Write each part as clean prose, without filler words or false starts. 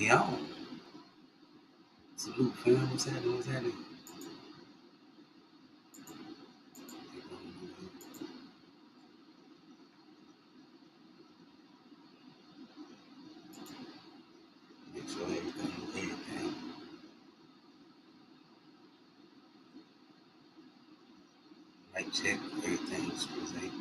Yeah. Salute, fam. What's happening? What's happening? Make sure everything. Mic check, everything's present.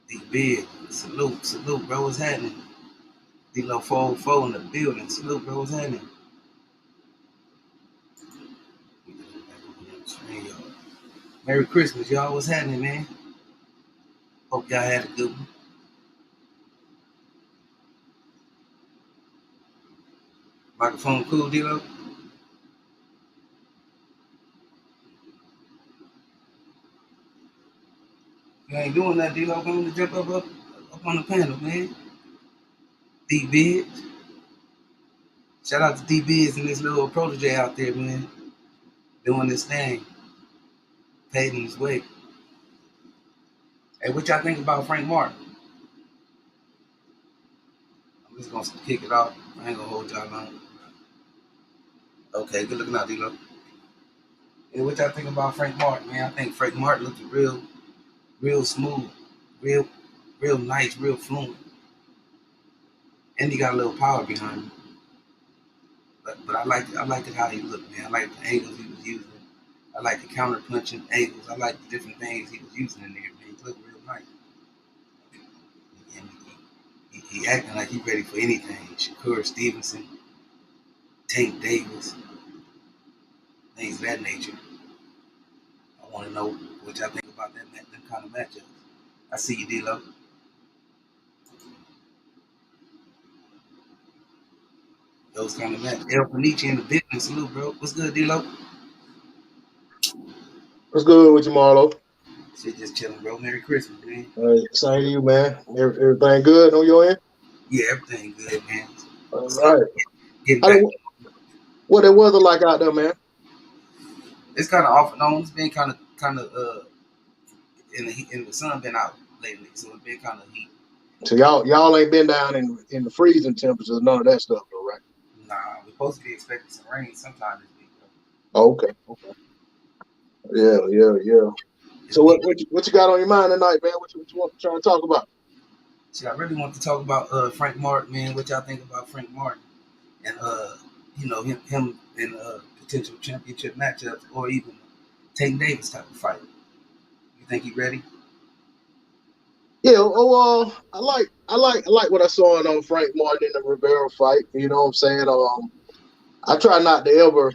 D-Big, salute, bro. What's happening? D-Lo 404 in the building. Salute, bro. What's happening? Merry Christmas, y'all. What's happening, man? Hope y'all had a good one. Microphone cool, D-Lo? You ain't doing that, D-Lo. Going to jump up on the panel, man. D-Big. Shout out to D-Biz and this little protege out there, man. Doing this thing. Paving his way. Hey, what y'all think about Frank Martin? I'm just gonna kick it off. I ain't gonna hold y'all long. Okay, good looking out, D-Lo. Hey, what y'all think about Frank Martin, man? I think Frank Martin looks real smooth, real nice, real fluent. And he got a little power behind him. But I liked it how he looked, man. I like the angles he was using. I like the counter punching angles. I like the different things he was using in there, man. He looked real nice. And he acting like he's ready for anything. Shakur Stevenson, Tank Davis, things of that nature. I want to know what y'all think about them kind of matchups. I see you, D-Lo. Those kind of matchups. El Panichi in the business. Salute, bro. What's good, D-Lo? What's good with you, Marlo? Shit, just chilling, bro. Merry Christmas, man. Same to you, man. Everything good on your end? Yeah, everything good, man. All right. Getting back. What the weather like out there, man? It's kind of off and on. It's been kind of in the sun been out lately, so it's been kind of heat. So y'all ain't been down in the freezing temperatures, none of that stuff, though, right? Nah, we're supposed to be expecting some rain sometime this week, bro. Oh, okay. Yeah. So what you got on your mind tonight, man? What you want to try and talk about? See, I really want to talk about Frank Martin, man. What y'all think about Frank Martin and him in potential championship matchups or even Tank Davis type of fight. You think he ready? Yeah. I like what I saw on Frank Martin in the Rivera fight. You know what I'm saying? I try not to ever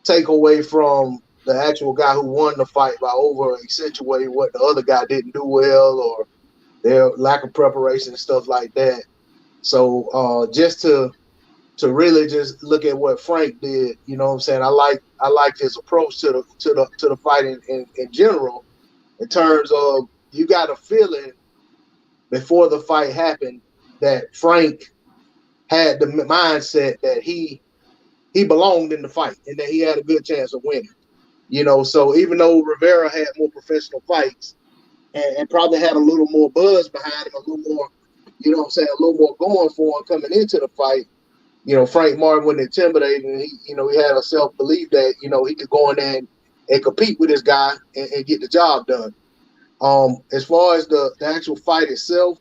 take away from the actual guy who won the fight by over accentuating what the other guy didn't do well or their lack of preparation and stuff like that. So just to really just look at what Frank did, you know what I'm saying? I like his approach to the fight in general, in terms of you got a feeling before the fight happened that Frank had the mindset that he belonged in the fight and that he had a good chance of winning. You know, so even though Rivera had more professional fights and probably had a little more buzz behind him, a little more, you know what I'm saying, a little more going for him coming into the fight, you know, Frank Martin wasn't intimidated. And he had a self-belief that, you know, he could go in there and compete with this guy and get the job done. As far as the actual fight itself,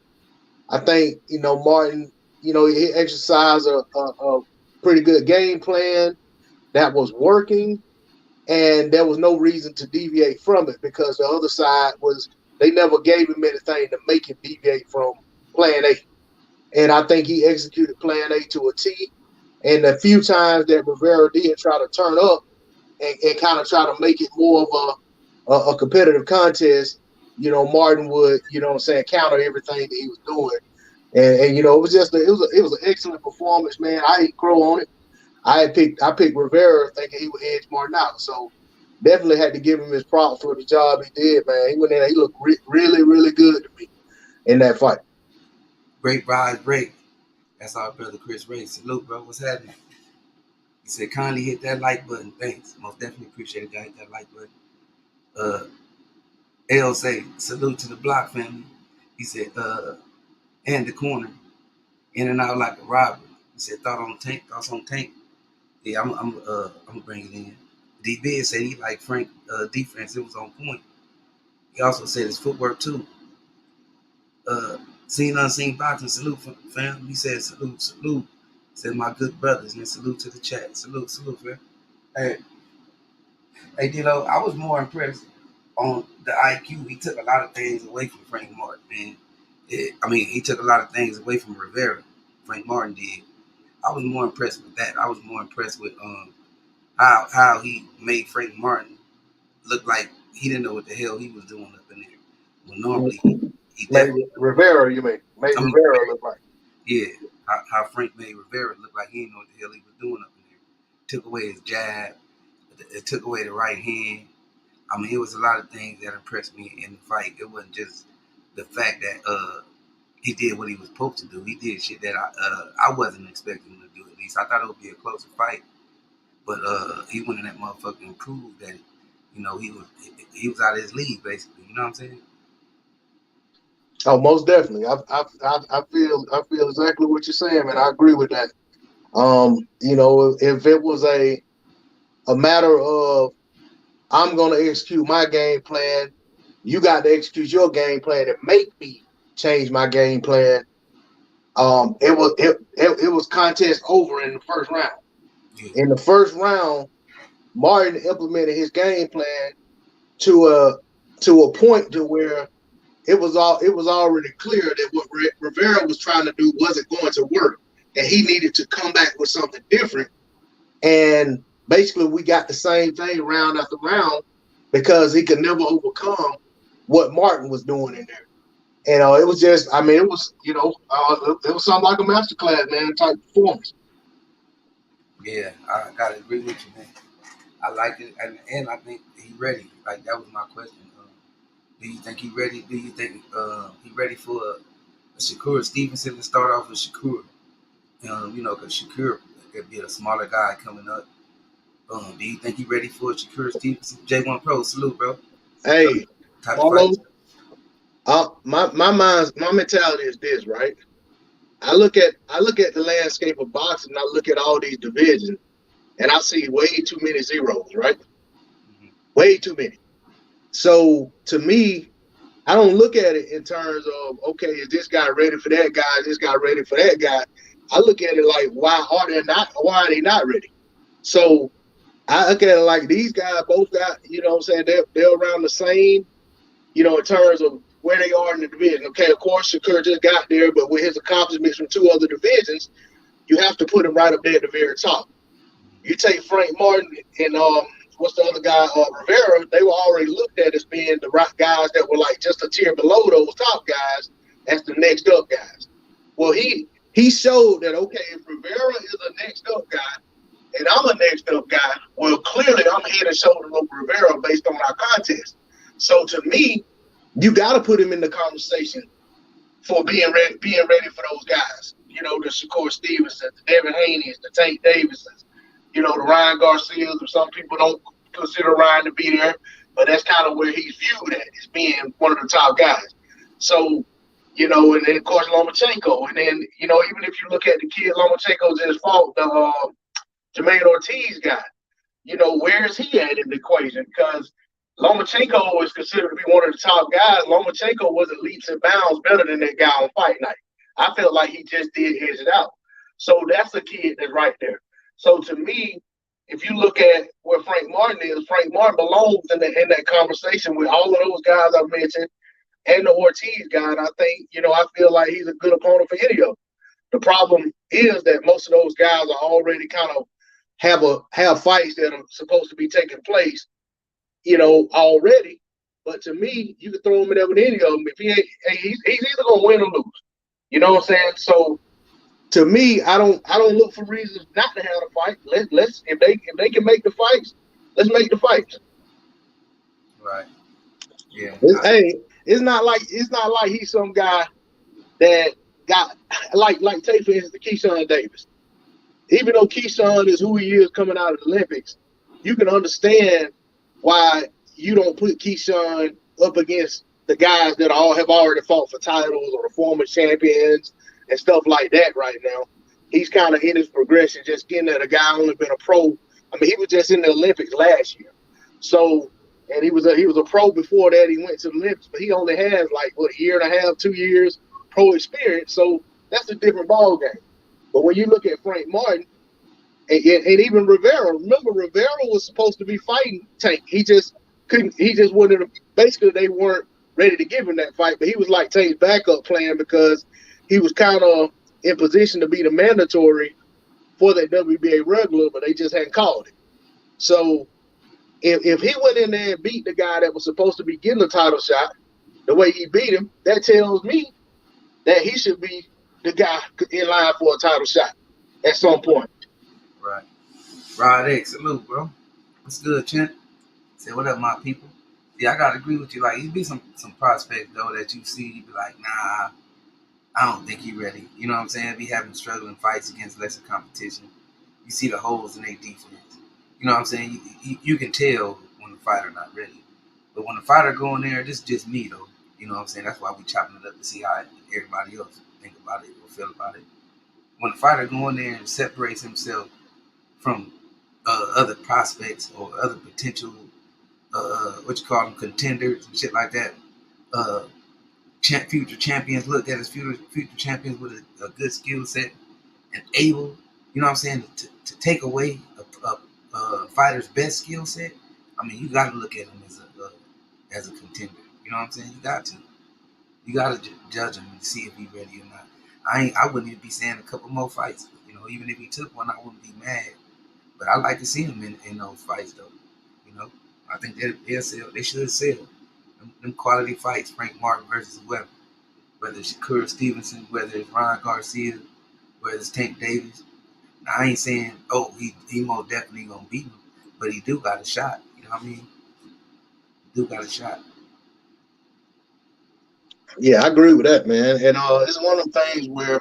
I think, you know, Martin, you know, he exercised a pretty good game plan that was working. And there was no reason to deviate from it because the other side they never gave him anything to make him deviate from plan A. And I think he executed plan A to a T. And the few times that Rivera did try to turn up and kind of try to make it more of a competitive contest, you know, Martin would, you know what I'm saying, counter everything that he was doing. And you know, it was an excellent performance, man. I ain't crow on it. I picked Rivera thinking he would edge Martin out. So definitely had to give him his props for the job he did, man. He went in there, he looked really, really good to me in that fight. Great rise break. That's our brother Chris Ray. Salute, bro. What's happening? He said, kindly hit that like button. Thanks. Most definitely appreciate it, guy. Hit that like button. L say, salute to the block family. He said, and the corner. In and out like a robber. He said, thoughts on tank. Yeah, I'm gonna bring it in. D Bid said he like Frank defense. It was on point. He also said his footwork too. Uh, Seen unseen boxing. Salute fam. He said salute, salute. He said my good brothers and salute to the chat. Salute, salute, fam. Hey, hey, D-Lo, I was more impressed on the IQ. He took a lot of things away from Frank Martin, man. He took a lot of things away from Rivera. Frank Martin did. I was more impressed with that. I was more impressed with how he made Frank Martin look like he didn't know what the hell he was doing up in there. Well, normally he definitely Rivera, you mean? Made Rivera look like. Yeah, how Frank made Rivera look like he didn't know what the hell he was doing up in there. Took away his jab. It took away the right hand. I mean, it was a lot of things that impressed me in the fight. It wasn't just the fact that he did what he was supposed to do. He did shit that I wasn't expecting him to do. At least I thought it would be a closer fight. But he went in that motherfucker and proved that, he was out of his league basically. You know what I'm saying? Oh, most definitely. I feel exactly what you're saying, man. I agree with that. If it was a matter of I'm gonna execute my game plan, you got to execute your game plan and make me change my game plan. It was contest over in the first round. Yeah. In the first round, Martin implemented his game plan to a point to where it was already clear that what Rivera was trying to do wasn't going to work, and he needed to come back with something different. And basically, we got the same thing round after round because he could never overcome what Martin was doing in there. It was just, it was, it was something like a masterclass, man, type performance. Yeah, I gotta agree with you, man. I like it, and I think he ready. Like that was my question. Do you think he ready? Do you think he ready for a Shakur Stevenson to start off with Shakur? Because Shakur could be a smaller guy coming up. Do you think he ready for a Shakur Stevenson? J1 Pro, salute, bro. Hey, Type of Marlo, fight. my mentality is this, right? I look at the landscape of boxing, and I look at all these divisions, and I see way too many zeros, right? Mm-hmm. Way too many. So to me, I don't look at it in terms of, okay, is this guy ready for that guy? Is this guy ready for that guy? I look at it like, why are they not ready? So I look at it like these guys both got, what I'm saying, they're around the same, in terms of where they are in the division. Okay, of course, Shakur just got there, but with his accomplishments from two other divisions, you have to put him right up there at the very top. You take Frank Martin and what's the other guy, Rivera, they were already looked at as being the right guys that were like just a tier below those top guys as the next up guys. Well, he showed that, okay, if Rivera is a next up guy and I'm a next up guy, well, clearly I'm head and shoulders over Rivera based on our contest. So to me, you got to put him in the conversation for being ready for those guys. The Shakur Stevensons, the Devin Haney's, the Tank Davisons, the Ryan Garcias, or some people don't consider Ryan to be there, but that's kind of where he's viewed as being one of the top guys. So, and then of course Lomachenko, and then even if you look at the kid Lomachenko's his fault, the Jermaine Ortiz guy, where is he at in the equation? Because Lomachenko is considered to be one of the top guys. Lomachenko wasn't leaps and bounds better than that guy on fight night. I felt like he just did edge it out. So that's a kid that's right there. So to me, if you look at where Frank Martin is, Frank Martin belongs in that conversation with all of those guys I mentioned and the Ortiz guy. And I think, I feel like he's a good opponent for any of them. The problem is that most of those guys are already kind of have fights that are supposed to be taking place, already. But to me, you can throw him in there with any of them. If he ain't, he's either gonna win or lose. You know what I'm saying? So to me, I don't look for reasons not to have a fight. Let's if they can make the fights, let's make the fights. Right. Yeah. It's not like he's some guy that got like take for instance Keyshawn Davis. even though Keyshawn is who he is coming out of the Olympics, you can understand why you don't put Keyshawn up against the guys that all have already fought for titles or the former champions and stuff like that right now. He's kind of in his progression, just getting at a guy only been a pro. I mean, he was just in the Olympics last year. So, and he was a pro before that. He went to the Olympics, but he only has like what, a year and a half, 2 years pro experience. So that's a different ball game. But when you look at Frank Martin and even Rivera, remember Rivera was supposed to be fighting Tank. He just couldn't. He just wouldn't. Basically, they weren't ready to give him that fight. But he was like Tank's backup plan because he was kind of in position to be the mandatory for that WBA regular, but they just hadn't called it. So if he went in there and beat the guy that was supposed to be getting a title shot, the way he beat him, that tells me that he should be the guy in line for a title shot at some point. Right. Rod X, salute, bro. What's good, Chint? Say what up, my people. Yeah, I gotta agree with you. Like, you be some prospects though that you see, you be like, nah, I don't think he ready. You know what I'm saying? Be having struggling fights against lesser competition. You see the holes in their defense. You know what I'm saying? You can tell when the fighter not ready. But when the fighter go in there, this is just me though. You know what I'm saying? That's why we chopping it up to see how everybody else think about it or feel about it. When the fighter go in there and separates himself from other prospects or other potential, what you call them, contenders and shit like that, future champions, looked at as future champions with a good skill set and able, you know what I'm saying, to take away a fighter's best skill set. I mean, you got to look at him as a contender. You know what I'm saying? You got to judge him and see if he's ready or not. I wouldn't even be saying a couple more fights. You know, even if he took one, I wouldn't be mad. But I like to see him in those fights, though. You know, I think they'll sell. They should sell them quality fights. Frank Martin versus whoever, whether it's Shakur Stevenson, whether it's Ryan Garcia, whether it's Tank Davis. Now, I ain't saying, oh, he most definitely gonna beat him, but he do got a shot. You know what I mean? He do got a shot. Yeah, I agree with that, man. And it's one of them things where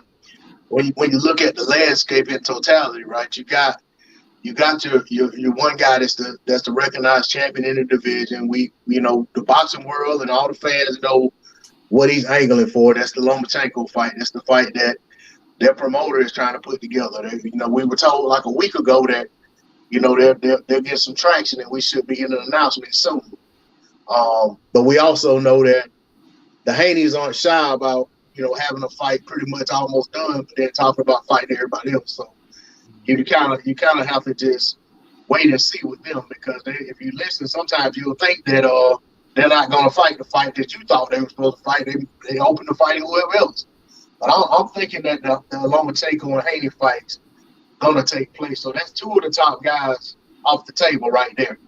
when you look at the landscape in totality, right? You got your one guy that's the recognized champion in the division. The boxing world and all the fans know what he's angling for. That's the Lomachenko fight. That's the fight that their promoter is trying to put together. We were told like a week ago that they'll get some traction and we should be getting an announcement soon. But we also know that the Haneys aren't shy about having a fight pretty much almost done, but they're talking about fighting everybody else. So you kind of have to just wait and see with them, because if you listen, sometimes you'll think that they're not going to fight the fight that you thought they were supposed to fight. They open to fighting whoever else. But I'm thinking that the Lomachenko and Haney fights going to take place. So that's two of the top guys off the table right there.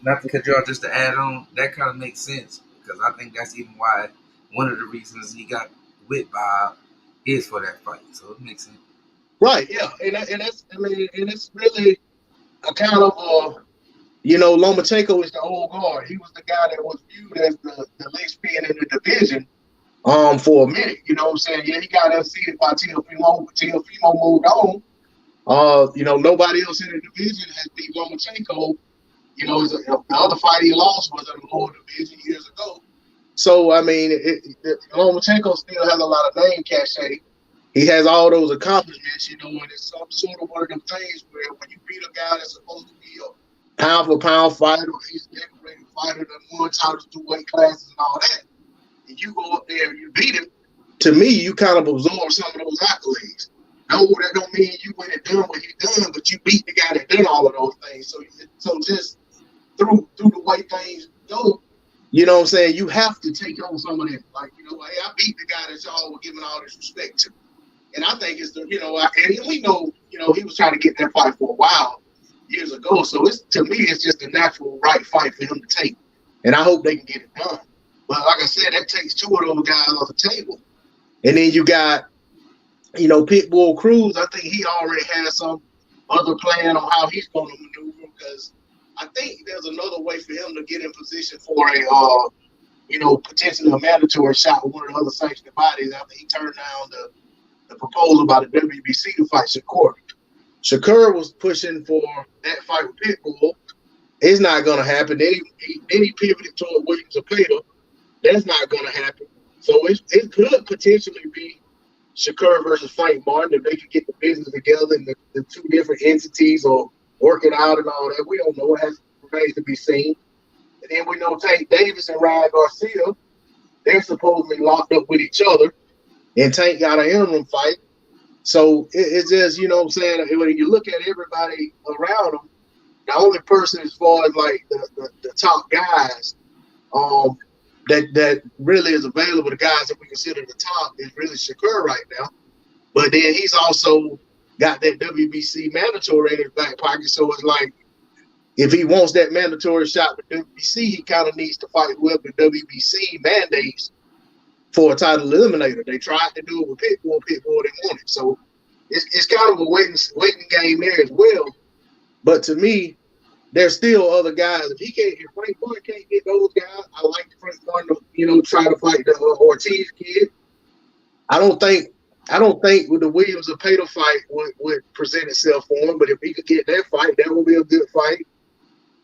Not to cut you off, just to add on, that kind of makes sense, because I think that's even why one of the reasons he got with Bob is for that fight. So it makes sense. Right, yeah. And it's really a kind of Lomachenko is the old guard. He was the guy that was viewed as the linchpin in the division for a minute. You know what I'm saying? Yeah, he got unseated by Teofimo, but Teofimo moved on. Nobody else in the division has beat Lomachenko. The other fight he lost was in the lower division years ago. So, I mean, Lomachenko still has a lot of name cachet. He has all those accomplishments, and it's some sort of one of them things where when you beat a guy that's supposed to be a pound-for-pound fighter, or he's a decorated fighter that won titles through weight classes and all that, and you go up there and you beat him, to me, you kind of absorb some of those accolades. No, that don't mean you went and done what he done, but you beat the guy that did all of those things. So just through the way things go, you know what I'm saying, you have to take on some of that. Like, hey, I beat the guy that y'all were giving all this respect to. And I think it's and we know, he was trying to get that fight for a while years ago. So to me, it's just a natural right fight for him to take. And I hope they can get it done. But like I said, that takes two of those guys off the table. And then you got, Pitbull Cruz. I think he already has some other plan on how he's going to maneuver, because I think there's another way for him to get in position for a, potentially a mandatory shot with one of the other sanctioned bodies after he turned down the proposal by the WBC to fight Shakur. Shakur was pushing for that fight with Pitbull. It's not going to happen. Then he pivoted toward Williams Zepeda. That's not going to happen. So it could potentially be Shakur versus Frank Martin if they could get the business together and the two different entities or work it out and all that. We don't know. It has remains to be seen. And then we know Tank Davis and Ryan Garcia, they're supposedly locked up with each other. And Tank got an interim fight. So it's just, you know what I'm saying, when you look at everybody around them, the only person as far as like the top guys that really is available, the guys that we consider the top, is really Shakur right now. But then he's also got that WBC mandatory in his back pocket. So it's like, if he wants that mandatory shot with WBC, he kind of needs to fight whoever the WBC mandates for a title eliminator. They tried to do it with Pitbull. Pitbull didn't want it. So it's kind of a waiting game there as well. But to me, there's still other guys. If Frank Martin can't get those guys, I like Frank Martin to, try to fight the Ortiz kid. I don't think with the Williams Zepeda fight would present itself for him. But if he could get that fight, that would be a good fight.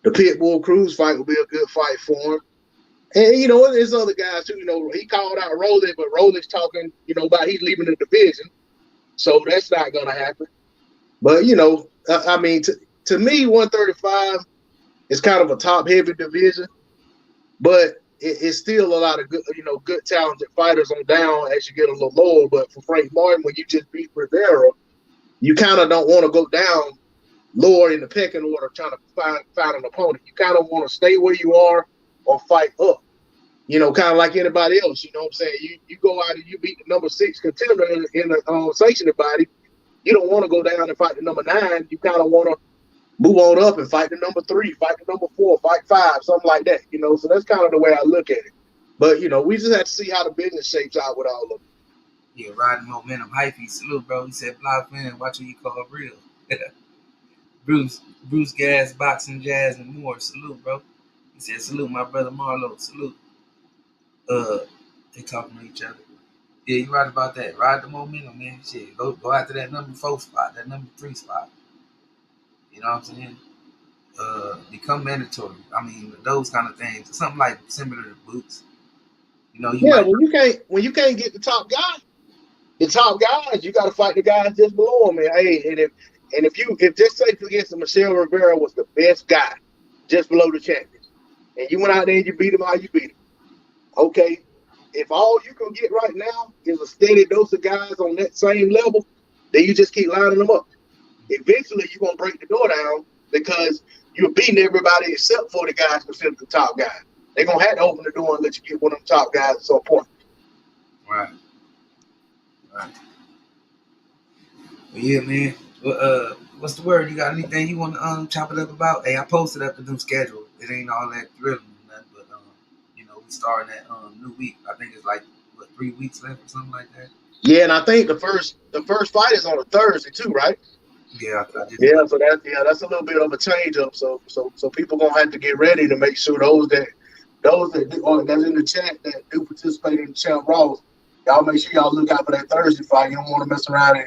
The Pitbull Cruz fight would be a good fight for him. And, there's other guys too. He called out Rolex, but Rolex talking, about he's leaving the division. So that's not going to happen. But, I mean, to me, 135 is kind of a top-heavy division. But it's still a lot of good, good talented fighters on down as you get a little lower. But for Frank Martin, when you just beat Rivera, you kind of don't want to go down lower in the pecking order trying to find an opponent. You kind of want to stay where you are or fight up. Kind of like anybody else. You know what I'm saying? You go out and you beat the number 6 contender in the sanctioned body. You don't want to go down and fight the number 9. You kind of want to move on up and fight the number 3, fight the number 4, fight 5, something like that. So that's kind of the way I look at it. But, we just have to see how the business shapes out with all of them. Yeah, riding momentum. Hyphy, salute, bro. He said, fly fan, watch what you call real. Bruce Gas, Boxing, Jazz, and more. Salute, bro. He said, salute, my brother Marlo. Salute. They talking to each other. Yeah, you right about that. Ride the momentum, man. Shit, go after that number 4 spot, that number 3 spot. You know what I'm saying? Become mandatory. I mean, those kind of things. Something like similar to boots. When you can't get the top guy, you got to fight the guys just below him. Man. Hey, and if just say for instance, Michelle Rivera was the best guy just below the champions, and you went out there and you beat him how you beat him. Okay, if all you can get right now is a steady dose of guys on that same level, then you just keep lining them up. Eventually, you're going to break the door down because you're beating everybody except for the guys considered the top guy. They're going to have to open the door and let you get one of them top guys at some point. Right. Well, yeah, man. Well, what's the word? You got anything you want to chop it up about? Hey, I posted up the new schedule. It ain't all that thrilling or nothing, but we starting that new week. I think it's like 3 weeks left or something like that. Yeah, and I think the first fight is on a Thursday too, right? Yeah. So that's a little bit of a change up. So people gonna have to get ready to make sure those that that's in the chat that do participate in the champ Raws, y'all make sure y'all look out for that Thursday fight. You don't want to mess around and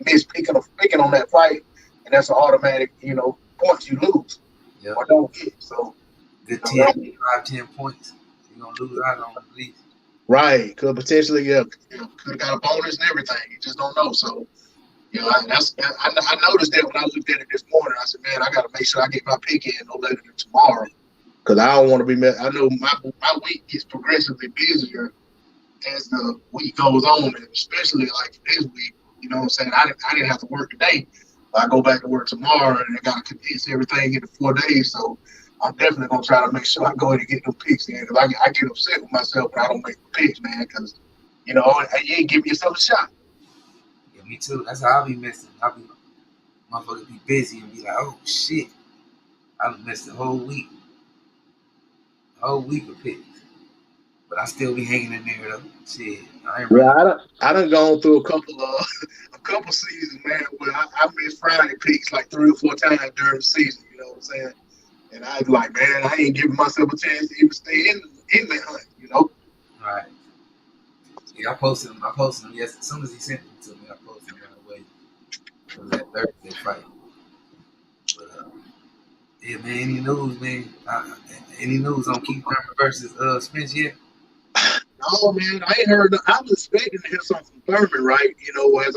miss picking on that fight, and that's an automatic, points you lose or don't get. So good 10 points. You're gonna lose out on at least. Right, could potentially could have got a bonus and everything. You just don't know. So I noticed that when I looked at it this morning. I said, man, I got to make sure I get my pick in no later than tomorrow, because I don't want to be. I know my week gets progressively busier as the week goes on, and especially like this week. You know what I'm saying? I didn't have to work today. I go back to work tomorrow, and I got to condense everything into 4 days. So I'm definitely gonna try to make sure I go ahead and get them picks in. If I get upset with myself when I don't make the picks, man, because you ain't giving yourself a shot. Yeah, me too. That's how I be missing. Motherfuckers be busy and be like, oh shit, I missed the whole week of picks. But I still be hanging in there though. Shit, I done gone through a couple seasons, man, where I missed Friday picks like 3 or 4 times during the season. You know what I'm saying? And I was like, man, I ain't giving myself a chance to even stay in that hunt. Right. Yeah, I posted them. Yes, as soon as he sent them to me, I for that Thursday fight. But, yeah, man. Any news, man? Any news on Keith Thurman versus Spence yet? No, man, I ain't heard. I was expecting to hear something from Thurman, right? As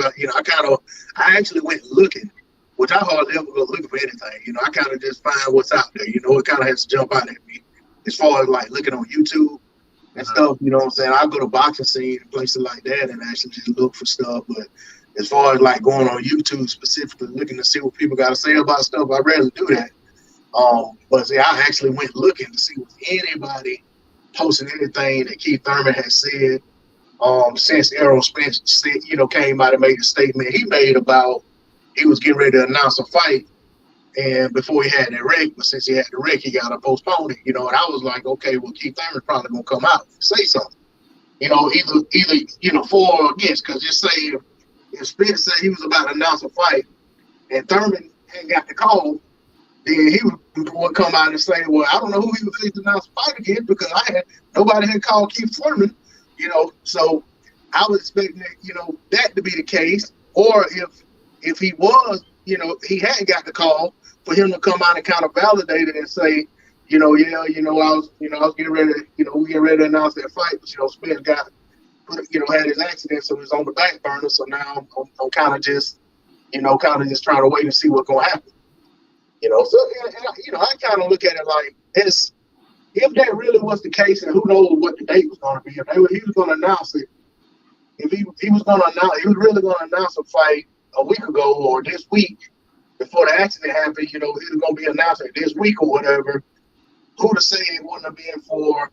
I actually went looking, which I hardly ever go looking for anything. I kind of just find what's out there. It kind of has to jump out at me as far as like looking on YouTube and stuff. You know what I'm saying? I go to boxing scene and places like that and actually just look for stuff. But as far as like going on YouTube specifically looking to see what people got to say about stuff, I rarely do that. But see, I actually went looking to see was anybody posting anything that Keith Thurman has said since Errol Spence said, came out and made a statement he made about he was getting ready to announce a fight and before he had that wreck, but since he had the wreck, he got to postpone it, and I was like, okay, well, Keith Thurman's probably gonna come out and say something, either for or against, because just say if Spence said he was about to announce a fight and Thurman hadn't got the call, then he would come out and say, well, I don't know who he was fixing to announce a fight against because nobody had called Keith Thurman, so I was expecting that, that to be the case, or if he was, he hadn't got the call for him to come out and kind of validate it and say, I was getting ready to, we getting ready to announce that fight, but Spence got, had his accident, so he's on the back burner. So now I'm kind of just, trying to wait and see what's gonna happen. So I kind of look at it like this: if that really was the case, and who knows what the date was going to be, if he was going to announce it, if he was really going to announce a fight a week ago or this week before the accident happened, he was going to be announcing it this week or whatever. Who to say it wouldn't have been for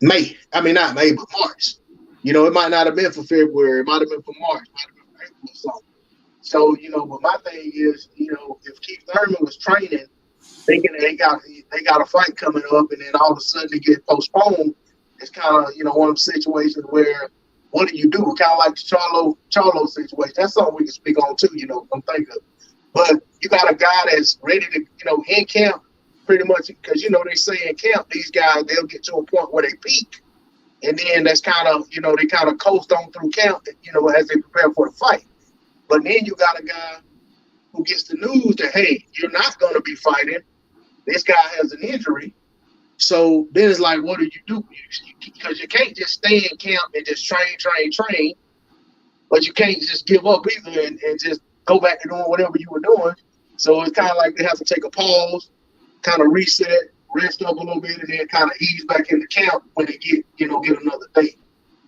May? I mean, not May, but March. It might not have been for February. It might have been for March. It might have been for April or something. So, but my thing is, if Keith Thurman was training, thinking that they got a fight coming up, and then all of a sudden it gets postponed, it's kind of, one of the situations where, what do you do? Kind of like the Charlo situation. That's something we can speak on too, I'm thinking. But you got a guy that's ready to, in camp, pretty much, because, they say in camp, these guys, they'll get to a point where they peak. And then that's kind of, they kind of coast on through camp, as they prepare for the fight. But then you got a guy who gets the news that, hey, you're not going to be fighting. This guy has an injury. So then it's like, what do you do? Because you can't just stay in camp and just train. But you can't just give up either and just go back to doing whatever you were doing. So it's kind of like they have to take a pause, kind of reset, rest up a little bit, and then kind of ease back into camp when they get another date.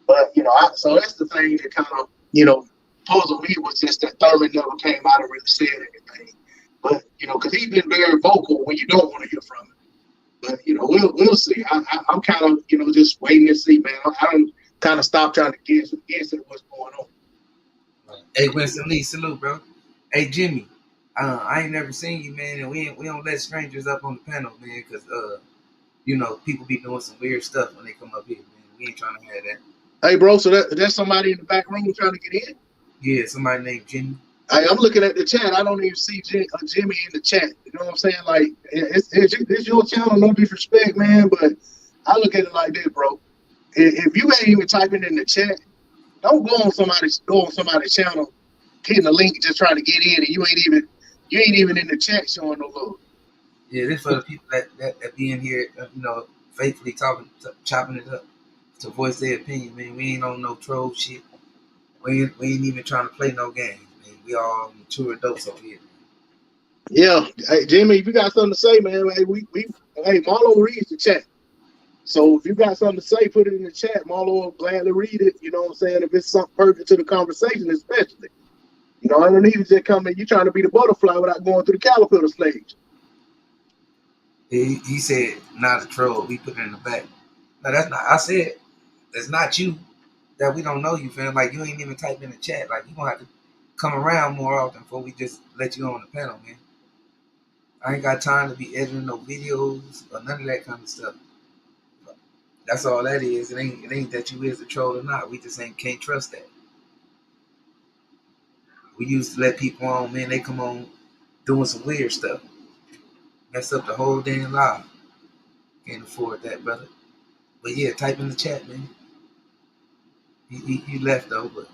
But, so that's the thing that kind of, puzzled me was just that Thurman never came out and really said anything. But, because he's been very vocal when you don't want to hear from him. But, we'll see. I'm kind of, just waiting to see, man. I don't kind of stop trying to guess at what's going on. Hey, Winston Lee, salute, bro. Hey, Jimmy, I ain't never seen you, man, and we don't let strangers up on the panel, man, because, people be doing some weird stuff when they come up here, man. We ain't trying to have that. Hey, bro, so that's somebody in the back room trying to get in? Yeah, somebody named Jimmy. Hey, I'm looking at the chat. I don't even see Jimmy in the chat. You know what I'm saying? Like, it's your channel, no disrespect, man, but I look at it like this, bro. If you ain't even typing in the chat, don't go on somebody's channel, hitting the link, just trying to get in, and you ain't even in the chat showing no love. Yeah, this for the people that be in here, faithfully chopping it up to voice their opinion, man. We ain't on no troll shit. We ain't even trying to play no games, man. We all mature adults over here. Yeah, hey Jimmy, if you got something to say, man, hey, Marlo reads the chat. So if you got something to say, put it in the chat. Marlo will gladly read it. You know what I'm saying? If it's something pertinent to the conversation, especially. I don't need to just come in. You're trying to be the butterfly without going through the caterpillar stage. He said, not a troll. We put it in the back. No, that's not. I said, it's not you. That we don't know you, fam. Like, you ain't even type in the chat. Like, you gonna have to come around more often before we just let you on the panel, man. I ain't got time to be editing no videos or none of that kind of stuff. That's all that is. It ain't that you is a troll or not. We just can't trust that. We used to let people on, man. They come on doing some weird stuff. Mess up the whole damn live. Can't afford that, brother. But yeah, type in the chat, man. He left though, but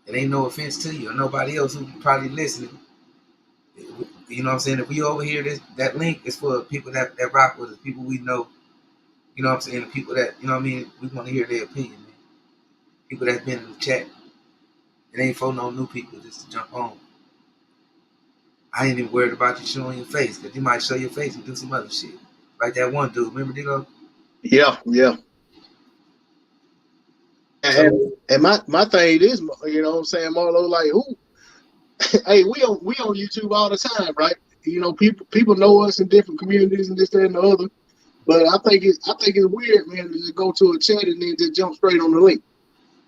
It ain't no offense to you or nobody else who probably listening. You know what I'm saying? If we over here, that link is for people that rock with us, people we know. You know what I'm saying? The people that, you know what I mean, we want to hear their opinion, man. People that's been in the chat. It ain't for no new people just to jump on. I ain't even worried about you showing your face, because you might show your face and do some other shit. Like that one dude, remember D-Lo? Yeah, yeah. And, So, and my thing is, you know what I'm saying, Marlo, like who hey, we on YouTube all the time, right? You know, people know us in different communities and this, that, and the other. But I think it's weird, man, to just go to a chat and then just jump straight on the link.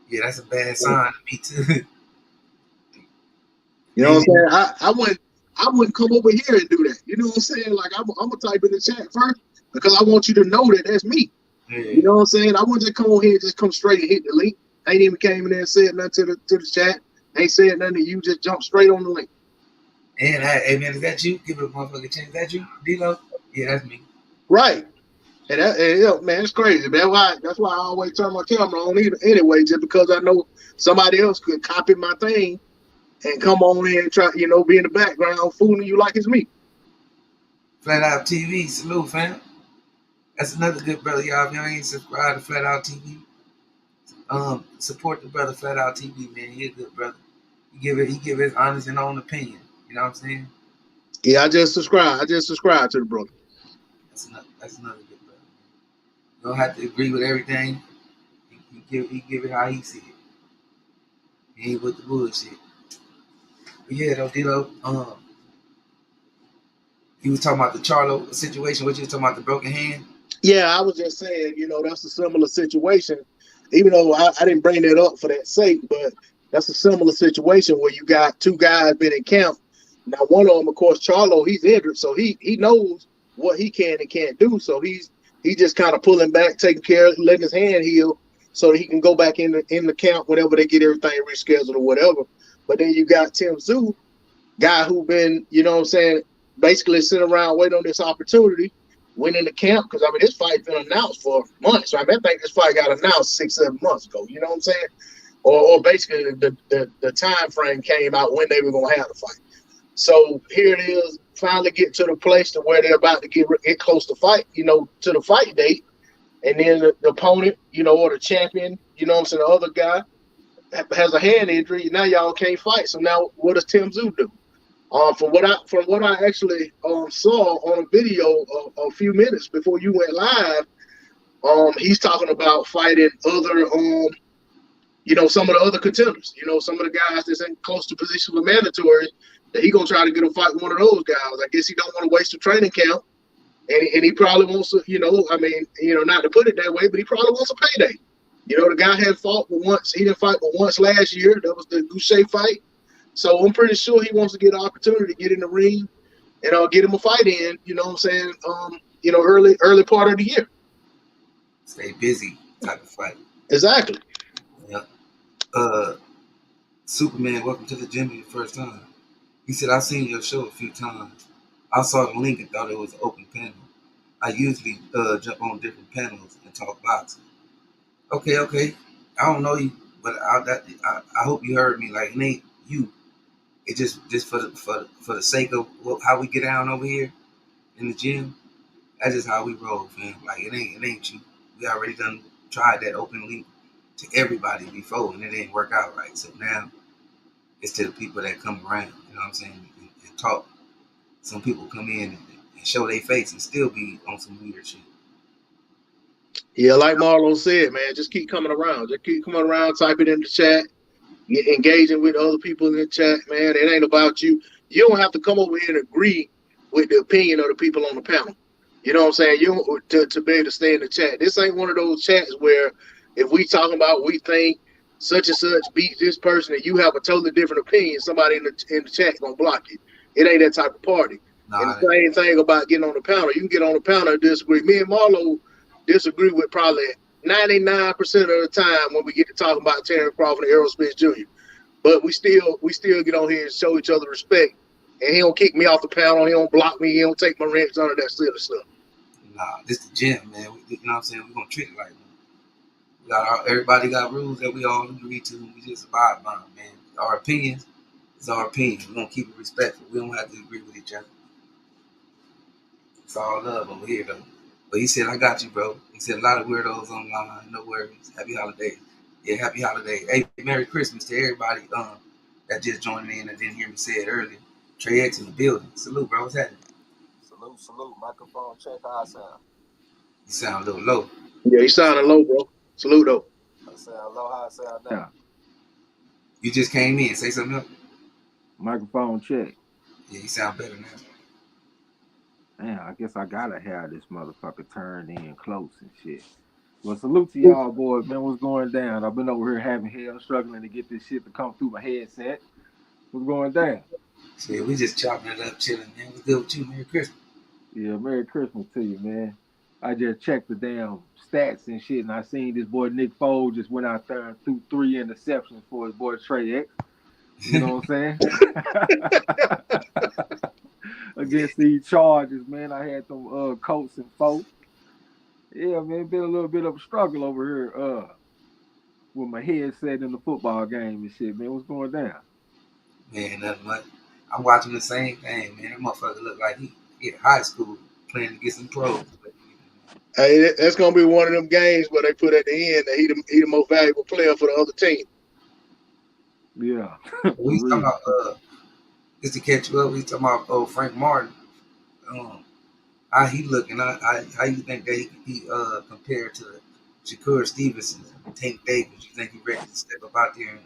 yeah, that's a bad sign to me, too. You know what I'm saying? I wouldn't come over here and do that. You know what I'm saying? Like I'm gonna type in the chat first because I want you to know that that's me. Yeah. You know what I'm saying? I wouldn't just come over here and just come straight and hit the link. I ain't even came in there and said nothing to the chat. Ain't said nothing to you. Just jump straight on the link. And, hey, man, is that you? Give it a motherfucking chance. Is that you, D-Lo? Yeah, that's me. Right. And you know, man, it's crazy. That's why I always turn my camera on anyway, just because I know somebody else could copy my thing and come on in and try, be in the background fooling you like it's me. Flat Out TV, salute, fam. That's another good brother, y'all. If y'all ain't subscribed to Flat Out TV, support the brother Flat Out TV, man. He a good brother. He give his honest and own opinion. You know what I'm saying? Yeah, I just subscribed to the brother. That's another good brother. You don't have to agree with everything. He give it how he see it. He ain't with the bullshit. But yeah, though, D-Lo, you was talking about the Charlo situation. What you was talking about, the broken hand? Yeah, I was just saying, that's a similar situation. Even though I didn't bring that up for that sake, but that's a similar situation where you got two guys been in camp. Now, one of them, of course, Charlo, he's injured, so he knows what he can and can't do. So he's just kind of pulling back, taking care, letting his hand heal, so that he can go back in the camp whenever they get everything rescheduled or whatever. But then you got Tim Tszyu, guy who been, what I'm saying, basically sitting around waiting on this opportunity, went into camp, because I mean this fight been announced for months. I think this fight got announced 6-7 months ago. You know what I'm saying? Or basically the time frame came out when they were gonna have the fight. So here it is, finally get to the place to where they're about to get close to fight, to the fight date, and then the opponent, or the champion, what I'm saying, the other guy has a hand injury. Now y'all can't fight. So now what does Tim Tszyu do? From what I actually saw on a video a few minutes before you went live, he's talking about fighting other some of the other contenders. Some of the guys that's in close to position for mandatory, that he gonna try to get a fight with one of those guys. I guess he don't want to waste a training camp, and he probably wants to, not to put it that way, but he probably wants a payday. The guy had fought but once. He didn't fight but once last year. That was the Goucher fight. So I'm pretty sure he wants to get an opportunity to get in the ring and get him a fight in, you know what I'm saying, early part of the year. Stay busy type of fight. Exactly. Yeah. Superman, welcome to the gym the first time. He said, I've seen your show a few times. I saw the link and thought it was an open panel. I usually jump on different panels and talk boxing. Okay. I don't know you, but I hope you heard me. Like, it ain't you. It's just for the sake of how we get down over here in the gym. That's just how we roll, fam. Like, it ain't you. We already done tried that open link to everybody before, and it didn't work out right. So now it's to the people that come around. You know what I'm saying? And talk. Some people come in and show their face and still be on some weird shit. Yeah, like Marlon said, man, just keep coming around. Just keep coming around, type it in the chat, engaging with other people in the chat, man. It ain't about you. You don't have to come over here and agree with the opinion of the people on the panel. You know what I'm saying? You to be able to stay in the chat. This ain't one of those chats where if we talking about we think such and such beats this person and you have a totally different opinion, somebody in the chat gonna block you. It ain't that type of party. And the same thing about getting on the panel. You can get on the panel and disagree. Me and Marlo disagree with probably 99% of the time when we get to talking about Terrence Crawford and Errol Spence Jr. But we still get on here and show each other respect. And he don't kick me off the panel. He don't block me. He don't take my rents, none of that silly stuff. Nah, this the gym, man. You know what I'm saying? We're gonna treat it like that. Everybody got rules that we all agree to. We just abide by them, man. Our opinions is our opinion. We're gonna keep it respectful. We don't have to agree with each other. It's all love over here, though. But he said, "I got you, bro." He said, "A lot of weirdos online. No worries. Happy holidays." Yeah, happy holiday. Hey, Merry Christmas to everybody that just joined in and didn't hear me say it earlier. Trey X in the building. Salute, bro. What's happening? Salute, salute. Microphone check. How I sound? You sound a little low. Yeah, he sounding low, bro. Salute though. I sound low. How I sound now? Yeah, You just came in. Say something else. microphone check. Yeah, you sound better now. Man, I guess I gotta have this motherfucker turned in close and shit. Well, salute to y'all, boys, man. What's going down? I've been over here having hell, struggling to get this shit to come through my headset. What's going down? Shit, we just chopping it up, chilling, man. What's good with you? Merry Christmas. Yeah, Merry Christmas to you, man. I just checked the damn stats and shit, and I seen this boy Nick Foles just went out there and threw 3 interceptions for his boy Trey X. You know what I'm saying? Against these Chargers, man. I had them Colts and 4. Yeah, man, been a little bit of a struggle over here with my headset in the football game and shit, man. What's going down? Man, nothing much. I'm watching the same thing, man. That motherfucker look like he in high school playing to get some pros. Hey, that's gonna be one of them games where they put at the end that he the most valuable player for the other team. Yeah. We talking about just to catch you up. We talking about Frank Martin. How he looking? How you think that he compared to Shakur Stevenson, Tank Davis? You think he ready to step up out there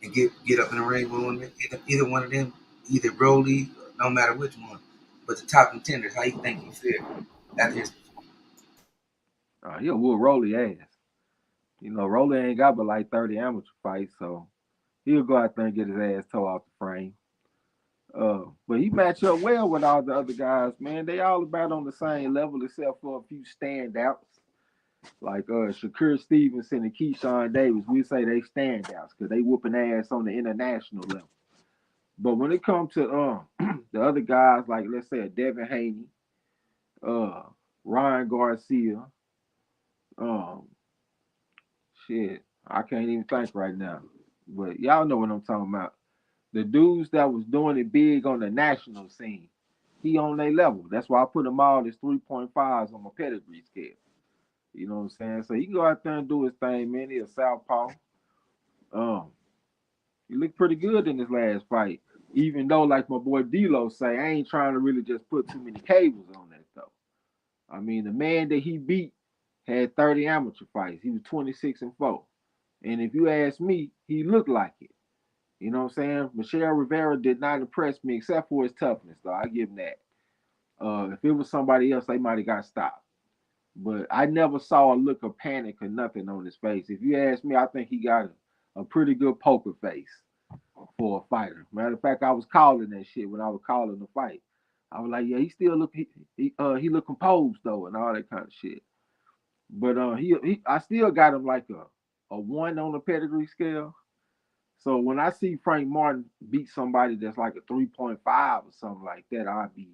and get up in the ring with one, either one of them, either Broly, no matter which one, but the top contenders? How you think he feel after his? He'll whoop Rolly ass. You know, Rolly ain't got but like 30 amateur fights, so he'll go out there and get his ass tore off the frame. But he match up well with all the other guys, man. They all about on the same level except for a few standouts. Like Shakur Stevenson and Keyshawn Davis, we say they standouts because they whooping ass on the international level. But when it comes to the other guys, like let's say a Devin Haney, uh, Ryan Garcia, um, shit, I can't even think right now. But y'all know what I'm talking about. The dudes that was doing it big on the national scene, he on their level. That's why I put them all as 3.5s on my pedigree scale. You know what I'm saying? So he can go out there and do his thing, man. He a southpaw. Um, he looked pretty good in his last fight. Even though, like my boy D-Lo say, I ain't trying to really just put too many cables on that though. I mean, the man that he beat had 30 amateur fights. He was 26-4. And if you ask me, he looked like it. You know what I'm saying? Michelle Rivera did not impress me except for his toughness, though. I give him that. If it was somebody else, they might have got stopped. But I never saw a look of panic or nothing on his face. If you ask me, I think he got a pretty good poker face for a fighter. Matter of fact, I was calling that shit when I was calling the fight. I was like, yeah, he still look he look composed though, and all that kind of shit. But he I still got him like a 1 on the pedigree scale. So when I see Frank Martin beat somebody that's like a 3.5 or something like that, I'd be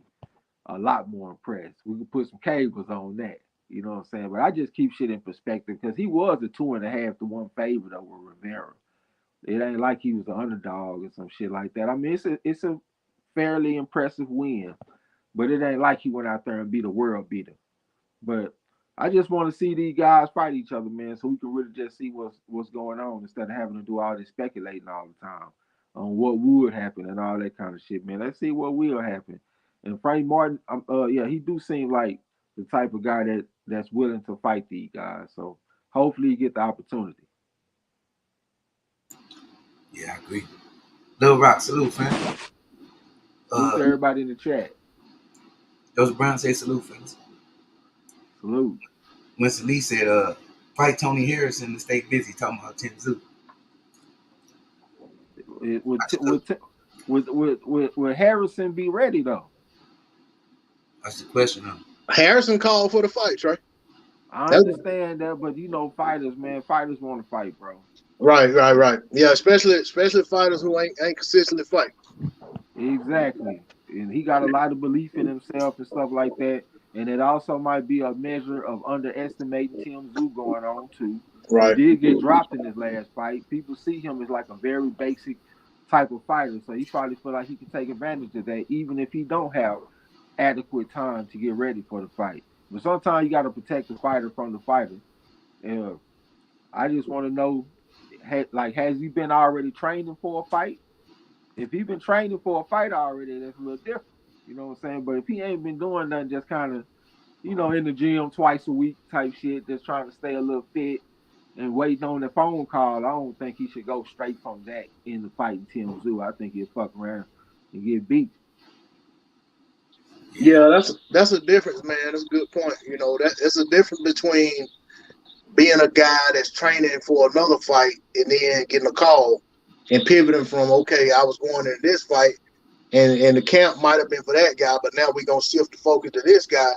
a lot more impressed. We could put some cables on that. You know what I'm saying? But I just keep shit in perspective because he was a 2.5-1 favorite over Rivera. It ain't like he was an underdog or some shit like that. I mean, it's a fairly impressive win, but it ain't like he went out there and beat a world beater. But I just want to see these guys fight each other, man, so we can really just see what's going on instead of having to do all this speculating all the time on what would happen and all that kind of shit, man. Let's see what will happen. And Frank Martin, yeah, he do seem like the type of guy that's willing to fight these guys. So hopefully he get the opportunity. Yeah, I agree. Lil Rock, salute, fam. Salute to everybody in the chat. Those Brown say salute, fans. Salute. Winston Lee said, fight Tony Harrison to stay busy talking about Tim Zoo. Would Harrison be ready though? That's the question, huh? Harrison called for the fight, right? I understand that, but you know, fighters, man, fighters want to fight, bro. Right. Yeah, especially fighters who ain't consistently fighting. Exactly. And he got a lot of belief in himself and stuff like that. And it also might be a measure of underestimating Tim Zoo going on too. He Right. did get dropped in his last fight. People see him as like a very basic type of fighter, so he probably feel like he can take advantage of that, even if he don't have adequate time to get ready for the fight. But sometimes you got to protect the fighter from the fighter. And I just want to know, like, has he been already training for a fight? If he been training for a fight already, that's a little different. You know what I'm saying? But if he ain't been doing nothing, just kind of, in the gym twice a week type shit, just trying to stay a little fit and waiting on the phone call, I don't think he should go straight from that into fighting Tim Zoo. I think he'll fuck around and get beat. Yeah. Yeah, that's a difference, man. That's a good point. That's a difference between being a guy that's training for another fight and then getting a call and pivoting from, okay, I was going into this fight and the camp might have been for that guy, but now we're gonna shift the focus to this guy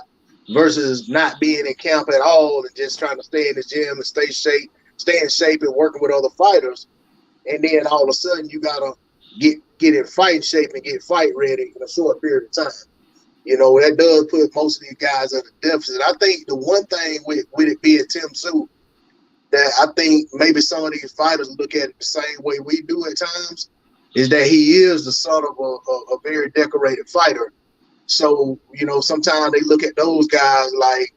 versus not being in camp at all and just trying to stay in the gym and stay in shape and working with other fighters. And then all of a sudden you gotta get in fighting shape and get fight ready in a short period of time. That does put most of these guys at a deficit. I think the one thing with it being Tim Tszyu that I think maybe some of these fighters look at it the same way we do at times is that he is the son of a very decorated fighter. So, sometimes they look at those guys like,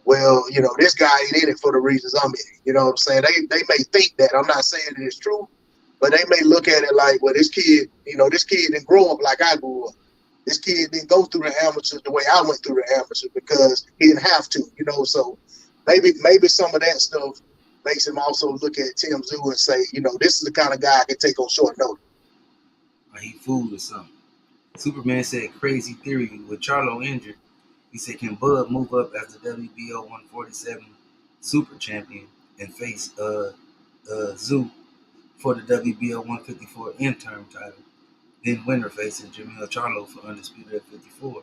well, this guy ain't in it for the reasons I'm in it. You know what I'm saying? They may think that. I'm not saying that it's true, but they may look at it like, well, this kid didn't grow up like I grew up. This kid didn't go through the amateurs the way I went through the amateurs because he didn't have to, So maybe some of that stuff makes him also look at Tim Tszyu and say, this is the kind of guy I can take on short notice. Or he fooled or something. Superman said crazy theory with Charlo injured. He said, can Bud move up as the WBO 147 super champion and face Zoo for the WBO 154 interim title? Then winner faces Jamil Charlo for undisputed at 54.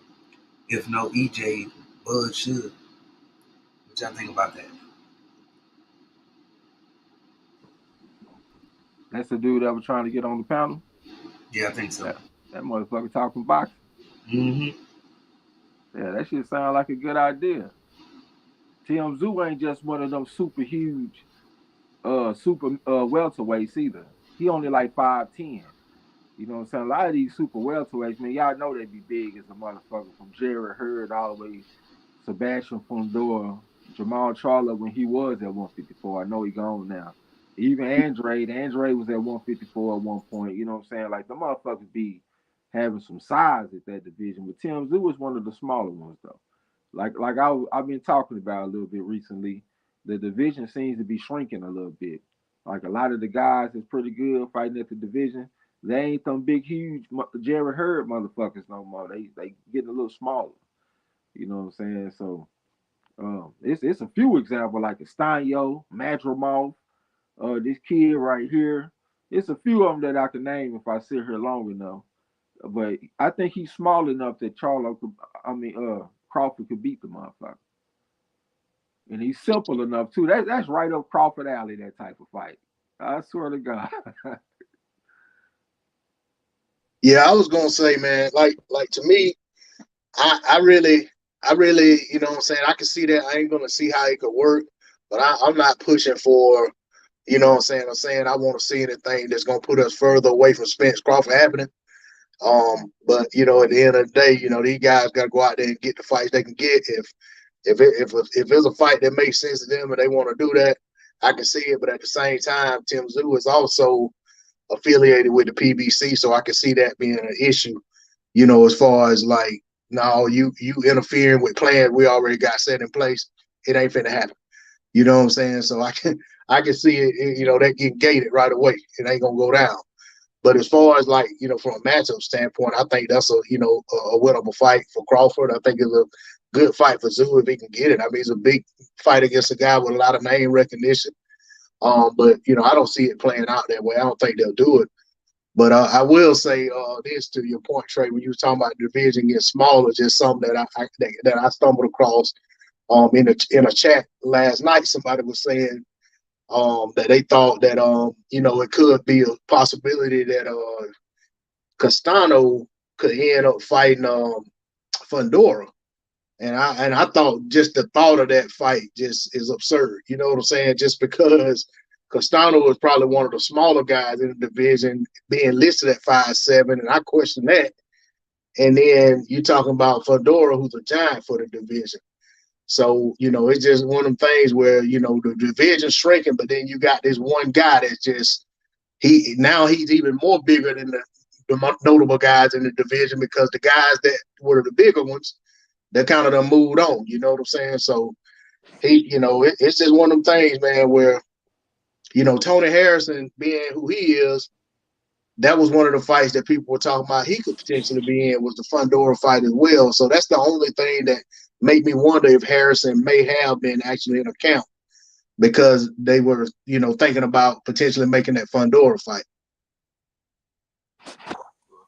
If no EJ, Bud should. What y'all think about that? That's the dude that was trying to get on the panel. Yeah, I think so. That motherfucker talking boxing. Mm-hmm. Yeah, that shit sound like a good idea. Tim Zoo ain't just one of them super huge, super welterweights either. He only like 5'10". You know what I'm saying? A lot of these super welterweights, man, y'all know they be big as a motherfucker. From Jared Hurd all the way, Sebastian Fundora, Jamal Charlo when he was at 154. I know he gone now. Even Andre was at 154 at one point. You know what I'm saying? Like the motherfuckers be having some size at that division. But Tim Zoo is one of the smaller ones though. I've been talking about a little bit recently. The division seems to be shrinking a little bit. Like a lot of the guys is pretty good fighting at the division. They ain't them big, huge Jared Hurd motherfuckers no more. They getting a little smaller. You know what I'm saying? So it's a few examples like Estanio, Madrimov, this kid right here. It's a few of them that I can name if I sit here long enough. But I think he's small enough that Crawford could beat the motherfucker. And he's simple enough too. That's right up Crawford alley, that type of fight. I swear to God. Yeah, I was gonna say, man, like to me, I really, you know what I'm saying, I can see that. I ain't gonna see how it could work, but I'm not pushing for, you know what I'm saying I want to see anything that's gonna put us further away from Spence Crawford happening. But at the end of the day, these guys gotta go out there and get the fights they can get. If there's a fight that makes sense to them and they want to do that, I can see it. But at the same time, Tim Tszyu is also affiliated with the PBC, so I can see that being an issue. As far as like, no, you interfering with plans we already got set in place. It ain't finna happen. You know what I'm saying? So I can see it. That getting gated right away. It ain't gonna go down. But as far as like, from a matchup standpoint, I think that's a winnable fight for Crawford. I think it's a good fight for Zoo if he can get it. I mean, it's a big fight against a guy with a lot of name recognition. But I don't see it playing out that way. I don't think they'll do it. But I will say this to your point, Trey, when you were talking about the division getting smaller, just something that I stumbled across in a chat last night. Somebody was saying that they thought that it could be a possibility that Castano could end up fighting Fundora. And I thought just the thought of that fight just is absurd. You know what I'm saying? Just because Castano was probably one of the smaller guys in the division, being listed at 5'7", and I question that. And then you talking about Fedora, who's a giant for the division. So, it's just one of them things where, the division's shrinking, but then you got this one guy that's just he's even more bigger than the notable guys in the division, because the guys that were the bigger ones, they kind of done moved on. You know what I'm saying? So it's just one of them things, man, where, Tony Harrison being who he is, that was one of the fights that people were talking about he could potentially be in, was the Fundora fight as well. So that's the only thing that made me wonder if Harrison may have been actually in account, because they were, thinking about potentially making that Fundora fight.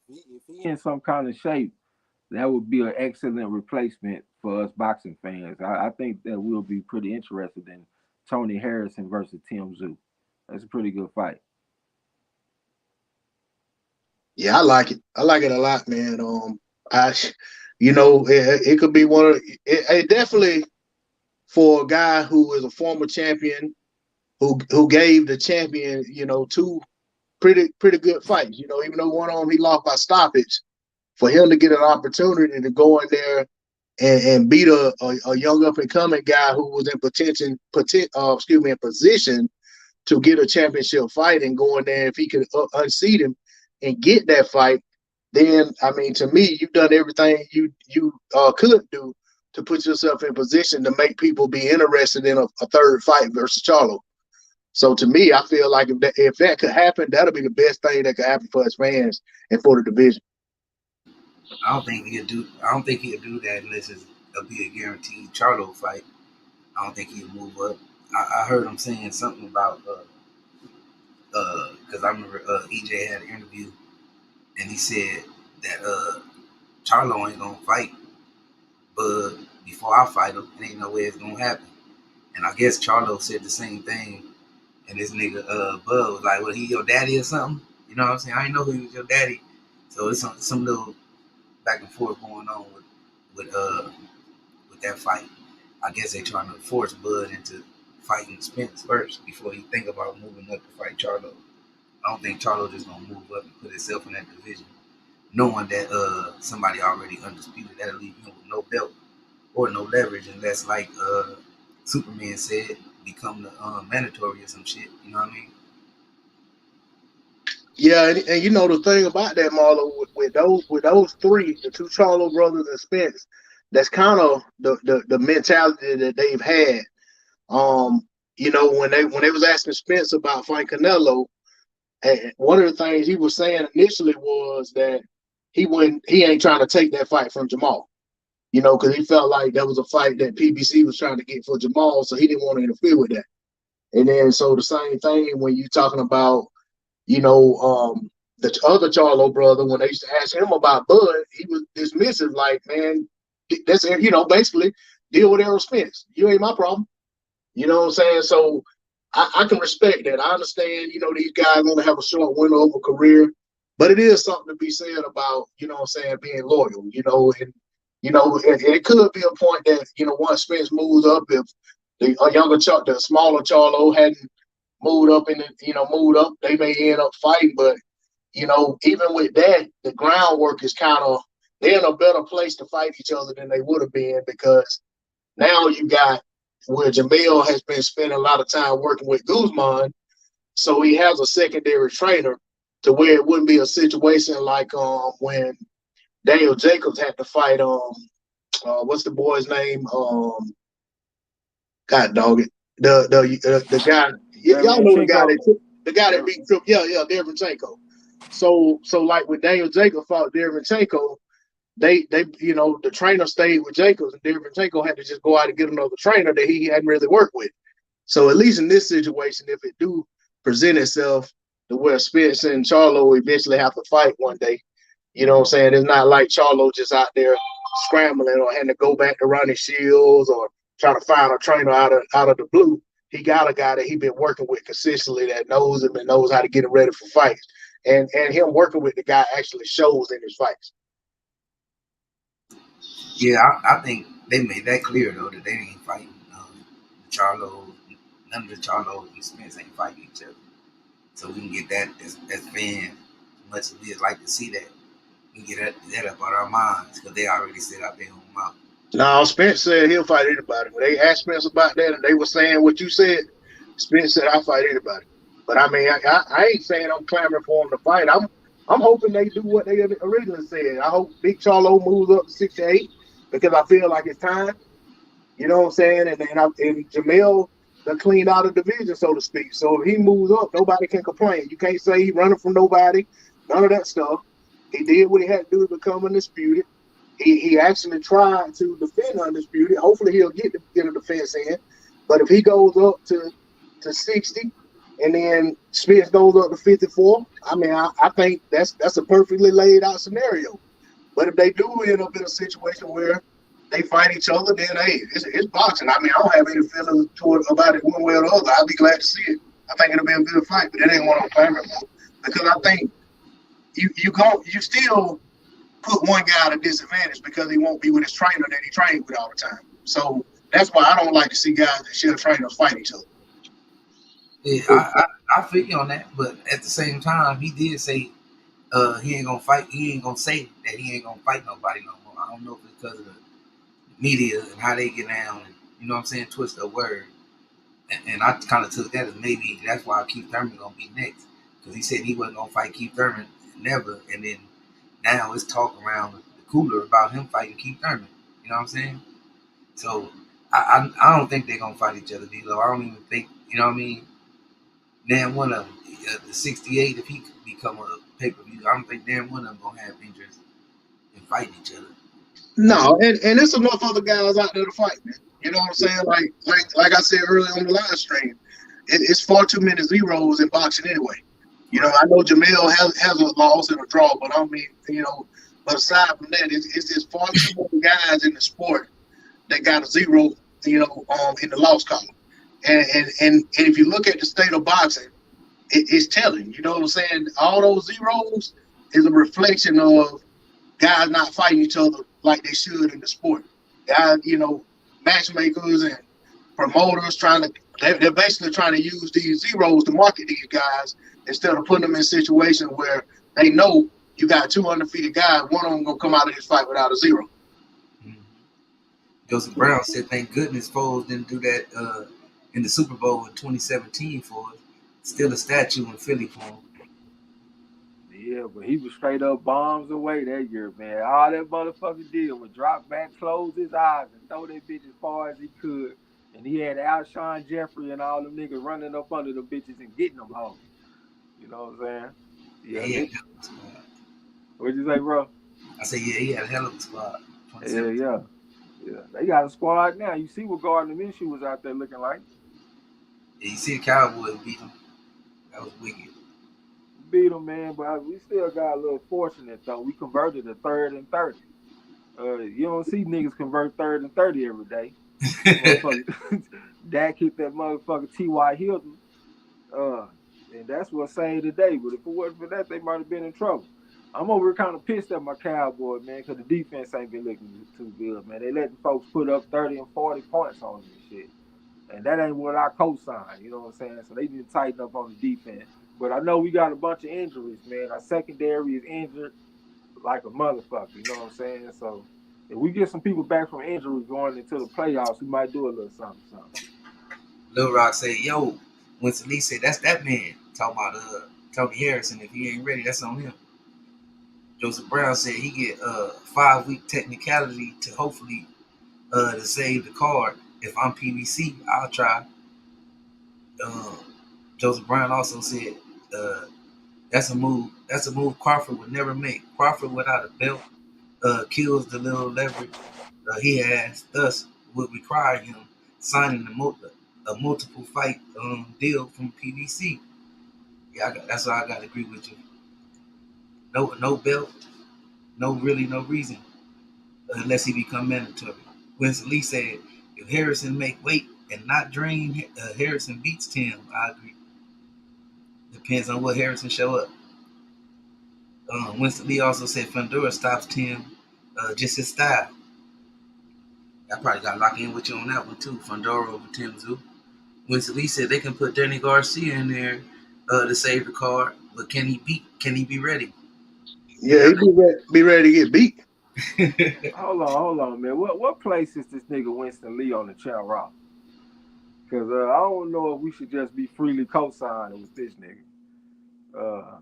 If he in some kind of shape, that would be an excellent replacement for us boxing fans. I think that we'll be pretty interested in Tony Harrison versus Tim Tszyu. That's a pretty good fight. Yeah, I like it. I like it a lot, man. It could be one of it definitely, for a guy who is a former champion, who gave the champion, two pretty good fights. Even though one of them he lost by stoppage, for him to get an opportunity to go in there and beat a young up and coming guy who was in position to get a championship fight, and go in there, if he could unseat him and get that fight, then to me, you've done everything you could do to put yourself in position to make people be interested in a third fight versus Charlo. So to me, I feel like if that could happen, that'll be the best thing that could happen for his fans and for the division. I don't think he'll do that unless it'll be a guaranteed Charlo fight. I don't think he'll move up. I heard him saying something about because I remember EJ had an interview, and he said that Charlo ain't gonna fight, but before I fight him, it ain't no way it's gonna happen. And I guess Charlo said the same thing, and this nigga Bud was like, "Well, he your daddy or something?" You know what I'm saying? I didn't know he was your daddy. So it's some little back and forth going on with that fight. I guess they trying to force Bud into fighting Spence first before he think about moving up to fight Charlo. I don't think Charlo just gonna move up and put himself in that division, knowing that somebody already undisputed, that'll leave him with no belt or no leverage, unless, like Superman said, become the mandatory or some shit. You know what I mean? Yeah, and the thing about that, Marlo, with those three, the two Charlo brothers and Spence, that's kind of the mentality that they've had. When they was asking Spence about fighting Canelo, and one of the things he was saying initially was that he ain't trying to take that fight from Jamal. Because he felt like that was a fight that PBC was trying to get for Jamal, so he didn't want to interfere with that. And then so the same thing when you're talking about, the other Charlo brother, when they used to ask him about Bud, he was dismissive, like, man, that's, basically deal with Errol Spence. You ain't my problem. You know what I'm saying? So I can respect that. I understand, these guys want to have a short window of a career, but it is something to be said about, being loyal, and, it could be a point that, once Spence moves up, if the smaller Charlo hadn't moved up they may end up fighting. But, even with that, the groundwork is they're in a better place to fight each other than they would have been, because now you got where Jamil has been spending a lot of time working with Guzman, so he has a secondary trainer, to where it wouldn't be a situation like when Daniel Jacobs had to fight what's the boy's name? God dog it. The guy, y'all know the guy that beat Triple, Derevchenko. So like when Daniel Jacobs fought Derevchenko, they the trainer stayed with Jacobs, and Derevchenko had to just go out and get another trainer that he hadn't really worked with. So at least in this situation, if it do present itself to where Spence and Charlo eventually have to fight one day, you know what I'm saying? It's not like Charlo just out there scrambling or having to go back to Ronnie Shields or trying to find a trainer out of the blue. He got a guy that he's been working with consistently that knows him and knows how to get him ready for fights. And him working with the guy actually shows in his fights. Yeah, I think they made that clear though that they ain't fighting. The Charlos, none of the Charlos and Spence ain't fighting each other. So we can get that as fans, as much as we'd like to see that, we can get that up out our minds because they already set out their own mouth. No, Spence said he'll fight anybody. When they asked Spence about that and they were saying what you said, Spence said I'll fight anybody. But I mean, I ain't saying I'm clamoring for him to fight. I'm hoping they do what they originally said. I hope Big Charlo moves up to 68 because I feel like it's time. You know what I'm saying? And Jamel done cleaned out of the division, so to speak. So if he moves up, nobody can complain. You can't say he running from nobody. None of that stuff. He did what he had to do to become undisputed. He actually tried to defend undisputed. Hopefully he'll get a defense in. But if he goes up to 60 and then Smith goes up to 54, I mean I think that's a perfectly laid out scenario. But if they do end up in a situation where they fight each other, then hey, it's boxing. I mean, I don't have any feelings about it one way or the other. I'll be glad to see it. I think it'll be a good fight, but it ain't what I'm clamoring for. Because I think you still put one guy at a disadvantage because he won't be with his trainer that he trained with all the time. So that's why I don't like to see guys that share trainers fight each other. Yeah, I feel you on that, but at the same time, he did say he ain't gonna fight. He ain't gonna say that he ain't gonna fight nobody no more. I don't know if it's because of the media and how they get down, and you know what I'm saying, twist a word. And I kind of took that as maybe that's why Keith Thurman gonna be next because he said he wasn't gonna fight Keith Thurman never, and then now it's talk around the cooler about him fighting Keith Thurman. You know what I'm saying? So I don't think they're gonna fight each other, D-Lo. I don't even think, you know what I mean. Damn one of them, the 68, if he could become a pay per view, I don't think damn one of them gonna have interest in fighting each other. No, and there's enough other guys out there to fight, man. You know what I'm saying? Like I said earlier on the live stream, it's far too many zeros in boxing anyway. You know, I know Jamel has a loss and a draw, but I mean, but aside from that, it's just far too many guys in the sport that got a zero, in the loss column. And if you look at the state of boxing, it's telling. You know what I'm saying? All those zeros is a reflection of guys not fighting each other like they should in the sport. Guys, matchmakers and promoters they're basically trying to use these zeros to market these guys instead of putting them in situations where they know you got two undefeated guys, one of them gonna come out of this fight without a zero. Mm-hmm. Joseph Brown said, "Thank goodness Foles didn't do that in the Super Bowl in 2017 for us. Still a statue in Philly for him." Yeah, but he was straight up bombs away that year, man. All that motherfucker did was drop back, close his eyes, and throw that bitch as far as he could. And he had Alshon Jeffrey and all them niggas running up under them bitches and getting them hoes. You know what I'm saying? Yeah, Yeah, he had they, a hell of a squad. what'd you say, bro? I said, yeah, he had a hell of a squad. Yeah, 2017. yeah. Yeah, they got a squad now. You see what Gardner Minshew was out there looking like. Yeah, you see the Cowboys beat him. That was wicked. Beat them, man, but we still got a little fortunate, though. We converted a 3rd and 30. You don't see niggas convert 3rd and 30 every day. Motherfucker, Dak hit that motherfucker T.Y. Hilton, uh, and that's what saved the day. But if it wasn't for that, they might have been in trouble. I'm over kind of pissed at my Cowboy, man, because the defense ain't been looking too good, man. They letting folks put up 30 and 40 points on them and shit. And that ain't what I co-sign, you know what I'm saying? So they need to tighten up on the defense. But I know we got a bunch of injuries, man. Our secondary is injured like a motherfucker, you know what I'm saying? So if we get some people back from injury going into the playoffs, we might do a little something. Lil Rock said, yo, Winston Lee said, that's that man. Talking about Tony Harrison. If he ain't ready, that's on him. Joseph Brown said he get 5-week technicality to hopefully to save the card. If I'm PBC, I'll try. Uh, Joseph Brown also said, that's a move. That's a move Crawford would never make. Crawford without a belt kills the little leverage he has. Thus, would require him signing a multiple fight deal from PBC. Yeah, that's why I got to agree with you. No belt, no reason unless he become mandatory. Winston Lee said, if Harrison make weight and not drain, Harrison beats Tim. I agree. Depends on what Harrison show up. Winston Lee also said Fundora stops Tim, just his style. I probably got locked in with you on that one too. Fondoro over Timzu. Winston Lee said they can put Danny Garcia in there to save the card, but can he beat? Can he be ready? Yeah, he be ready to get beat. Hold on, man. What place is this nigga Winston Lee on the channel rock? Because I don't know if we should just be freely co-signing with this nigga. Uh,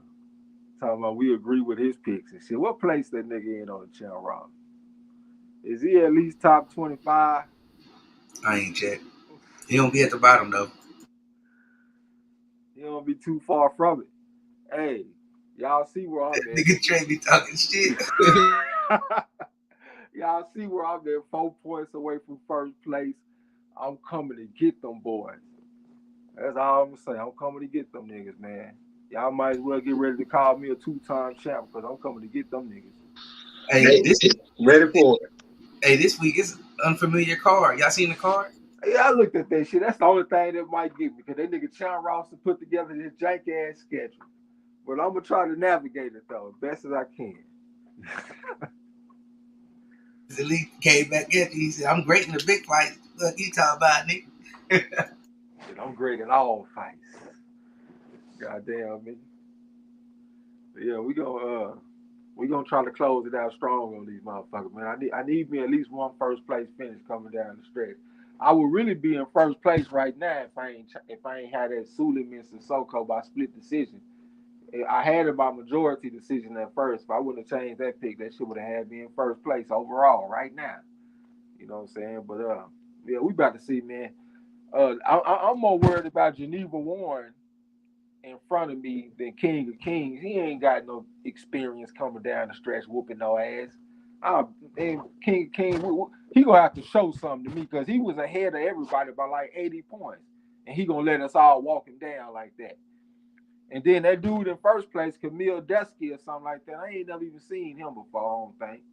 Talking about we agree with his picks and shit. What place that nigga in on the channel rock? Is he at least top 25? I ain't checked. He don't be at the bottom though. He don't be too far from it. Hey, y'all see where I'm at. Nigga Trey be talking shit. Y'all see where I'm at, 4 points away from first place. I'm coming to get them boys. That's all I'm gonna say. I'm coming to get them niggas, man. Y'all might as well get ready to call me a 2-time champ because I'm coming to get them niggas. Hey, Ready for it. Hey, this week is unfamiliar card. Y'all seen the card? Yeah, I looked at that shit. That's the only thing that might get me because that nigga Sean Rawson put together this jank ass schedule. But I'm gonna try to navigate it though, as best as I can. The elite came back at you. He said, "I'm great in the big fights." What you talking about, nigga? And I'm great in all fights. Goddamn me. Yeah, we gonna try to close it out strong on these motherfuckers, man. I need me at least one first place finish coming down the stretch. I would really be in first place right now if I ain't had that Suleiman Sissoko by split decision. I had it by majority decision at first. If I wouldn't have changed that pick, that shit would have had me in first place overall right now. You know what I'm saying? But yeah, we about to see, man. I'm more worried about Geneva Warren in front of me than King of Kings. He ain't got no experience coming down the stretch whooping no ass. And King of Kings, he gonna have to show something to me because he was ahead of everybody by like 80 points, and he gonna let us all walk him down like that. And then that dude in first place, Camille Dusky or something like that, I ain't never even seen him before, I don't think.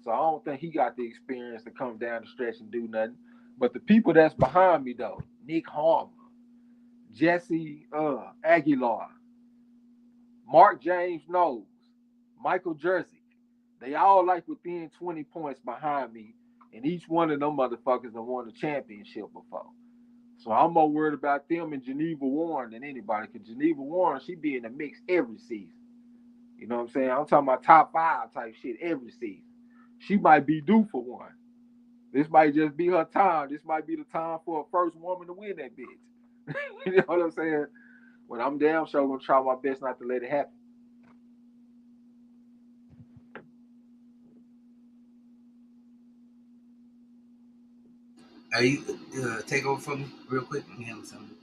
So I don't think he got the experience to come down the stretch and do nothing. But the people that's behind me though, Nick Harmer, Jesse Aguilar, Mark James Knowles, Michael Jersey, they all like within 20 points behind me, and each one of them motherfuckers have won a championship before. So I'm more worried about them and Geneva Warren than anybody, because Geneva Warren, she be in the mix every season. You know what I'm saying? I'm talking about top 5 type shit every season. She might be due for one. This might just be her time. This might be the time for a first woman to win that bitch. You know what I'm saying? But I'm damn sure gonna try my best not to let it happen. Hey, take over for me real quick. Let me handle something.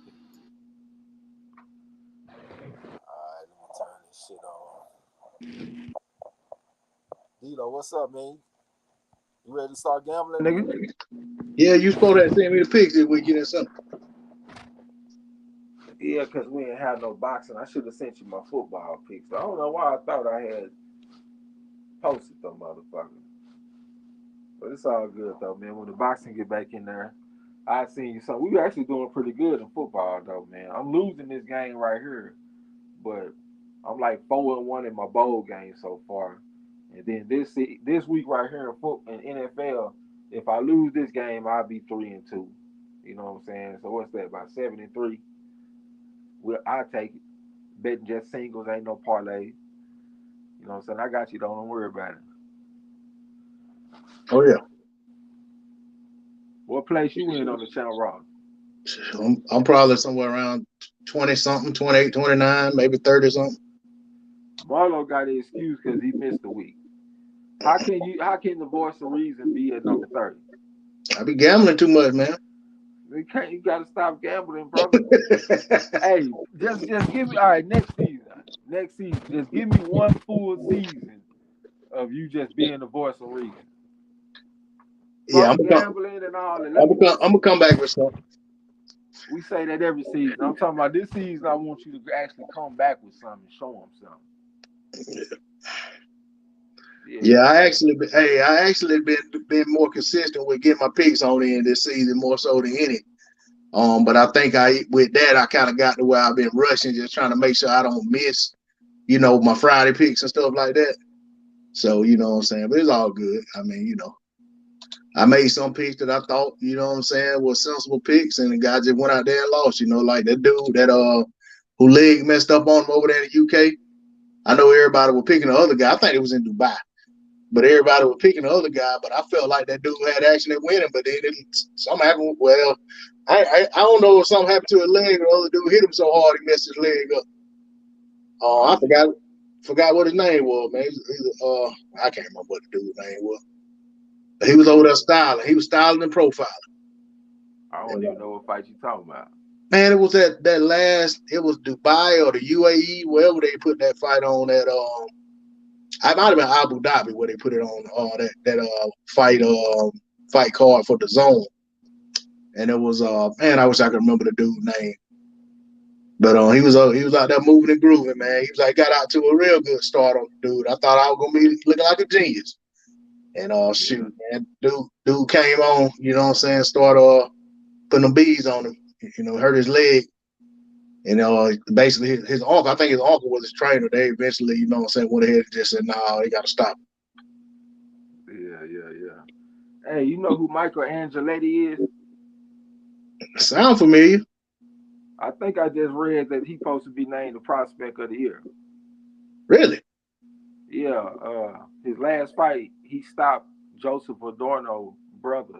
Alright, let me turn this shit on. Dito, what's up, man? You ready to start gambling, nigga? Yeah, you supposed to send me the picks this weekend or something. Yeah, because we ain't have no boxing. I should have sent you my football picks. I don't know why I thought I had posted them motherfuckers. But it's all good though, man. When the boxing get back in there, I seen you something. We were actually doing pretty good in football though, man. I'm losing this game right here, but I'm like 4-1 in my bowl game so far. And then this week right here in NFL, if I lose this game, I'll be 3-2. You know what I'm saying? So what's that? About 7-3. Well, I take it. Betting just singles ain't no parlay. You know what I'm saying? I got you. Don't worry about it. Oh yeah. What place you in on the channel rock? I'm probably somewhere around 20 something, 28, 29, maybe 30 something. Marlo got an excuse because he missed a week. How can the voice of reason be at number 30? I be gambling too much, man. You gotta stop gambling, brother. Hey, just give me all right, next season. Just give me one full season of you just being the voice of reason. Yeah, Gambling and all that. I'm gonna come back with something. We say that every season. I'm talking about this season. I want you to actually come back with something, show them something. Yeah, I actually been more consistent with getting my picks on in this season more so than any. But I think I kind of got to where I've been rushing, just trying to make sure I don't miss, my Friday picks and stuff like that. So you know what I'm saying, but it's all good. I mean, I made some picks that I thought, you know what I'm saying, were sensible picks, and the guy just went out there and lost. You know, like that dude that who leg messed up on him over there in the UK. I know everybody was picking the other guy. I think it was in Dubai, but everybody was picking the other guy. But I felt like that dude had action at winning, but then something happened. Well, I don't know if something happened to his leg, or the other dude hit him so hard he messed his leg up. I forgot what his name was, man. I can't remember what the dude's name was. But he was over there styling. He was styling and profiling. I don't even know what fight you talking about. Man, it was that last. It was Dubai or the UAE, wherever they put that fight on. That I might have been Abu Dhabi where they put it on that fight card for the zone. And it was man, I wish I could remember the dude's name. But he was out there moving and grooving, man. He was like got out to a real good start on the dude. I thought I was gonna be looking like a genius. And shoot, man, dude came on, you know what I'm saying, started putting them bees on him, you know, hurt his leg. And basically his uncle, I think his uncle was his trainer. They eventually, you know what I'm saying, went ahead and just said, no, they gotta stop. Yeah. Hey, you know who Michael Angeletti is? Sound familiar? I think I just read that he's supposed to be named the prospect of the year. Really? Yeah, his last fight, he stopped Joseph Adorno's brother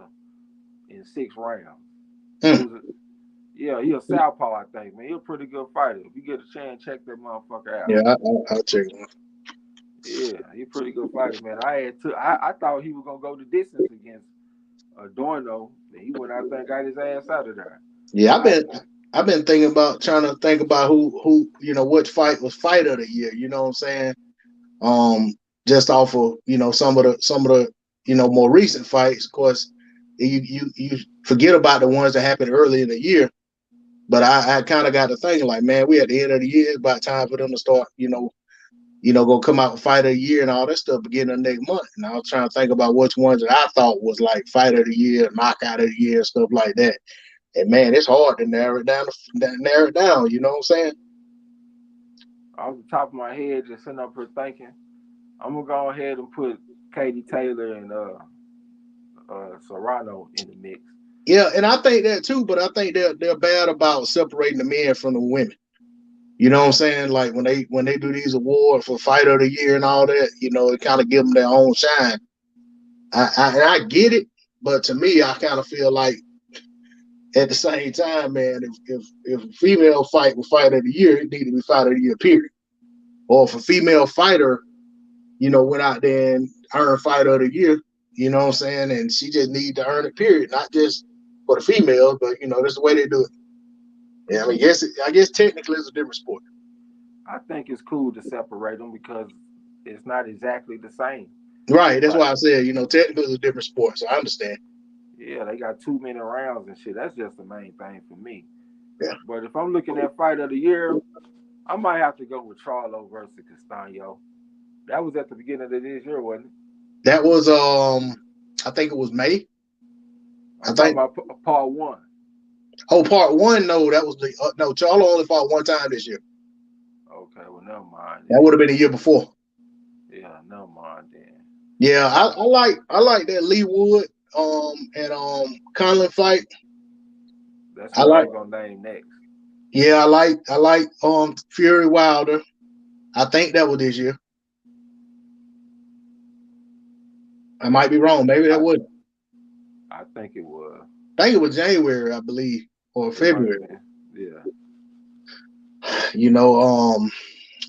in 6 rounds. He a southpaw, I think, man. He a pretty good fighter. If you get a chance, check that motherfucker out. Yeah, I'll check him out. Yeah, he a pretty good fighter, man. I thought he was gonna go the distance against Adorno, and he went out there and got his ass out of there. Yeah, I've been trying to think about who you know which fight was fight of the year. You know what I'm saying? Just off of some of the more recent fights. Of course, you forget about the ones that happened early in the year. But I kind of got to thinking like, man, we at the end of the year. It's about time for them to start, go come out and fight of the year and all that stuff beginning of next month. And I was trying to think about which ones that I thought was like fight of the year, knockout of the year, stuff like that. And man, it's hard to narrow it down. You know what I'm saying? Off the top of my head, just sitting up here thinking, I'm gonna go ahead and put Katie Taylor and Serrano in the mix. Yeah, and I think that too, but I think they're bad about separating the men from the women. You know what I'm saying? Like when they do these awards for fight of the year and all that, it kind of give them their own shine. I get it, but to me, I kind of feel like at the same time, man, if a female fight was fight of the year, it need to be fight of the year, period. Or if a female fighter, went out there and earned fight of the year, you know what I'm saying, and she just need to earn it, period. Not just for the females, but that's the way they do it. Yeah, I mean, I guess technically it's a different sport. I think it's cool to separate them because it's not exactly the same. Right. That's why I said, technically it's a different sport, so I understand. Yeah, they got too many rounds and shit. That's just the main thing for me. Yeah. But if I'm looking at fight of the year, I might have to go with Charlo versus Castaño. That was at the beginning of this year, wasn't it? That was I think it was May. I'm talking about part 1. Oh, part 1? No, that was no. Charlo only fought one time this year. Okay, well, never mind. That would have been the year before. Yeah, never mind then. Yeah, I like that Lee Wood and Conlon fight. That's what I'm gonna name next. Yeah, I like Fury Wilder. I think that was this year. I might be wrong. Maybe that wasn't. I think it was. I think it was January, I believe, or February. Yeah.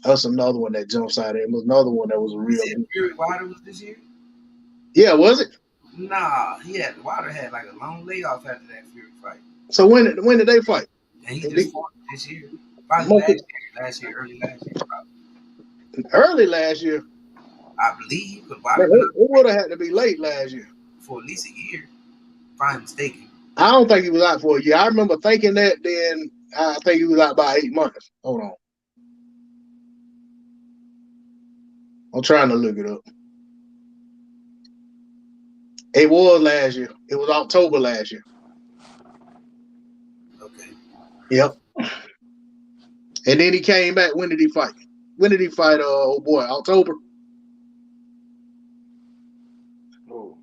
That's another one that jumps out. It was another one that was a real. Fury Wilder was this year? Yeah, was it? Nah, Wilder had like a long layoff after that Fury fight. So when did they fight? And he just fought this year. Probably last year, early last year, probably. Early last year. I believe, but it would have had to be late last year. For at least a year, if I'm mistaken. I don't think he was out for a year. I remember thinking that. Then I think he was out by 8 months. Hold on, I'm trying to look it up. It was last year. It was October last year. Okay. Yep. And then he came back. When did he fight? When did he fight? October. Oh.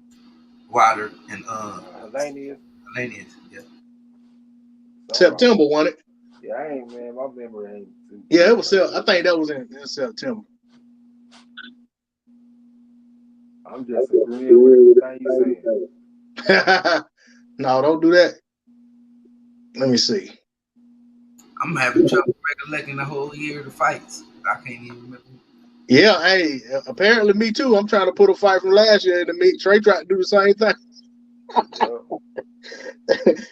Wilder and Hellenius, Hellenius. Yeah. something wrong. September, wasn't it? Yeah, I ain't, man. My memory ain't too Yeah, good it was. like I that. think that was in September. I'm just agreeing with everything you saying. No, don't do that. Let me see. I'm having trouble recollecting the whole year of the fights. I can't even remember. Yeah, hey, apparently me too. I'm trying to put a fight from last year in the meet. Trey tried to do the same thing. Yep.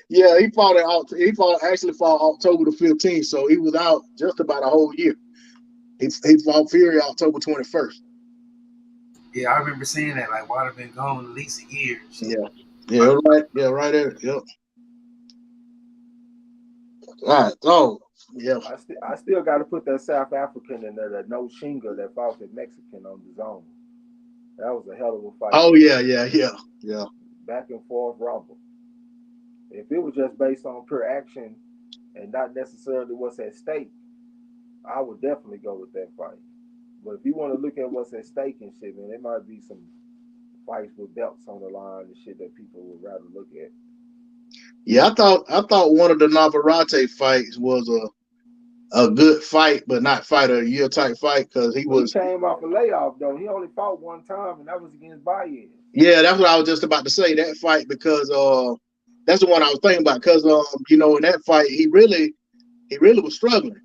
Yeah, he actually fought October the 15th, so he was out just about a whole year. He fought Fury October 21st. Yeah, I remember saying that. Like, Wilder been gone at least a year. Shit. Yeah. Yeah, right. Yeah, right there. Yep. All right. Oh, yeah. I still got to put that South African in there, that no Shinga that fought the Mexican on the zone. That was a hell of a fight Oh, right yeah, there. yeah. Back and forth rumble. If it was just based on pure action and not necessarily what's at stake, I would definitely go with that fight. But if you want to look at what's at stake and shit, man, there might be some fights with belts on the line and shit that people would rather look at. Yeah, I thought one of the Navarrete fights was a good fight, but not fight of the year type fight because he But he was. came off a layoff though. He only fought one time, and that was against Baez. Yeah, that's what I was just about to say. That fight because that's the one I was thinking about because in that fight he really was struggling,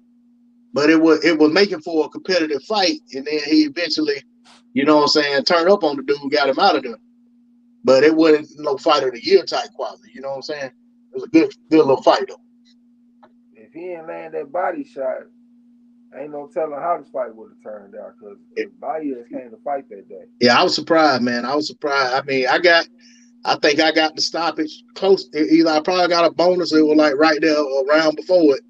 but it was making for a competitive fight, and then he eventually, turned up on the dude, got him out of there. But it wasn't no fight of the year type quality. You know what I'm saying? It was a good little fight though. If he ain't land that body shot, ain't no telling how this fight would have turned out because Baez came to fight that day. Yeah, I was surprised, man. I was surprised. I mean, I think I got the stoppage close. Either I probably got a bonus or it was like right there around before it.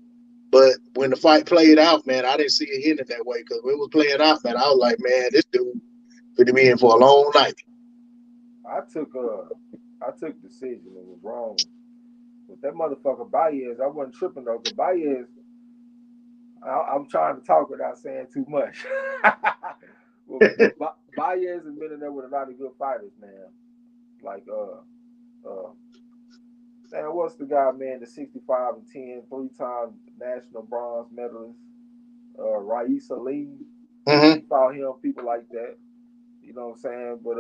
But when the fight played out, man, I didn't see it ending that way because when it was playing out, man, I was like, man, this dude could be in for a long night. I took decision and was wrong. With that motherfucker Baez, I wasn't tripping though. Cause Baez, I'm trying to talk without saying too much. but Baez has been in there with a lot of good fighters, man. Like man, what's the guy, man? The 65 and 10, 3-time national bronze medalist, Raisa Lee. Mm-hmm. He fought him, people like that. You know what I'm saying? But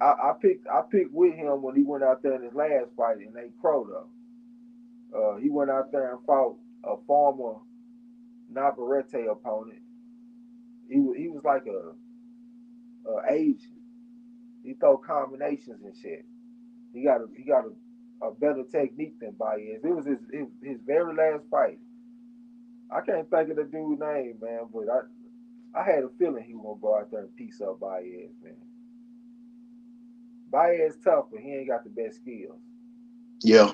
I picked with him when he went out there in his last fight in A Crow though. He went out there and fought a former Navarrete opponent. He was like a Asian. He throw combinations and shit. He got a better technique than Baez. It was his very last fight. I can't think of the dude's name, man, but I had a feeling he was gonna go out there and piece up Baez, man. Baez tough, but he ain't got the best skills. Yeah,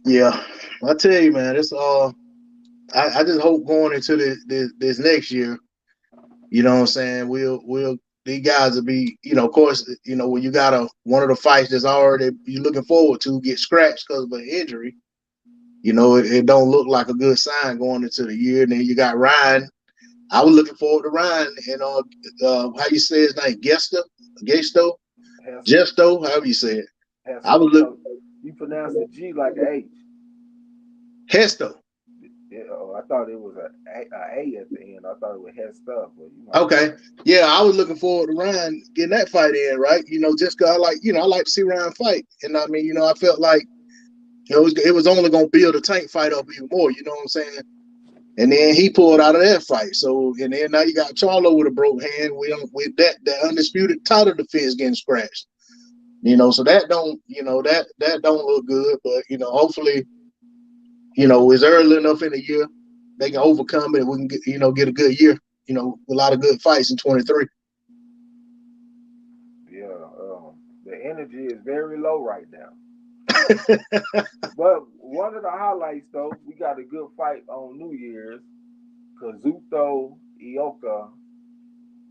yeah. I tell you, man, it's I just hope going into this next year, you know what I'm saying, we'll these guys will be, of course, when you got one of the fights that's already you're looking forward to get scratched because of an injury, it don't look like a good sign going into the year. And then you got Ryan. I was looking forward to Ryan and how you say his name, Gesto, Hester, Gesto, however you say it. I Hester. was looking You pronounce the G like a H. Hesto. Yeah, I thought it was a at the end. I thought it was Hester, but you might be Okay. right. Yeah, I was looking forward to Ryan getting that fight in, right? Just because I like to see Ryan fight. And I mean, I felt like it was only going to build a tank fight up even more, you know what I'm saying? And then he pulled out of that fight. So, and then now you got Charlo with a broke hand with that undisputed title defense getting scratched. So that don't, that don't look good. But, hopefully, it's early enough in the year they can overcome it and we can get a good year, a lot of good fights in 23. Yeah, the energy is very low right now. But one of the highlights, though, we got a good fight on New Year's. Kazuto Ioka,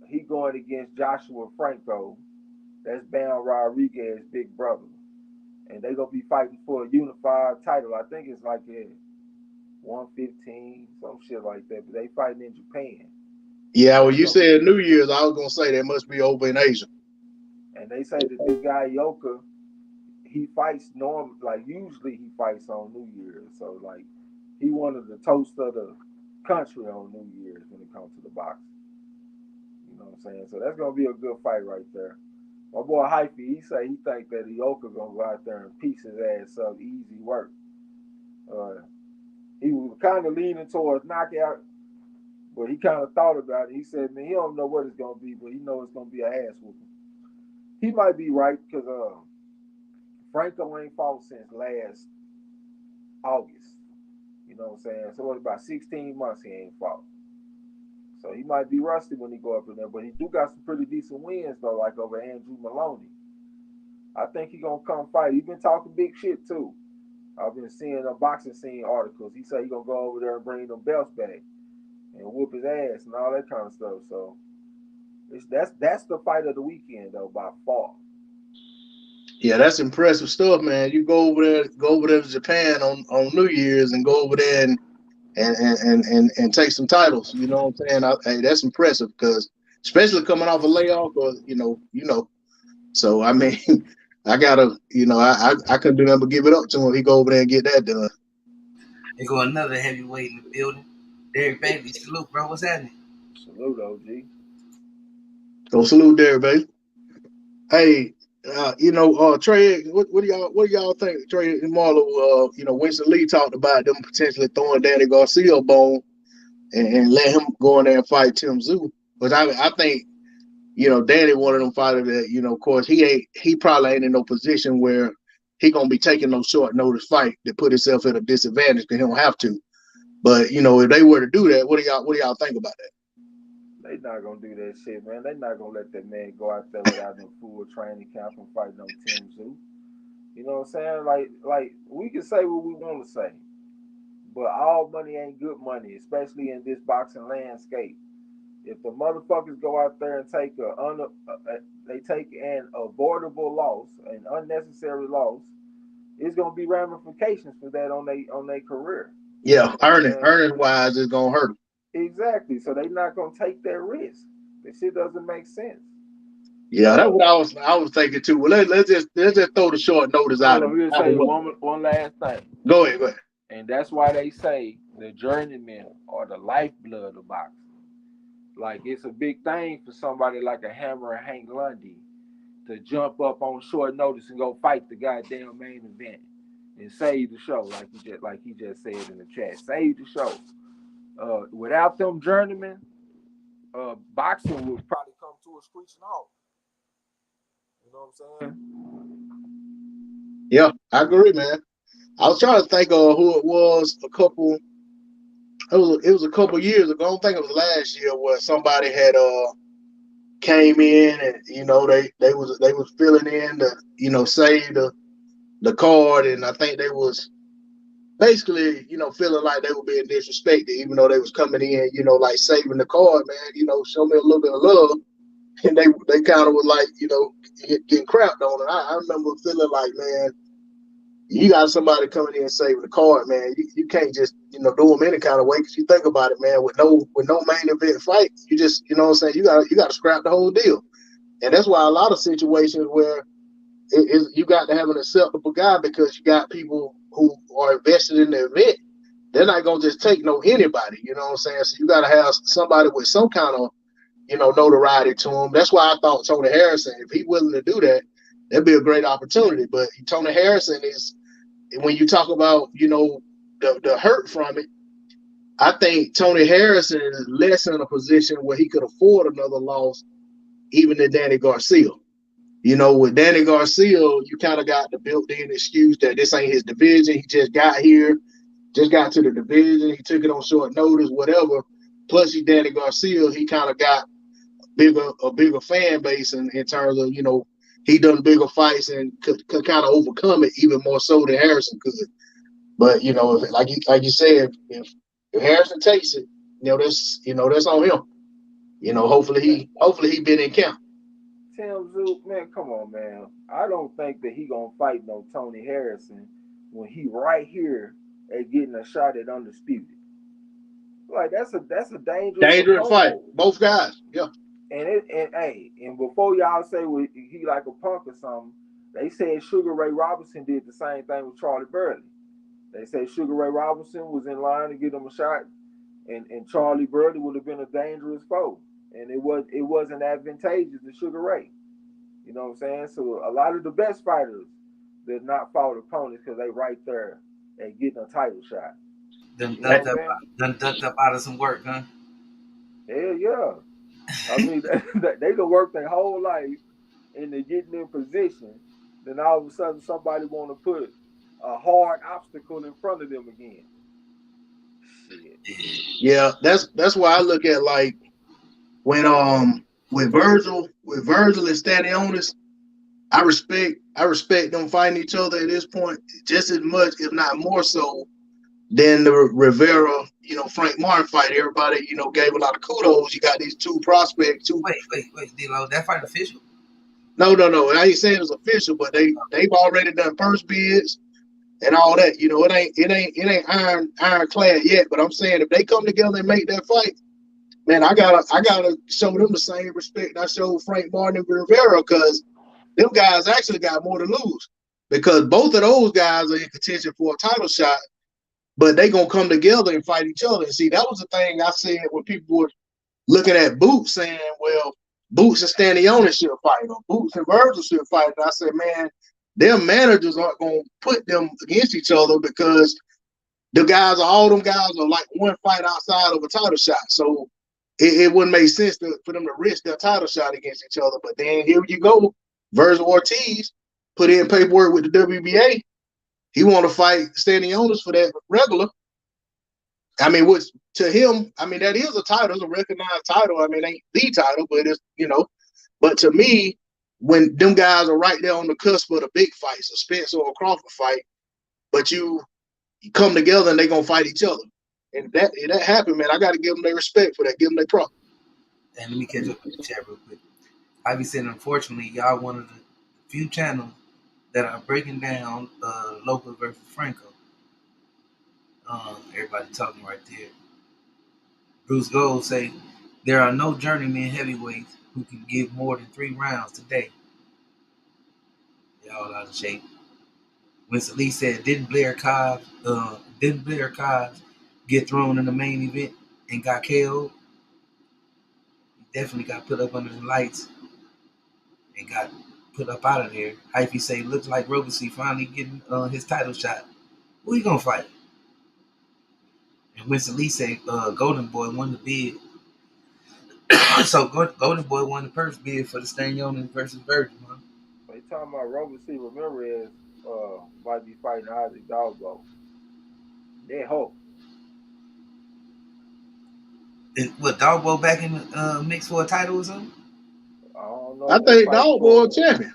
he going against Joshua Franco. That's Bam Rodriguez's big brother. And they going to be fighting for a unified title. I think it's like at 115, some shit like that. But they fighting in Japan. Yeah, when That's you gonna be, said New Year's, I was gonna say that must be over in Asia. and they say that this guy Yoka, he fights like usually he fights on New Year's. So like he one of the toast of the country on New Year's when it comes to the boxing. You know what I'm saying? So that's gonna be a good fight right there. My boy Hyphy, he say he think that Ioka gonna go out there and piece his ass up, easy work. Uh, he was kind of leaning towards knockout, but he kind of thought about it. He said, man, he don't know what it's gonna be, but he knows it's gonna be an ass whooping. He might be right because Franco ain't fought since last August. You know what I'm saying? So what about 16 months he ain't fought. So he might be rusty when he go up in there, but he do got some pretty decent wins though, like over Andrew Maloney. I think he gonna come fight. He been talking big shit too. I've been seeing a boxing scene articles. He said he gonna go over there and bring them belts back and whoop his ass and all that kind of stuff. So that's the fight of the weekend though by far. Yeah, that's impressive stuff, man. You go over there to Japan on New Year's and go over there and take some titles. You know what I'm saying? Hey, that's impressive because especially coming off a layoff, or So I mean, I gotta, I couldn't do nothing but give it up to him. He go over there and get that done. There go another heavyweight in the building. Derek Bailey, salute, bro. What's happening? Salute, OG. So salute there, baby. Hey, Trey, what do y'all think? Trey and Marlo, Winston Lee talked about them potentially throwing Danny Garcia a bone and let him go in there and fight Tim Tszyu. But I think, Danny one of them fighters that, of course, he probably ain't in no position where he gonna be taking no short notice fight to put himself at a disadvantage because he don't have to. But if they were to do that, what do y'all think about that? They not gonna do that shit, man. They not gonna let that man go out there without no full training camp and fight no Tim Zoo. You know what I'm saying? Like we can say what we want to say, but all money ain't good money, especially in this boxing landscape. If the motherfuckers go out there and they take an avoidable loss, an unnecessary loss, it's gonna be ramifications for that on their career. Yeah, You know what I'm saying? earning wise is gonna hurt him. Exactly. So they not gonna take that risk. That shit doesn't make sense. Yeah, that's what I was thinking too. Well, let's just throw the short notice Hold out of on, it. let me say one last thing. Go ahead. And that's why they say the journeymen are the lifeblood of boxing. Like it's a big thing for somebody like a Hammer and Hank Lundy to jump up on short notice and go fight the goddamn main event and save the show, like he just said in the chat. Save the show. Without them journeymen, boxing would probably come to a screeching halt. You know what I'm saying? Yeah, I agree, man. I was trying to think of who it was a couple. It was a couple years ago. I don't think it was last year where somebody had came in and they was filling in to save the card, and I think they was basically feeling like they were being disrespected even though they was coming in like saving the card, man. Show me a little bit of love, and they kind of was like getting crapped on, and I remember feeling like, man, you got somebody coming in and saving the card, man. You can't just do them any kind of way because you think about it, man. With no main event fight, you just what I'm saying, you got to scrap the whole deal, and that's why a lot of situations where you got to have an acceptable guy because you got people who are invested in the event. They're not gonna just take anybody. You know what I'm saying? So you got to have somebody with some kind of notoriety to him. That's why I thought Tony Harrison, if he's willing to do that, that'd be a great opportunity. But Tony Harrison is, when you talk about the hurt from it, I think Tony Harrison is less in a position where he could afford another loss, even than Danny Garcia. With Danny Garcia, you kind of got the built-in excuse that this ain't his division. He just got here, just got to the division. He took it on short notice, whatever. Plus, he Danny Garcia, he kind of got a bigger fan base in terms of he done bigger fights and could kind of overcome it even more so than Harrison could. But if, like you said, if Harrison takes it, that's on him. Hopefully he been in camp. Tim Zook, man, come on, man. I don't think that he gonna fight no Tony Harrison when he right here at getting a shot at undisputed. like that's a dangerous Dangerous fight. opponent. Both guys. Yeah. And before y'all say he like a punk or something, they said Sugar Ray Robinson did the same thing with Charlie Burley. They said Sugar Ray Robinson was in line to get him a shot, and Charlie Burley would have been a dangerous foe, and it wasn't advantageous to Sugar Ray. You know what I'm saying? So a lot of the best fighters did not fought opponents because they right there and getting a title shot. Done You know ducked what I'm up, saying? done ducked up out of some work, huh? Hell yeah. I mean, they done work their whole life and they're getting in position. Then all of a sudden, somebody want to put a hard obstacle in front of them again. Shit. Yeah, that's why I look at like when with Virgil and Stanionis, I respect them fighting each other at this point just as much, if not more so, than the Rivera, Frank Martin fight. Everybody, gave a lot of kudos. You got these two prospects, two. Wait, D-Lo, that fight official? No. I ain't saying it's official, but they've already done purse bids and all that. It ain't ironclad yet. But I'm saying if they come together and make that fight, man, I gotta show them the same respect I showed Frank Martin and Rivera, because them guys actually got more to lose, because both of those guys are in contention for a title shot, but they gonna come together and fight each other. And see, that was the thing I said when people were looking at Boots saying, well, Boots and Stanionis should fight, or Boots and Virgil should fight. And I said, man, their managers aren't gonna put them against each other, because all them guys are like one fight outside of a title shot. So it wouldn't make sense for them to risk their title shot against each other. But then here you go, Virgil Ortiz put in paperwork with the WBA. He want to fight Stanionis for that regular. I mean, which to him, I mean, that is a title, it's a recognized title. I mean, it ain't the title, but it's, But to me, when them guys are right there on the cusp of the big fights, a Spencer or a Crawford fight, but you come together and they gonna fight each other. And that happened, man. I got to give them their respect for that. Give them their props. And let me catch up with the chat real quick. I be saying, unfortunately, y'all one of the few channels that are breaking down Local versus Franco. Everybody talking right there. Bruce Gold say there are no journeyman heavyweights who can give more than 3 rounds today. Y'all out of shape. Winston Lee said, didn't Blair Cobbs get thrown in the main event and got KO'd? He definitely got put up under the lights and got put up out of there. Hyphy say, looks like Robertson finally getting his title shot. Who he gonna fight? And Winston Lee said, Golden Boy won the bid. So Golden Boy won the purse bid for the Stanionis versus Virgil, huh? They talking about Robert C. Ramirez might be fighting Isaac Dogbo. They hope. And what, Dogbo back in the mix for a title or something? I don't know. I think Dogbo a champion.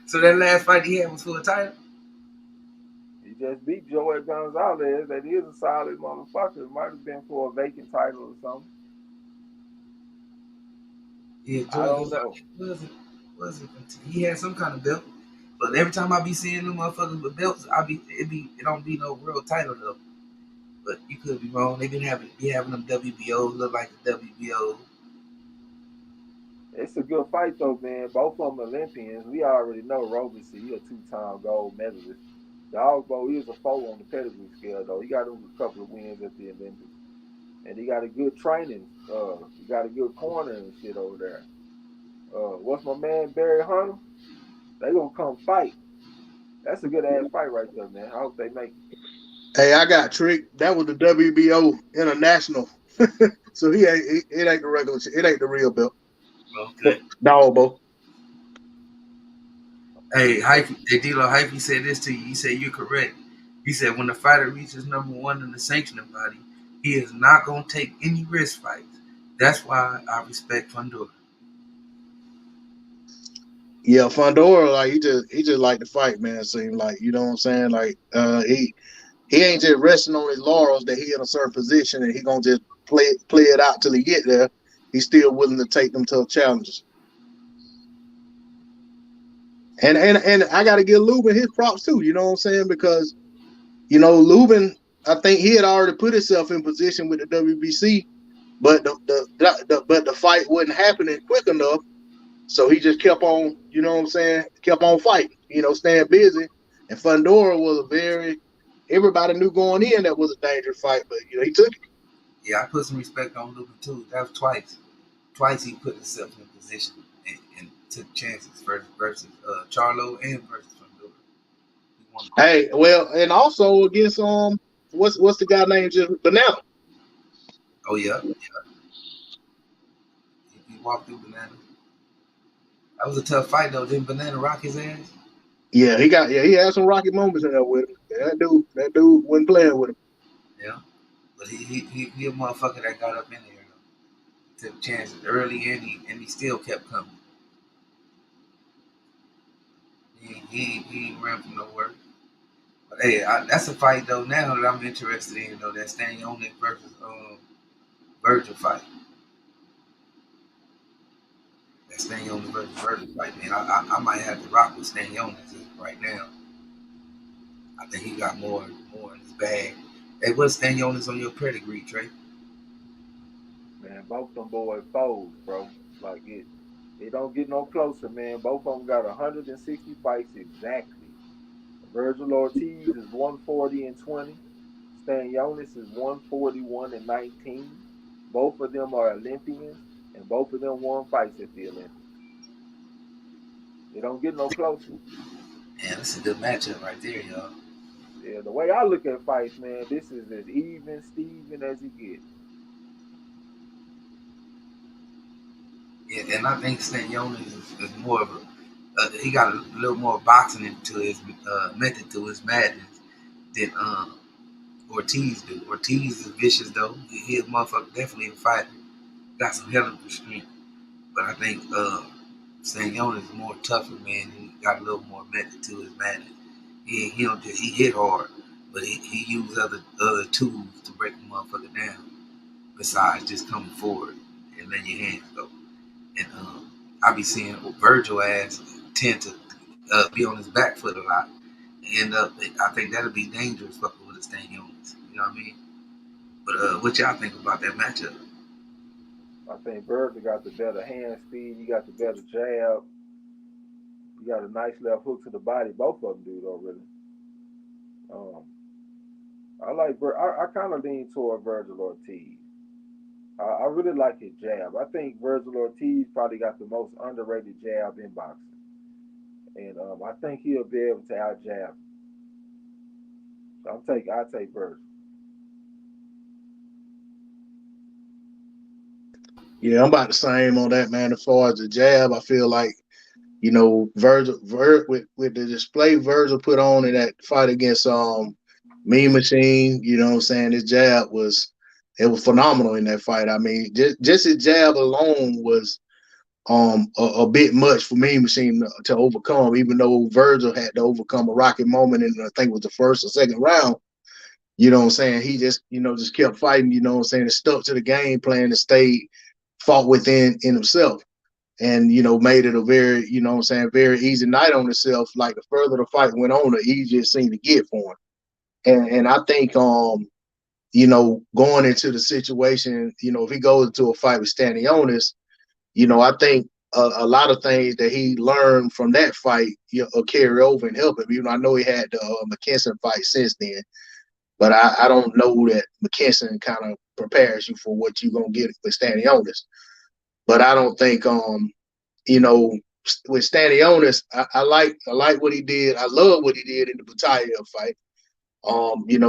So that last fight he had was for a title? He just beat Joey Gonzalez. That is a solid motherfucker. It might have been for a vacant title or something. Yeah, I don't know. Was it? He had some kind of belt. But every time I be seeing them motherfuckers with belts, it don't be no real title though. But you could be wrong. They been having them WBOs look like the WBO. It's a good fight though, man. Both of them Olympians. We already know Robertson. He a 2-time gold medalist. Dogbo is a 4 on the pedigree scale though. He got a couple of wins at the Olympics, and he got a good training. He got a good corner and shit over there. What's my man Barry Hunter? They gonna come fight. That's a good ass fight right there, man. I hope they make it. Hey, I got tricked. That was the WBO International. So it ain't the regular shit. It ain't the real belt. Okay. Dogbo. Hey, D-Lo Hyphy said this to you. He said you're correct. He said when the fighter reaches number 1 in the sanctioning body, he is not gonna take any risk fights. That's why I respect Fundora. Yeah, Fundora, like he just like to fight, man. It seems like, you know what I'm saying? Like he ain't just resting on his laurels that he in a certain position and he gonna just play it out till he get there. He's still willing to take them tough challenges. And I gotta give Lubin his props too, you know what I'm saying? Because, Lubin I think he had already put himself in position with the WBC, but the fight wasn't happening quick enough. So he just kept on, you know what I'm saying, kept on fighting, staying busy. And Fundora was a very everybody knew going in that was a dangerous fight, but he took it. Yeah, I put some respect on Luka too. That was twice. Twice he put himself in position and took chances versus Charlo and versus Fundora. He won. Hey, well, and also against what's the guy named just Banana? Oh yeah, he walked through Banana. That was a tough fight though. Didn't Banana rock his ass? Yeah, he had some rocky moments in there with him. Yeah, that dude wasn't playing with him. Yeah, but he a motherfucker that got up in there. Took chances early and he still kept coming. He ain't ran from nowhere. But hey, that's a fight though now that I'm interested in though. That Stanionis versus Virgil fight. That Stanionis versus Virgil fight, man. I might have to rock with Stanionis right now. I think he got more in his bag. Hey, what's Stanionis on your pedigree, Trey? Man, both them boys foes, bro. Like it don't get no closer, man. Both of them got 160 fights exactly. Virgil Ortiz is 140-20. Stanionis is 141-19. Both of them are Olympians, and both of them won fights at the Olympics. It don't get no closer. Man, this is a good matchup right there, y'all. Yeah, the way I look at fights, man, this is as even Steven as it gets. Yeah, and I think Stanionis is more of a he got a little more boxing into his method to his madness than Ortiz do. Ortiz is vicious though. He a motherfucker, definitely a fighter. Got some hell of a strength. But I think Stanionis is more tougher, man. He got a little more method to his madness. He don't just he hit hard, but he used other tools to break the motherfucker down. Besides just coming forward and letting your hands go. And I be seeing Virgil ass tend to be on his back foot a lot. End up, I think that'll be dangerous fucking with a Stanionis. You know what I mean? But what y'all think about that matchup? I think Virgil got the better hand speed. You got the better jab. You got a nice left hook to the body. Both of them do though, really. Um, I kind of lean toward Virgil Ortiz. I really like his jab. I think Virgil Ortiz probably got the most underrated jab in boxing, and I think he'll be able to out jab. So I take Virgil. Yeah, I'm about the same on that, man. As far as the jab, I feel like with the display Virgil put on in that fight against Mean Machine. You know what I'm saying? His jab was phenomenal in that fight. I mean, just his jab alone was a bit much for Mean Machine to overcome. Even though Virgil had to overcome a rocky moment in I think it was the first or second round. You know what I'm saying? He just kept fighting. You know what I'm saying? And stuck to the game plan and stayed fought within in himself and made it a very very easy night on himself. Like the further the fight went on, the easier it seemed to get for him. And I think going into the situation, if he goes into a fight with Stanionis, I think a lot of things that he learned from that fight will carry over and help him. I know he had the McKinson fight since then, but I don't know that McKinson kind of prepares you for what you're gonna get with Stanionis. But I don't think you know, with Stanionis, I like what he did. I love what he did in the Butayev fight.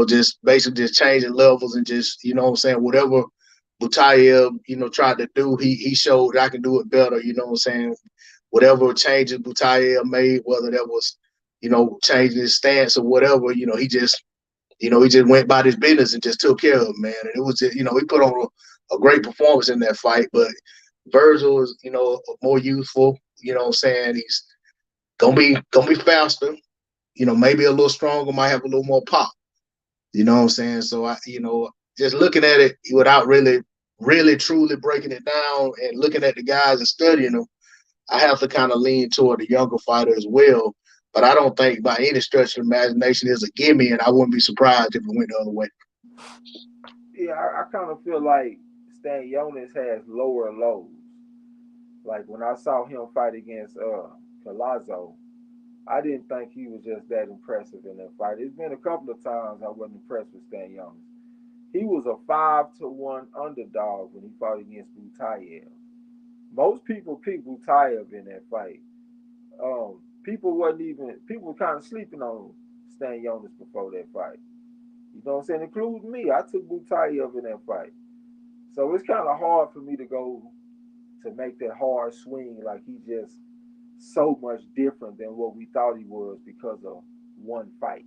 Just basically just changing levels and just, what I'm saying, whatever Butayev, tried to do, he showed I can do it better, what I'm saying? Whatever changes Butayev made, whether that was, changing his stance or whatever, he just went about his business and just took care of him, man. And it was just, he put on a great performance in that fight, but Virgil is, more youthful. You know what I'm saying? He's gonna be faster. Maybe a little stronger, might have a little more pop. You know what I'm saying? So just looking at it without really, really, truly breaking it down and looking at the guys and studying them, I have to kind of lean toward the younger fighter as well. But I don't think by any stretch of the imagination is a gimme, and I wouldn't be surprised if it went the other way. Yeah, I kind of feel like Stan Jonas has lower lows. Like when I saw him fight against Palazzo, I didn't think he was just that impressive in that fight. It's been a couple of times I wasn't impressed with Stan Jonas. He was a 5-1 underdog when he fought against Butayev. Most people picked Butayev in that fight. People were kind of sleeping on Stan Jonas before that fight. You know what I'm saying? Including me. I took Butayev in that fight. So it's kind of hard for me to go to make that hard swing like he just so much different than what we thought he was because of one fight.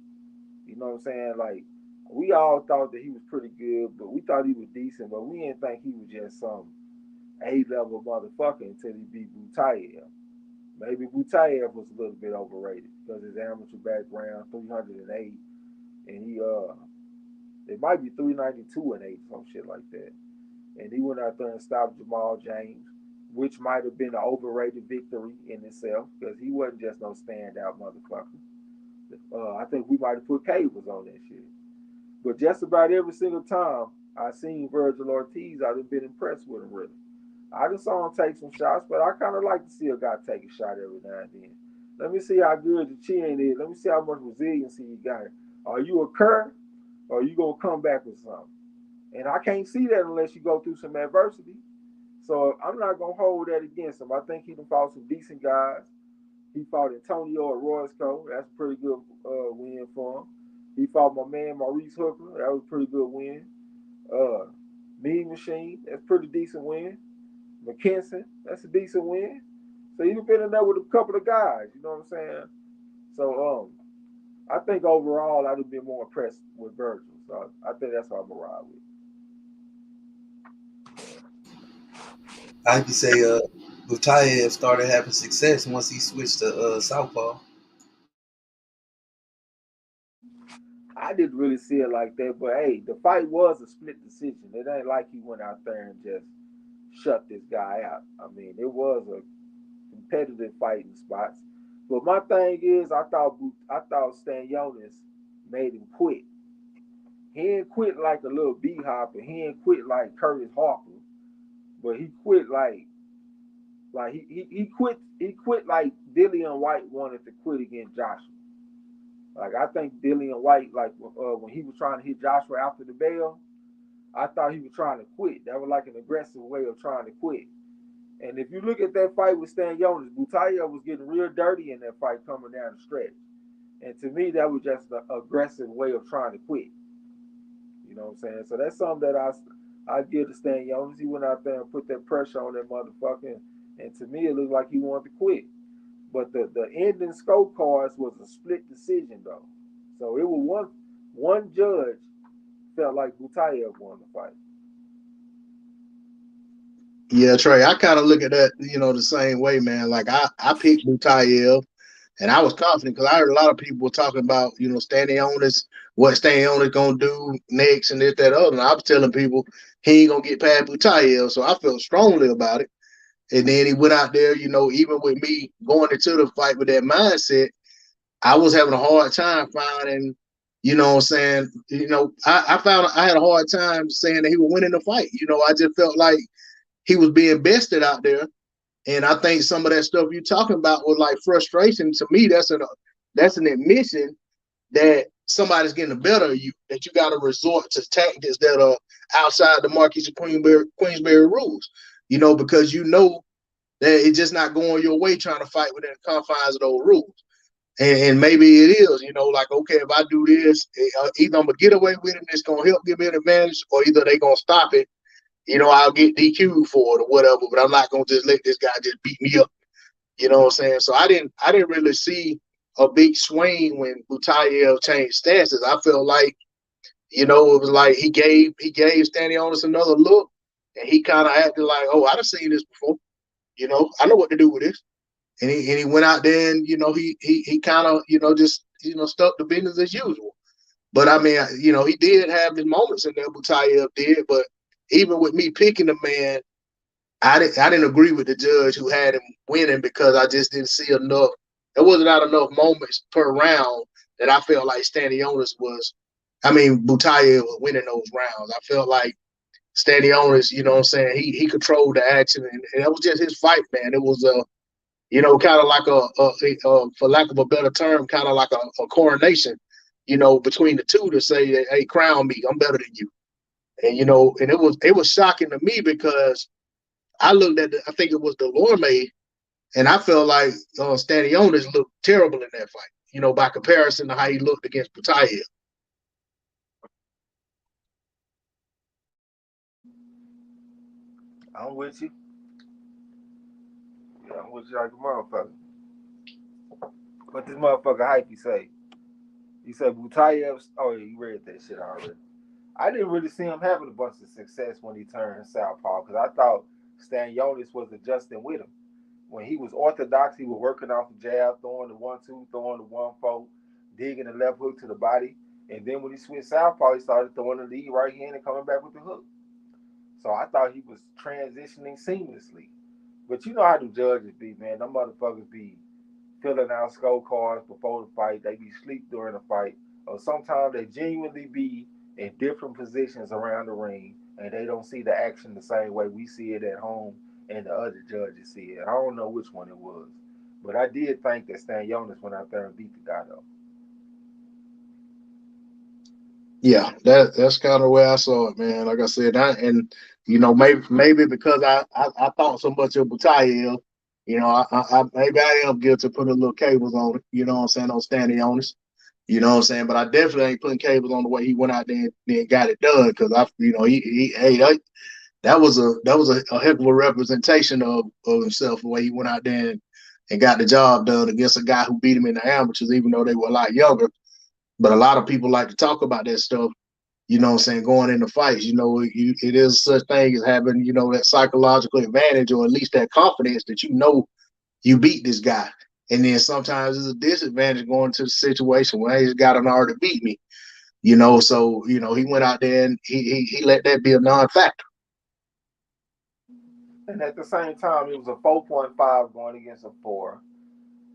You know what I'm saying? Like we all thought that he was pretty good, but we thought he was decent, but we didn't think he was just some A-level motherfucker until he beat Butayev. Maybe Butayev was a little bit overrated because his amateur background, 308, and it might be 392 and 8, some shit like that. And he went out there and stopped Jamal James, which might have been an overrated victory in itself because he wasn't just no standout motherfucker. I think we might have put cables on that shit. But just about every single time I seen Virgil Ortiz, I've been impressed with him really. I just saw him take some shots, but I kind of like to see a guy take a shot every now and then. Let me see how good your chin is. Let me see how much resiliency you got. Are you a Kerr or are you going to come back with something? And I can't see that unless you go through some adversity. So I'm not going to hold that against him. I think he done fought some decent guys. He fought Antonio at Royce. That's a pretty good win for him. He fought my man Maurice Hooker. That was a pretty good win. Uh, Mean Machine. That's a pretty decent win. McKinson. That's a decent win. So you've been in there with a couple of guys. You know what I'm saying? So I think overall I'd have been more impressed with Virgil. So I think that's what I'm gonna ride with. I could say Butayev started having success once he switched to Southpaw. I didn't really see it like that, but hey, the fight was a split decision. It ain't like he went out there and just shut this guy out. I mean, it was a competitive fighting spots. But my thing is, I thought Stan Jonas made him quit. He didn't quit like a little beehive, and he didn't quit like Curtis Harper, but he quit like he quit like Dillian White wanted to quit against Joshua. Like I think Dillian White, like when he was trying to hit Joshua after the bell, I thought he was trying to quit. That was like an aggressive way of trying to quit. And if you look at that fight with Stan Jonas, Butaya was getting real dirty in that fight coming down the stretch. And to me, that was just an aggressive way of trying to quit. You know what I'm saying? So that's something that I give to Stan Jonas. He went out there and put that pressure on that motherfucker. And to me, it looked like he wanted to quit. But the ending scorecards was a split decision though. So it was one judge felt like Butayev won the fight. Yeah, Trey, I kind of look at that, the same way, man. Like I picked Butayev, and I was confident because I heard a lot of people talking about, standing on this, what standing on is gonna do next, and this, that, other. And I was telling people he ain't gonna get past Butayev, so I felt strongly about it. And then he went out there, even with me going into the fight with that mindset, I was having a hard time finding, what I'm saying, I found I had a hard time saying that he was winning the fight. I just felt like he was being bested out there. And I think some of that stuff you're talking about was like frustration. To me, that's an admission that somebody's getting the better of you, that you got to resort to tactics that are outside the Marquis of Queensberry rules, because that it's just not going your way trying to fight within the confines of those rules. And maybe it is, like, okay, if I do this, either I'm going to get away with it and it's going to help give me an advantage, or either they're going to stop it. I'll get DQ'd for it or whatever, but I'm not going to just let this guy just beat me up. You know what I'm saying? So I didn't really see a big swing when Butayev changed stances. I felt like, it was like he gave Stanionis another look, and he kind of acted like, oh, I've seen this before. I know what to do with this. And he went out there and, he kind of, just, stuck to business as usual. But I mean, he did have his moments in there, Butayev did. But even with me picking the man, I didn't agree with the judge who had him winning because I just didn't see enough. There wasn't not enough moments per round that I felt like Stanionis was I mean, Butayev was winning those rounds. I felt like Stanionis, you know what I'm saying, he controlled the action, and that was just his fight, man. It was kind of like for lack of a better term, kind of like a coronation, between the two to say, hey, crown me, I'm better than you. And and it was shocking to me because I looked at I think it was Delorme, and I felt like Stanionis looked terrible in that fight, by comparison to how he looked against Butayev. I'm with you. Yeah, I'm with you like a motherfucker. What this motherfucker hype say? He said Butayev's. Oh, yeah, you read that shit already. I didn't really see him having a bunch of success when he turned southpaw because I thought Stanionis was adjusting with him. When he was orthodox, he was working off the jab, throwing the 1-2, throwing the 1-4, digging the left hook to the body. And then when he switched southpaw, he started throwing the lead right hand and coming back with the hook. So I thought he was transitioning seamlessly. But you know how the judges be, man. Them motherfuckers be filling out scorecards before the fight. They be sleep during the fight. Or sometimes they genuinely be in different positions around the ring and they don't see the action the same way we see it at home and the other judges see it. I don't know which one it was. But I did think that Stan Jonas went out there and beat the guy though. Yeah, that's kind of the way I saw it, man. Like I said, maybe because I thought so much of Butayev, maybe I am guilty of putting a little cables on it. You know what I'm saying, on standing on this. You know what I'm saying, but I definitely ain't putting cables on the way he went out there and then got it done because that was a heck of a representation of himself the way he went out there and got the job done against a guy who beat him in the amateurs, even though they were a lot younger. But a lot of people like to talk about that stuff, going into fights. It is such thing as having, that psychological advantage or at least that confidence that you beat this guy. And then sometimes it's a disadvantage going to the situation where, hey, this guy done already beat me. So, he went out there and he let that be a non-factor. And at the same time, it was a 4.5 going against a 4.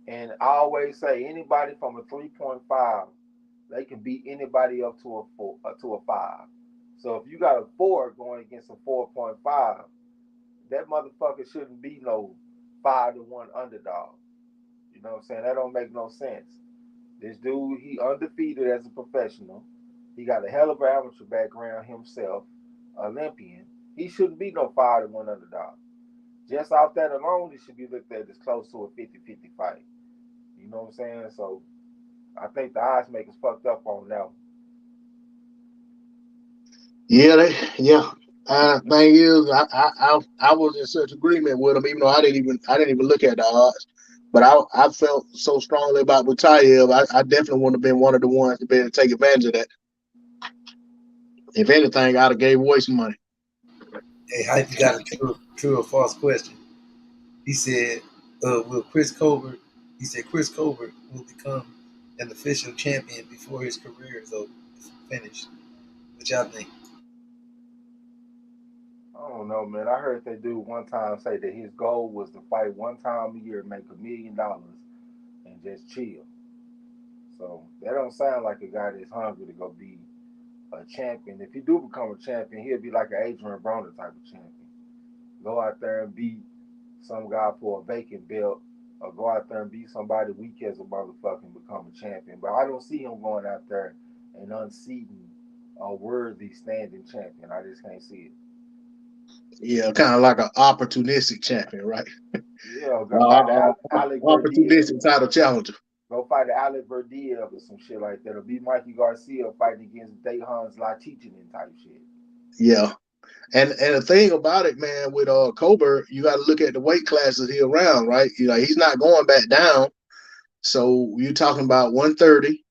And I always say anybody from a 3.5, they can beat anybody up to a 4 to a 5. So if you got a 4 going against a 4.5, that motherfucker shouldn't be no 5-1 underdog. You know what I'm saying? That don't make no sense. This dude, he undefeated as a professional. He got a hell of an amateur background himself, Olympian. He shouldn't be no 5-1 underdog. Just off that alone, it should be looked at as close to a 50-50 fight. You know what I'm saying? So I think the odds makers fucked up on that one. Yeah. Thing is, I was in such agreement with him, even though I didn't even look at the odds. But I felt so strongly about Butayev. I definitely would have been one of the ones to be able to take advantage of that. If anything, I'd have gave away some money. Hey, Hype, you got a true or false question. He said, will Chris Colbert, he said Chris Colbert will become an official champion before his career is over, finished. What y'all think? I don't know, man. I heard that dude one time say that his goal was to fight one time a year, make $1 million, and just chill. So that don't sound like a guy that's hungry to go be a champion. If he do become a champion, he'll be like an Adrian Broner type of champion. Go out there and beat some guy for a vacant belt, or go out there and beat somebody weak as a motherfucker and become a champion. But I don't see him going out there and unseating a worthy standing champion. I just can't see it. Yeah, kind of like an opportunistic champion, right? Yeah, go fight Alec Verdiev. Opportunistic title challenger. Go fight Alec Verdiev or some shit like that. Or be Mikey Garcia fighting against Dejan's Latichinin type shit. Yeah. And the thing about it, man, with Colbert, you got to look at the weight classes he around, right? He's not going back down. So you're talking about 130,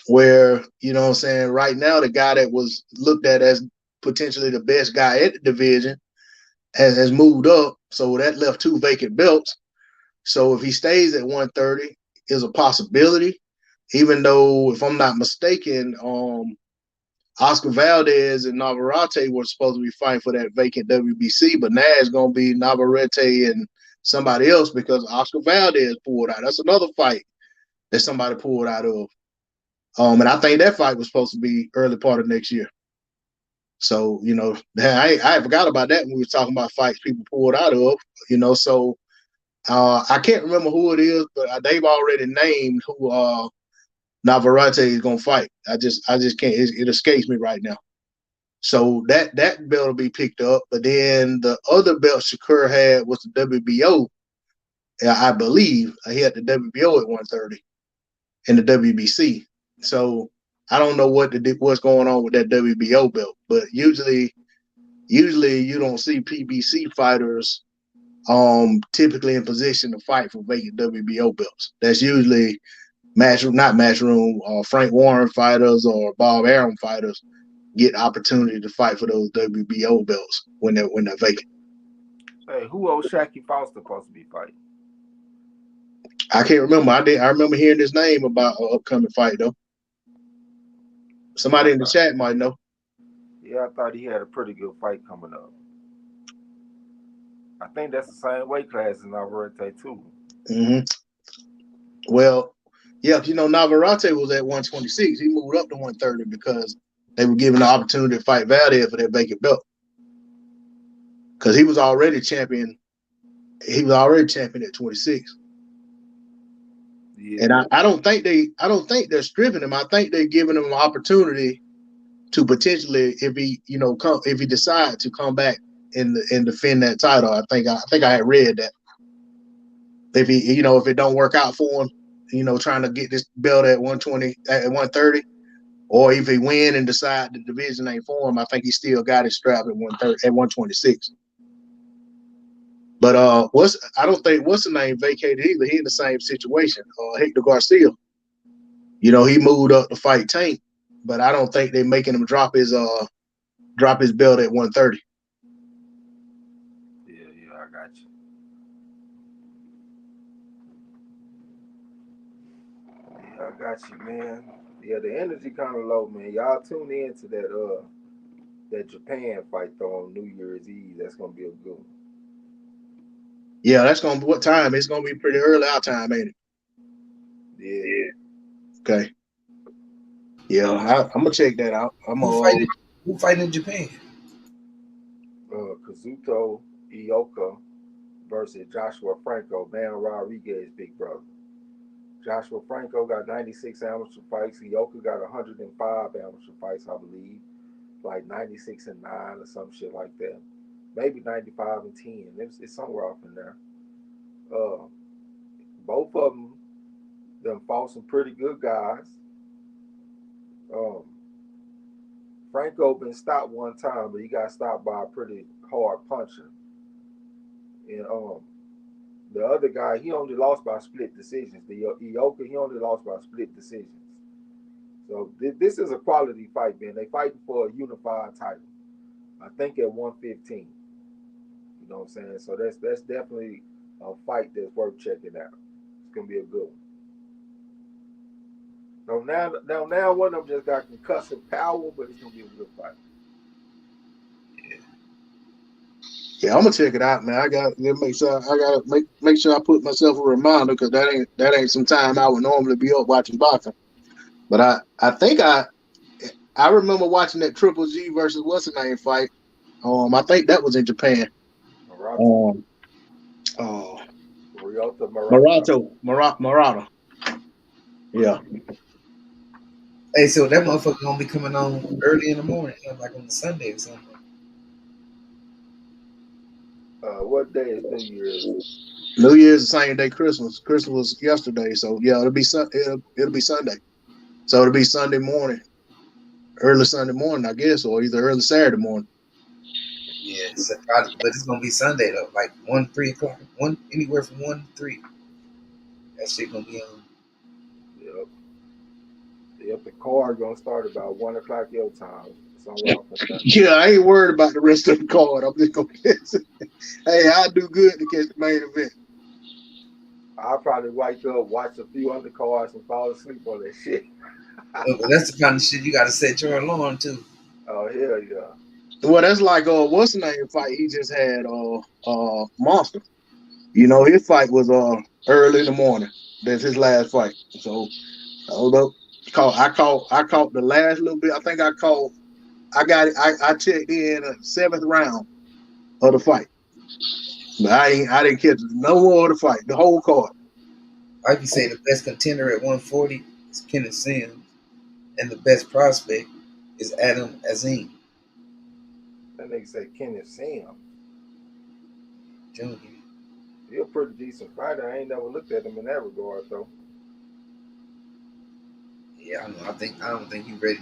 where, what I'm saying, right now, the guy that was looked at as potentially the best guy at the division has moved up. So that left 2 vacant belts. So if he stays at 130, is a possibility. Even though, if I'm not mistaken, Oscar Valdez and Navarrete were supposed to be fighting for that vacant WBC, but now it's going to be Navarrete and somebody else because Oscar Valdez pulled out. That's another fight that somebody pulled out of. And I think that fight was supposed to be early part of next year. So, I forgot about that when we were talking about fights people pulled out of, so I can't remember who it is, but they've already named who Navarrete is gonna fight. I just can't. It escapes me right now. So that belt will be picked up, but then the other belt Shakur had was the WBO. I believe he had the WBO at 130 and the WBC. So I don't know what's going on with that WBO belt, but usually you don't see PBC fighters typically in position to fight for vacant WBO belts. That's usually Frank Warren fighters or Bob Arum fighters get opportunity to fight for those WBO belts when they're vacant. Hey, who old Shacky Foster supposed to be fighting? I can't remember. I remember hearing this name about an upcoming fight though. Somebody in the chat might know. Yeah, I thought he had a pretty good fight coming up. I think that's the same weight class as Navarrete too. Mm-hmm. Well, yeah, Navarrete was at 126. He moved up to 130 because they were given the opportunity to fight Valdez for that vacant belt. Because he was already champion. He was already champion at 26. Yeah. And I don't think they're stripping him. I think they're giving him an opportunity to potentially, if he decides to come back and defend that title. I think I had read that. If if it don't work out for him, trying to get this belt at 120, at 130, or if he win and decide the division ain't for him, I think he still got his strap at 130, at 126. But I don't think what's the name vacated either. He in the same situation. Hector Garcia. He moved up to fight Tank, but I don't think they're making him drop his belt at 130. Yeah, I got you. Yeah, I got you, man. Yeah, the energy kind of low, man. Y'all tune in to that Japan fight though on New Year's Eve. That's gonna be a good one. Yeah, that's gonna be what time? It's gonna be pretty early our time, ain't it? Yeah. Okay. Yeah, I'm gonna check that out. Who fighting in Japan? Kazuto Ioka versus Joshua Franco, Man Rodriguez big brother. Joshua Franco got 96 amateur fights. Ioka got 105 amateur fights, I believe. Like 96 and 9 or some shit like that. Maybe 95 and 10. It's somewhere off in there. Both of them fought some pretty good guys. Franco been stopped one time, but he got stopped by a pretty hard puncher. And the other guy, he only lost by split decisions. The Ioka, he only lost by split decisions. So this is a quality fight, man. They fighting for a unified title. I think at 115. You know what I'm saying? So that's definitely a fight that's worth checking out. It's gonna be a good one. Now one of them just got concussive power, but it's gonna be a good fight. Yeah, I'm gonna check it out, man. I gotta make sure I put myself a reminder because that ain't some time I would normally be up watching boxing. But I think I remember watching that Triple G versus what's the name fight. I think that was in Japan. Murata. Yeah. Hey, so that motherfucker gonna be coming on early in the morning, like on the Sunday or something. What day is New Year's? New Year's the same day Christmas. Christmas was yesterday, so yeah, it'll be Sunday. So it'll be Sunday morning, early Sunday morning, I guess, or either early Saturday morning. Yeah, but it's gonna be Sunday though, like 3 o'clock, anywhere from 1 to 3. That shit gonna be on. Yep, the card gonna start about 1 o'clock your time. Yeah, I ain't worried about the rest of the card. I'm just gonna guess. Hey, I do good to catch the main event. I'll probably wake up, watch a few undercards, and fall asleep on that shit. That's the kind of shit you gotta set your alarm to. Oh hell yeah. Well, that's like what's the name fight he just had? Monster. His fight was early in the morning. That's his last fight. So I don't know. I caught the last little bit. I think I caught. I got it. I checked in the seventh round of the fight, but I didn't catch no more of the fight. The whole card. I can say the best contender at 140 is Kenneth Sims, and the best prospect is Adam Azim That nigga say Kenneth Sam. Jr. He a pretty decent fighter. I ain't never looked at him in that regard though. Yeah, I know. I don't think he's ready.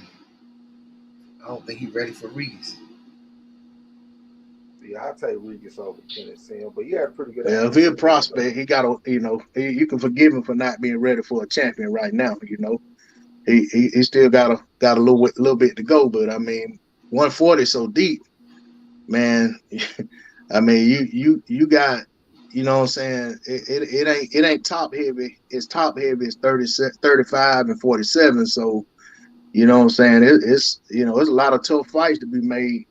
I don't think he's ready for Reese. See, I take Regis over Kenneth Sam, but he had a pretty good If he a amateur run though. prospect, he got to you can forgive him for not being ready for a champion right now. He still got a little bit to go, but I mean, 140 is so deep, man. I mean, you got, you know what I'm saying? It ain't top heavy. It's top heavy. It's 30, 35 and 47. So, you know what I'm saying? It's it's a lot of tough fights to be made,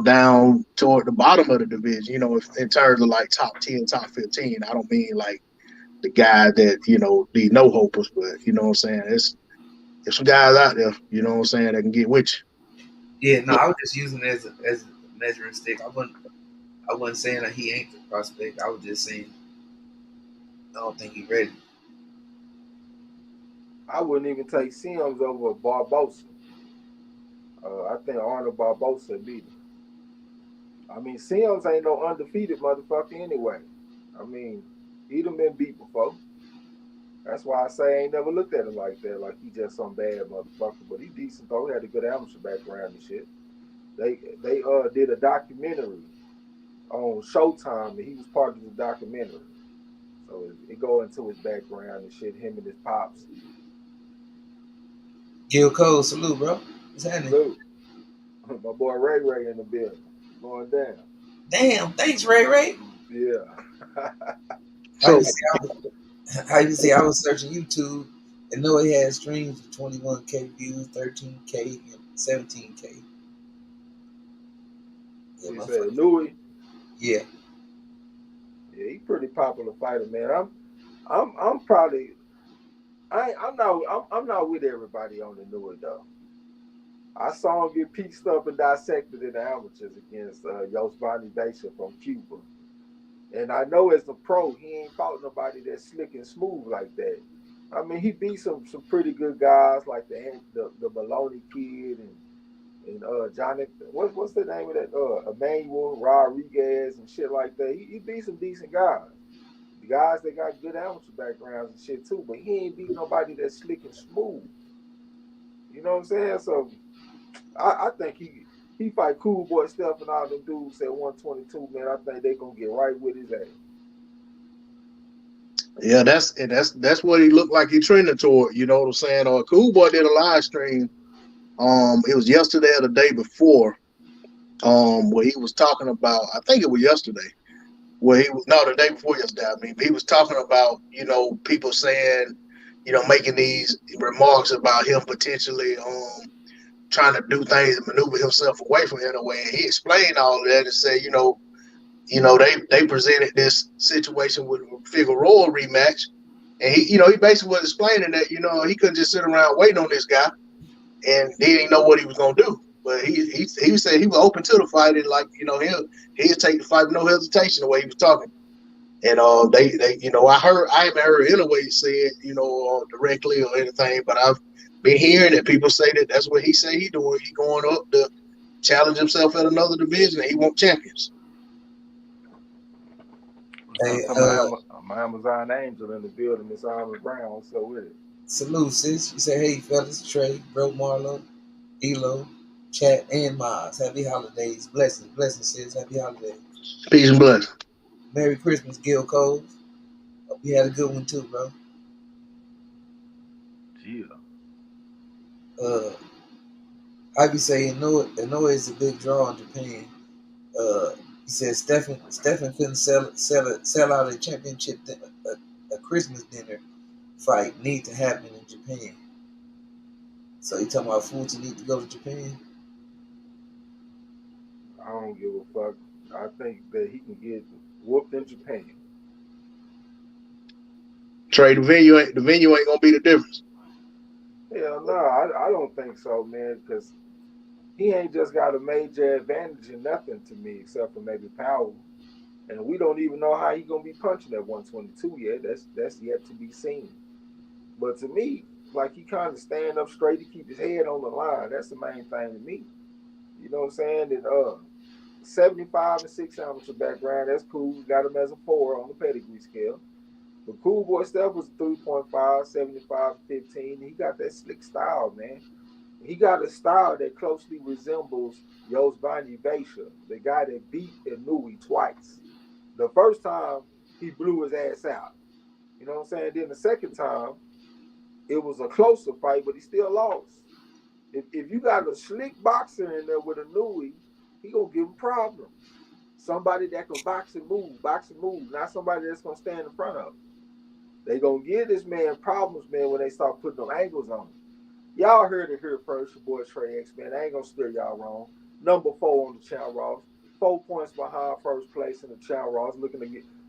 down toward the bottom of the division, in terms of like top 10, top 15. I don't mean like the guy that, the no hopers, but you know what I'm saying? There's some guys out there, you know what I'm saying, that can get with Yeah, no, I was just using it as a measuring stick. I wasn't saying that he ain't the prospect. I was just saying I don't think he's ready. I wouldn't even take Sims over Barbosa. I think Arnold Barbosa beat him. I mean, Sims ain't no undefeated motherfucker anyway. I mean, he done been beat before. That's why I say I ain't never looked at him like that, like he just some bad motherfucker. But he decent though. He had a good amateur background and shit. They did a documentary on Showtime, and he was part of the documentary. So it go into his background and shit. Him and his pops. Gil Cole, salute, bro. What's happening? Salute, my boy Ray in the building. Going down. Damn, thanks, Ray Ray. Yeah. How So, you see? How you see? I was searching YouTube, and know he had streams of 21K views, 13K, and 17K. Yeah, He my said fucking Louis. yeah. Yeah, he pretty popular fighter, man. I'm probably I'm not with everybody on the Louis though. I saw him get pieced up and dissected in the amateurs against Yosvani Besa from Cuba. And I know as a pro, he ain't fought nobody that's slick and smooth like that. I mean, he beat some pretty good guys like the Maloney kid and Jonathan. What's the name of that? Emmanuel Rodriguez and shit like that. He beat some decent guys. The guys that got good amateur backgrounds and shit too. But he ain't beat nobody that's slick and smooth. You know what I'm saying? So I think he fight Cool Boy Steph and all them dudes at 122, man. I think they gonna get right with his ass. yeah, that's what he looked like he trending toward, you know what I'm saying? Cool Boy did a live stream. It was yesterday or the day before, where he was talking about, I think it was yesterday, where he was, no, the day before yesterday, I mean, he was talking about, people saying, making these remarks about him potentially trying to do things and maneuver himself away from Inoue. And he explained all of that and said, they presented this situation with a Figueroa rematch. And he basically was explaining that, he couldn't just sit around waiting on this guy and he didn't know what he was gonna do. But he said he was open to the fight and like, he'll take the fight with no hesitation the way he was talking. And they I haven't heard Inoue say it, directly or anything, but I've been hearing that people say that that's what he say he doing. He going up to challenge himself at another division and he want champions. Hey, My Amazon Angel in the building, Miss Army Brown. So with it. salute, sis. You say, hey, fellas, Trey, bro, Marlo, Elo, Chat, and Miles. Happy holidays. Blessings, sis. Happy holidays. Peace and blessings. Merry Christmas, Gil Cole. Hope you had a good one too, bro. Yeah. How you say Inoue is a big draw in Japan. He said Stephen couldn't sell out a championship a Christmas dinner fight need to happen in Japan. So you talking about foods need to go to Japan? I don't give a fuck. I think that he can get whooped in Japan. Trey, the venue ain't gonna be the difference. Hell no, I don't think so, man. Because he ain't just got a major advantage in nothing to me except for maybe power. And we don't even know how he gonna be punching at 122 yet. That's yet to be seen. But to me, like he kind of stand up straight to keep his head on the line. That's the main thing to me. You know what I'm saying? And 75 and 6 amateur background, that's cool. We got him as a 4 on the pedigree scale. But Cool Boy Steph was a 3.5, 75 and 15. He got that slick style, man. He got a style that closely resembles Yosvani Vesha, the guy that beat Inui twice. The first time, he blew his ass out. You know what I'm saying? Then the second time, it was a closer fight, but he still lost. If you got a slick boxer in there with a Nui, he gonna give him problems. Somebody that can box and move, not somebody that's gonna stand in front of him. They gonna give this man problems, man, when they start putting them angles on him. Y'all heard it here first, your boy Trey X, man. I ain't gonna steer y'all wrong. Number 4 on the Chow Ross. 4 points behind first place in the Chow Ross, looking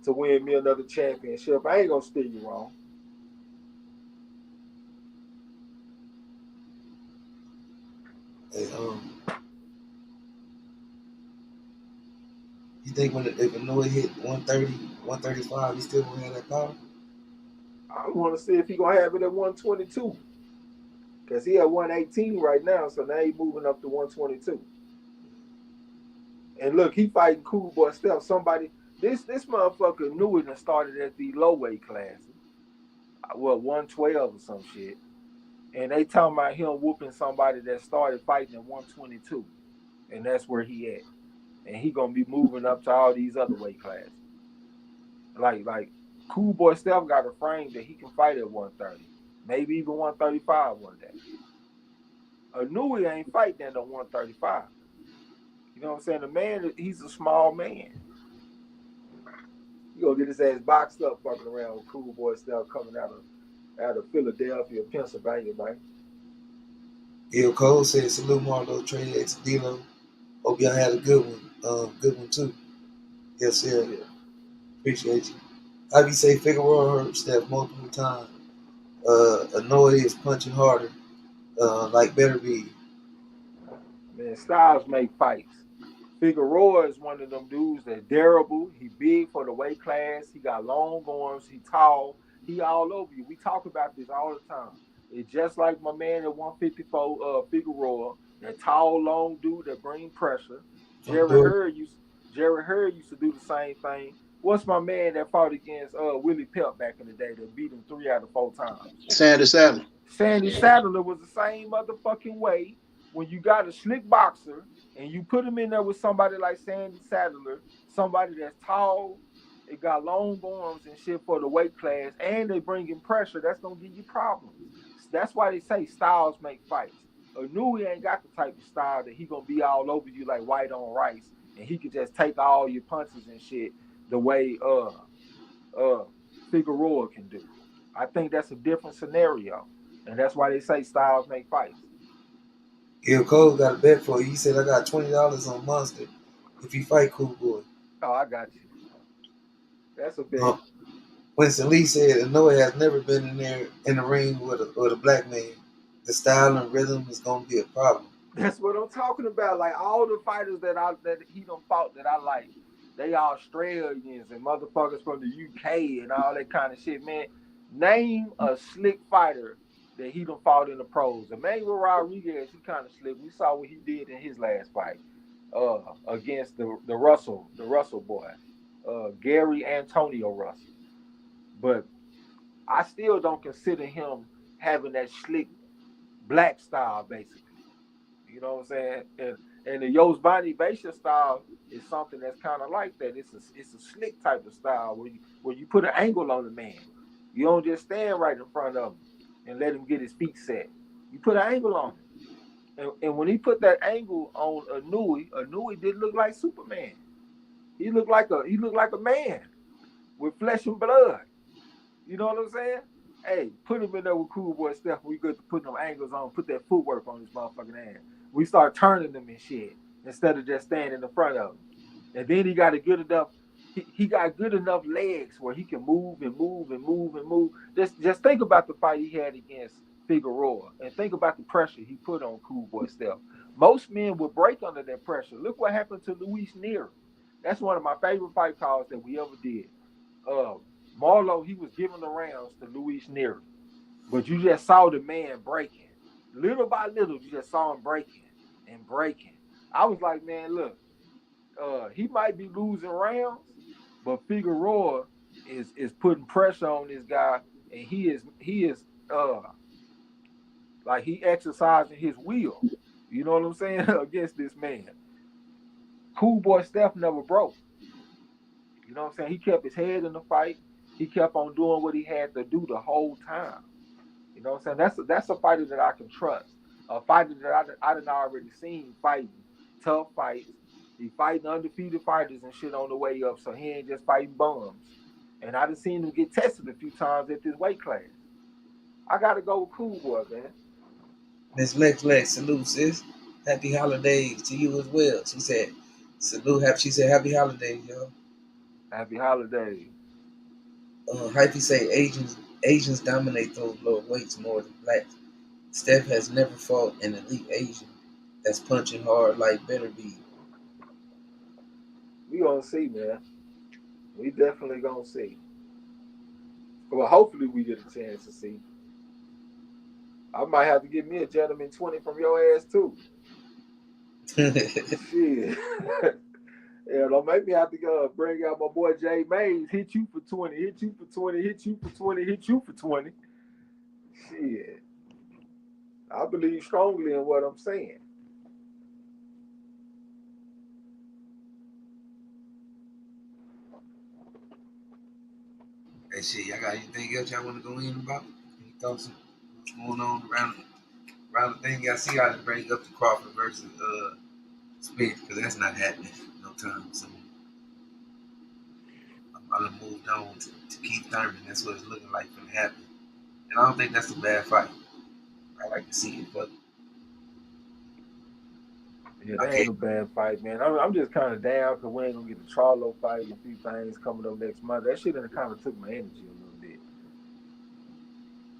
to win me another championship. I ain't gonna steer you wrong. Hey, you think if Anoy hit 130, 135, he still gonna have that power? I want to see if he gonna have it at 122. Cause he at 118 right now, so now he moving up to 122. And look, he fighting Cool Boy Steph. Somebody, this motherfucker knew it and started at the low weight classes. Well, 112 or some shit. And they talking about him whooping somebody that started fighting at 122. And that's where he at. And he gonna be moving up to all these other weight classes. Like Cool Boy Steph got a frame that he can fight at 130. Maybe even 135 one day. Anui ain't fighting at no 135. You know what I'm saying? The man, he's a small man. He gonna get his ass boxed up fucking around with Cool Boy Steph coming out of Philadelphia, Pennsylvania, man. Bill Cole said, salute Marlo, Trey X, D-Lo. Hope y'all had a good one. Good one too. Yes, sir. Yeah. Appreciate you. How you say Figueroa hurt Steph multiple times. Anoy is punching harder. Like better be. Man, styles make fights. Figueroa is one of them dudes that's durable. He big for the weight class. He got long arms. He tall. He all over you. We talk about this all the time. It's just like my man at 154, Figueroa, that tall, long dude that bring pressure. Jerry Hurd used to do the same thing. What's my man that fought against Willie Pelt back in the day that beat him 3 out of 4 times? Sandy Saddler. Sandy Saddler was the same motherfucking way. When you got a slick boxer and you put him in there with somebody like Sandy Saddler, somebody that's tall, it got long arms and shit for the weight class, and they bring in pressure, that's gonna give you problems. That's why they say styles make fights. Anui ain't got the type of style that he gonna be all over you like white on rice, and he could just take all your punches and shit the way Figueroa can do. I think that's a different scenario, and that's why they say styles make fights. Bill Cole got a bet for you. He said, I got $20 on Monster if you fight Cool Boy. Oh, I got you. That's a bet. Winston Lee said, Anoy has never been in there in the ring with a black man. The style and rhythm is gonna be a problem. That's what I'm talking about. Like all the fighters that he done fought that I like, they Australians and motherfuckers from the UK and all that kind of shit, man. Name a slick fighter that he done fought in the pros. Emmanuel Rodriguez, he kind of slick. We saw what he did in his last fight against the Russell boy, Gary Antonio Russell. But I still don't consider him having that slick black style, basically. You know what I'm saying? And the Yosvani Vesha style is something that's kind of like that. It's a slick type of style where you put an angle on the man. You don't just stand right in front of him and let him get his feet set. You put an angle on him. And when he put that angle on Anui didn't look like Superman. He looked like a man with flesh and blood. You know what I'm saying? Hey, put him in there with Cool Boy Steph. We good to put them angles on, put that footwork on his motherfucking ass. We start turning them and shit instead of just standing in front of him. And then he got a good enough. He got good enough legs where he can move and move and move and move. Just think about the fight he had against Figueroa. And think about the pressure he put on Cool Boy Steph. Most men would break under that pressure. Look what happened to Luis Neary. That's one of my favorite fight calls that we ever did. Marlo, he was giving the rounds to Luis Neary. But you just saw the man breaking. Little by little, you just saw him breaking and breaking. I was like, man, look, he might be losing rounds, but Figueroa is putting pressure on this guy, and he is like he exercising his will. You know what I'm saying? Against this man. Cool Boy Steph never broke. You know what I'm saying? He kept his head in the fight. He kept on doing what he had to do the whole time. You know what I'm saying? That's a fighter that I can trust. A fighter that I done already seen fighting tough fights. He fighting undefeated fighters and shit on the way up, so he ain't just fighting bums. And I done seen him get tested a few times at this weight class. I gotta go with Cool Boy, man. Miss Lex, salute, sis. Happy holidays to you as well. She said, salute. She said, happy holidays, y'all. Happy holidays. Hyphy say Asians dominate those lower weights more than blacks. Steph has never fought an elite Asian that's punching hard like Beterbiev. We gonna see, man. We definitely gonna see. Well, hopefully we get a chance to see. I might have to get me a gentleman 20 from your ass too. Shit. Yeah, don't make me have to go bring out my boy Jay Mays, hit you for 20, hit you for 20, hit you for 20, hit you for 20. Shit. I believe strongly in what I'm saying. Hey, shit, y'all got anything else y'all want to go in about? Any thoughts on what's going on around the thing? Y'all see how to bring up the Crawford versus Smith, because that's not happening no time soon. I done moved on to Keith Thurman. That's what it's looking like going to happen. And I don't think that's a bad fight. I like to see it, but yeah, that ain't a bad fight, man. I'm just kind of down because we ain't gonna get the Charlo fight and a few things coming up next month. That shit kind of took my energy a little bit.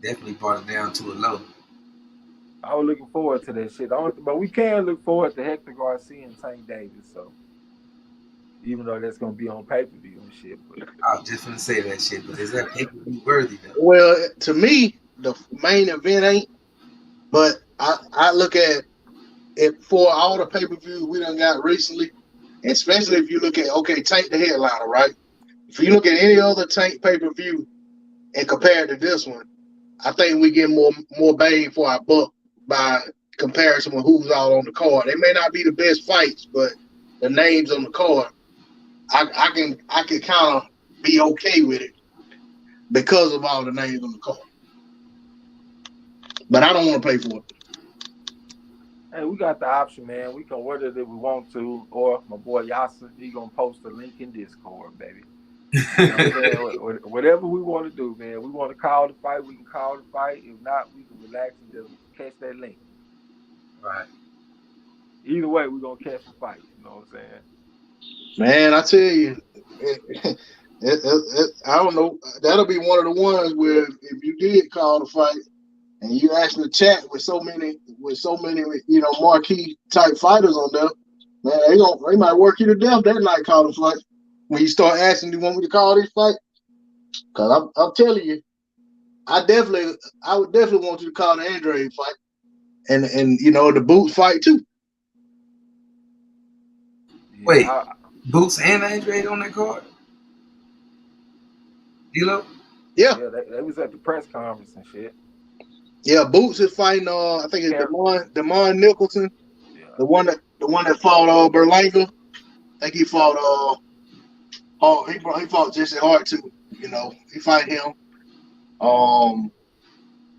Definitely brought it down to a low. I was looking forward to that shit. But we can look forward to Hector Garcia and Tank Davis. So even though that's gonna be on pay-per-view and shit, but I was just gonna say that shit. But is that pay-per-view worthy though? Well, to me, the main event ain't. But I look at it for all the pay-per-views we done got recently, especially if you look at, Tank the headliner, right? If you look at any other Tank pay-per-view and compare it to this one, I think we get more bang for our buck by comparison with who's all on the card. They may not be the best fights, but the names on the card, I can kind of be okay with it because of all the names on the card. But I don't want to pay for it. hey, we got the option, man. We can order it if we want to, or my boy Yasa, he gonna post a link in Discord, baby. You know what I'm saying? Whatever we want to do, man. We want to call the fight, we can call the fight. If not, we can relax and just catch that link. Right. Either way, we're gonna catch the fight. You know what I'm saying? Man, I tell you, I don't know. That'll be one of the ones where if you did call the fight and you actually chat with so many, marquee type fighters on there, man, they might work you to death that night calling the fight. When you start asking, do you want me to call this fight? Because I'm telling you, I would definitely want you to call the Andre fight, and the Boots fight too. Yeah, Wait, Boots and Andre on that card? D-Lo? Yeah. They was at the press conference and shit. Yeah, Boots is fighting. I think it's Damon Nicholson, yeah. the one that fought Berlanga. I think he fought. He fought Jesse Hart too. He fight him. And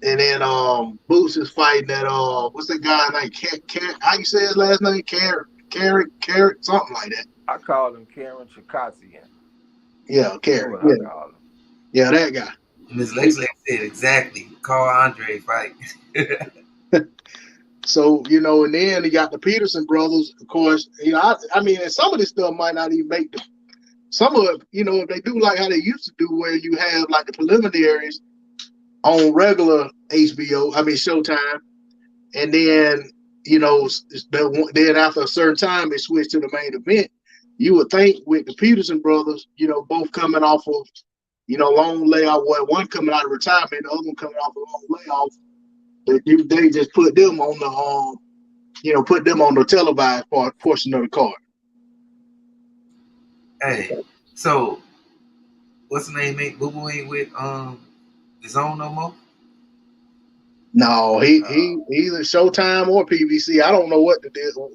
then Boots is fighting that what's that guy named how you say his last name? Carrot, something like that. I call him Karen Chikatsian. Yeah, Carrot. Yeah. I call him. Yeah, that guy. Ms. Lex said exactly. Call Andre fight. So, and then he got the Peterson brothers, of course. I mean, and some of this stuff might not even make some of it, if they do like how they used to do, where you have like the preliminaries, on regular HBO, I mean Showtime, and then then after a certain time it switched to the main event. You would think with the Peterson brothers, both coming off of long layoff, well, one coming out of retirement, the other one coming off a long layoff, that they just put them on the televised portion of the card. Hey, so what's the name? Boo Boo ain't with the Zone no more. No, he either Showtime or PBC. I don't know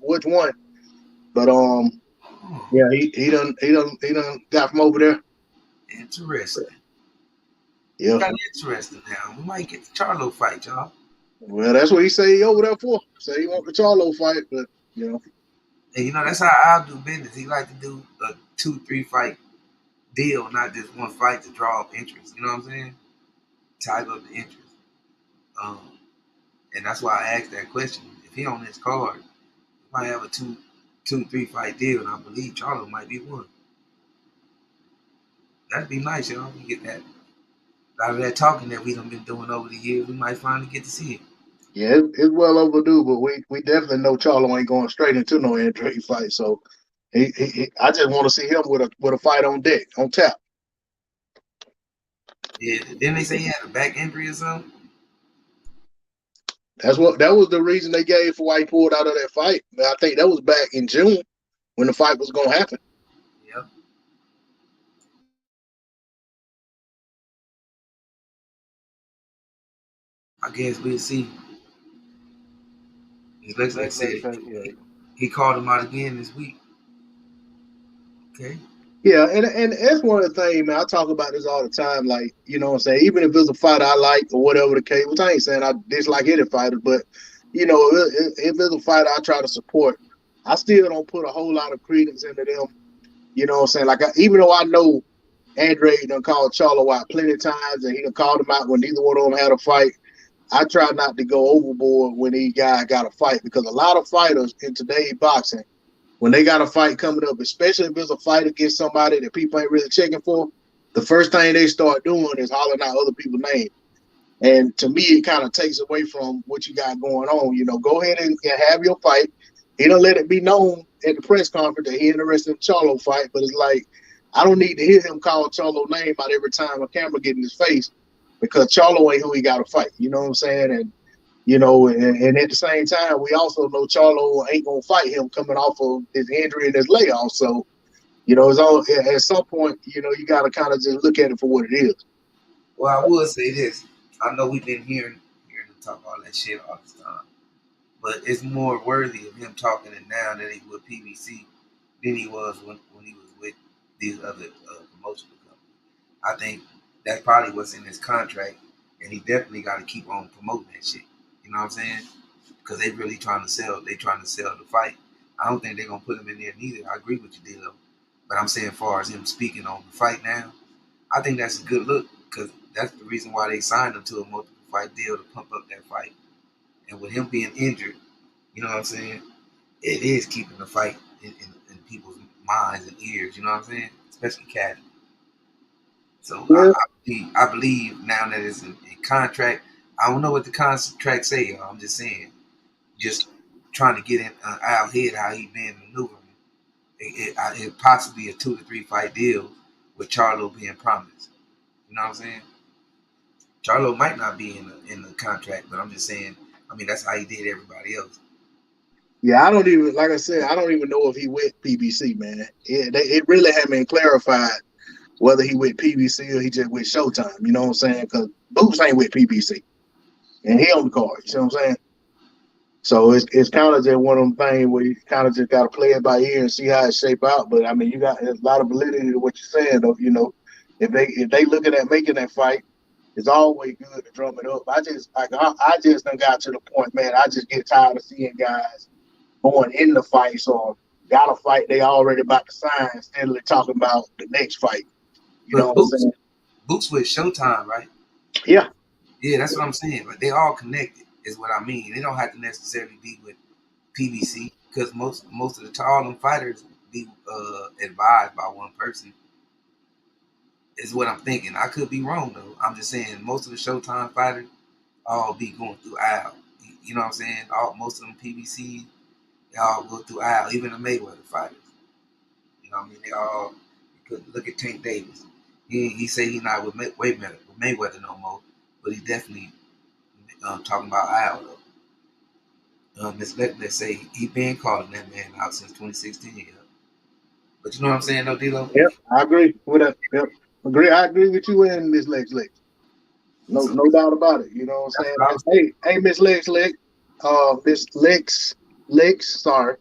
which one, but yeah, he done got from over there. Interesting. Yeah, Got interesting now. We might get the Charlo fight, y'all. well, that's what he say he over there for. Say he want the Charlo fight, but And that's how I'll do business. He like to do a 2-3 fight deal, not just one fight to draw up interest. You know what I'm saying? Tie up the interest. Um, and that's why I asked that question. If he on this card, he might have a 2-3 fight deal, and I believe Charlo might be one. That'd be nice, y'all. We get that. A lot of that talking that we done been doing over the years, we might finally get to see it. yeah, it's well overdue. But we definitely know Charlo ain't going straight into no intrigue fight. So I just want to see him with a fight on deck, on tap. Yeah, didn't they say he had a back injury or something? That was the reason they gave for why he pulled out of that fight. I think that was back in June when the fight was gonna happen. Yep. I guess we'll see. Like I said, he called him out again this week. Okay. Yeah, and that's one of the things, man. I talk about this all the time. Like, what I'm saying, even if it's a fighter I like or whatever the case, which I ain't saying I dislike any fighter, but if it's a fighter I try to support, I still don't put a whole lot of credence into them. You know what I'm saying? Like, even though I know Andre done called Charlo out plenty of times, and he done called him out when neither one of them had a fight, I try not to go overboard when these guys got a fight, because a lot of fighters in today's boxing, when they got a fight coming up, especially if it's a fight against somebody that people ain't really checking for, the first thing they start doing is hollering out other people's names. And to me, it kind of takes away from what you got going on. Go ahead and have your fight. He don't let it be known at the press conference that he interested in the Charlo fight, but it's like, I don't need to hear him call Charlo name out every time a camera get in his face, because Charlo ain't who he got to fight. You know what I'm saying? And and at the same time, we also know Charlo ain't gonna fight him coming off of his injury and his layoff. So, it's all at some point, you got to kind of just look at it for what it is. Well, I would say this. I know we've been hearing him talk all that shit all this time, but it's more worthy of him talking it now than he would PBC than he was when he was with these other promotional companies. I think that's probably what's in his contract, and he definitely got to keep on promoting that shit. You know what I'm saying? Because they really trying to sell. They trying to sell the fight. I don't think they're gonna put him in there neither. I agree with you, D'Lo. But I'm saying, as far as him speaking on the fight now, I think that's a good look, because that's the reason why they signed him to a multiple fight deal, to pump up that fight. And with him being injured, you know what I'm saying? It is keeping the fight in people's minds and ears. You know what I'm saying? Especially casual. So Yeah. I believe now that it's in contract. I don't know what the contract say. I'm just saying, just trying to get in our head how he been maneuvering. It possibly a 2 to 3 fight deal with Charlo being promised. You know what I'm saying? Charlo might not be in the contract, but I'm just saying. I mean, that's how he did everybody else. Yeah, I don't even, like I said, I don't even know if he went PBC, man. It really haven't been clarified whether he went PBC or he just went Showtime. You know what I'm saying? Because Boots ain't with PBC, and he on the card. You see what I'm saying? So it's kind of just one of them things where you kind of just got to play it by ear and see how it shape out. But I mean, you got a lot of validity to what you're saying, though. If they looking at making that fight, it's always good to drum it up. I just done got to the point, man. I just get tired of seeing guys going in the fights or got a fight they already about to sign, steadily talking about the next fight. You know But what I'm saying? Boots with Showtime, right? Yeah. Yeah, that's what I'm saying. But they all connected, is what I mean. They don't have to necessarily be with PBC, because most of the all them fighters be advised by one person. is what I'm thinking. I could be wrong though. I'm just saying most of the Showtime fighters all be going through Al. You know what I'm saying? Most of them PBC, they all go through Al. Even the Mayweather fighters. You know what I mean? They all. You could look at Tank Davis. He say he not with Mayweather no more, but he definitely talking about Al though. Miss Let's say he been calling that man out since 2016. Yeah. But you know what I'm saying, though, D-Lo? Yep, I agree with that. Yep, agree. I agree with you and Miss Lex Lex. No, So no doubt about it. You know what I'm that's saying? what I was. Hey, Miss Lex Lex, Miss Lex. Sorry,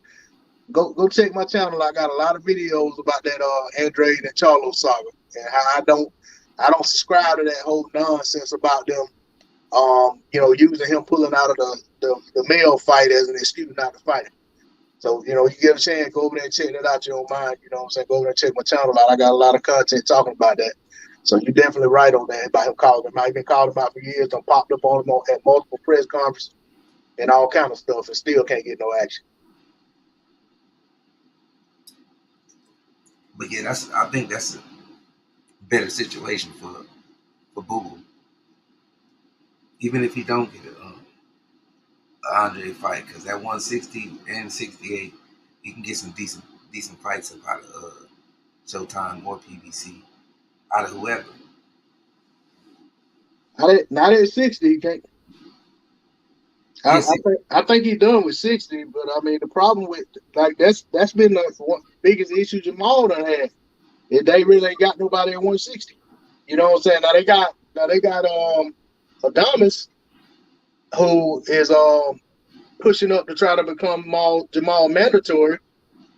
go check my channel. I got a lot of videos about that Andrade and Charlo saga and how I don't subscribe to that whole nonsense about them. Using him pulling out of the male fight as an excuse not to fight. So, you get a chance, go over there and check that out. You don't mind, you know what I'm saying? Go over there and check my channel out. I got a lot of content talking about that. So you're definitely right on that about him calling him. I've been calling him out for years. Done popped up on him at multiple press conferences and all kind of stuff and still can't get no action. But yeah, I think that's a better situation for Boo. Even if he don't get a Andre fight, because at 160 and 68, he can get some decent fights up out of Showtime or PBC, out of whoever. Not at 60, he can't. Yeah, I think he's done with 60, but I mean the problem with that's been the biggest issue Jamal done had. Is they really ain't got nobody at 160. You know what I'm saying? Now they got Adamas who is pushing up to try to become Jamal mandatory.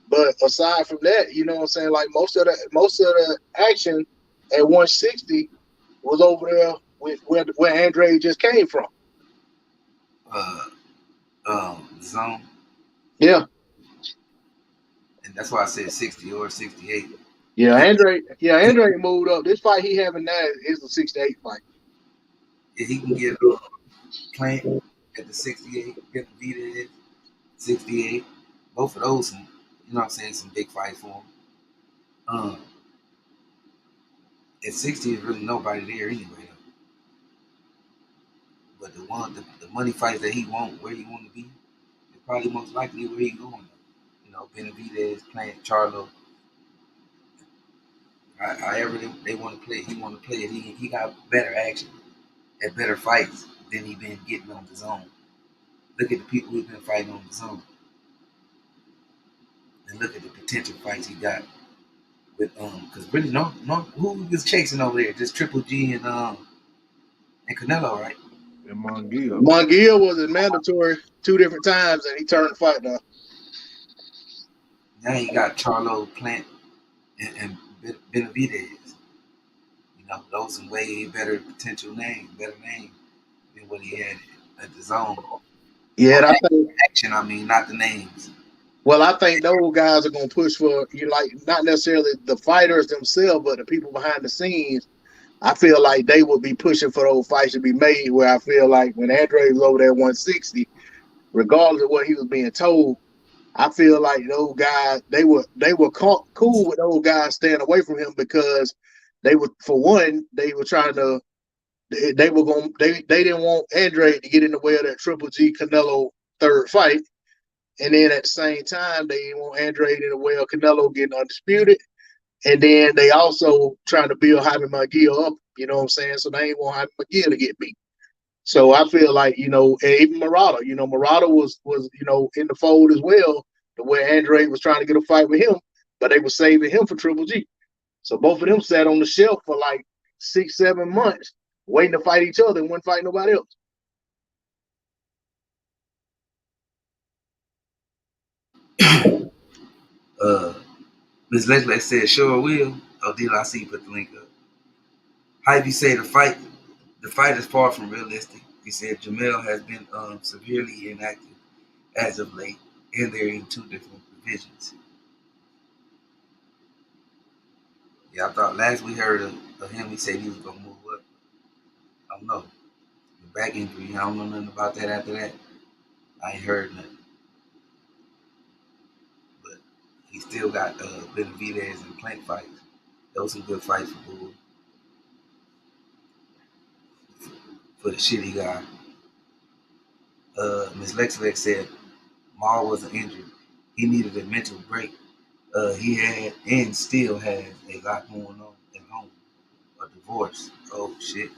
But aside from that, you know what I'm saying? Like most of the action at 160 was over there with where Andre just came from. uh, Zone, Yeah. and that's why I said 60 or 68. Yeah, He, Andre moved up. This fight he having now is a 68 fight. he can get Plant at the 68, get Vita at 68. Both of those, you know what I'm saying, some big fights for him. Um, at 60 is really nobody there anyway. Though. But the money fights that he want, where he want to be, is probably most likely where he going. Though. You know, Benavidez, Plant, Charlo, however they want to play, he want to play it. He got better action at better fights than he been getting on the zone. Look at the people we've been fighting on the zone, and look at the potential fights he got with because really no who was chasing over there, just Triple G and Canelo, right? And Mongiel. Mongiel was a mandatory 2 different times and he turned the fight down. Now you got Charlo, Plant, and Benavidez. You know, those some way better potential better name than what he had at the zone. Yeah, On I think. action, I mean, not the names. Well, I think those guys are gonna push for not necessarily the fighters themselves, but the people behind the scenes. I feel like they would be pushing for those fights to be made. Where I feel like when Andre was over there at 160, regardless of what he was being told, I feel like those guys they were cool with those guys staying away from him because they were, for one, they were trying to they didn't want Andre to get in the way of that Triple G Canelo third fight. And then at the same time, they didn't want Andre in the way of Canelo getting undisputed. And then they also trying to build Jaime McGill up, you know what I'm saying? So they ain't want Jaime McGill to get beat. So I feel like, and even Murata was in the fold as well, the way Andre was trying to get a fight with him, but they were saving him for Triple G. So both of them sat on the shelf for like 6-7 months waiting to fight each other and wouldn't fight nobody else. uh, Ms. Leslie said, sure will. Oh, D.L.I.C. put the link up. Hy-Vee said the fight is far from realistic. He said Jamel has been severely inactive as of late, and they're in two different divisions. Yeah, I thought last we heard of him, he said he was going to move up. I don't know. The back injury, I don't know nothing about that after that. I ain't heard nothing. But he still got Benavidez and Plank fights. Those some good fights for Boo. for the shit he got. Miss Lex said Maul wasn't injured. He needed a mental break. He had and still has a lot going on at home. A divorce. Oh shit.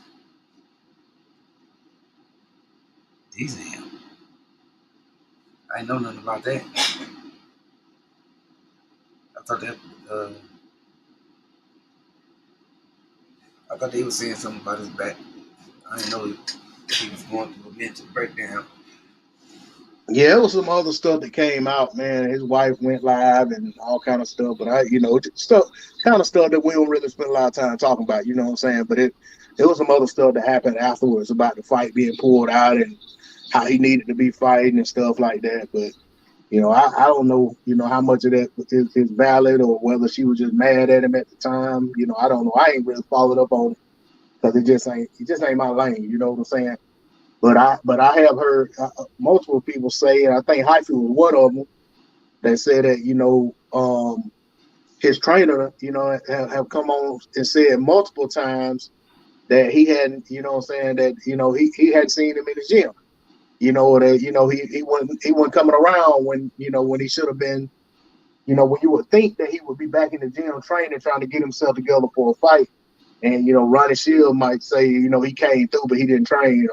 Damn. I ain't know nothing about that. I thought that uh, I thought they were saying something about his back. I didn't know he was going through a mental breakdown. Yeah, it was some other stuff that came out, man. His wife went live and all kind of stuff, but stuff, kind of stuff that we don't really spend a lot of time talking about. You know what I'm saying? But it was some other stuff that happened afterwards about the fight being pulled out and how he needed to be fighting and stuff like that. But I don't know, how much of that is valid or whether she was just mad at him at the time. I don't know. I ain't really followed up on it because it just ain't my lane. You know what I'm saying? But I have heard multiple people say, and I think Hyphy was one of them that said that his trainer have come on and said multiple times that he hadn't, what I'm saying, that he hadn't seen him in the gym. That he wasn't coming around when he should have been. When you would think that he would be back in the gym training, trying to get himself together for a fight. And, Ronnie Shield might say, he came through, but he didn't train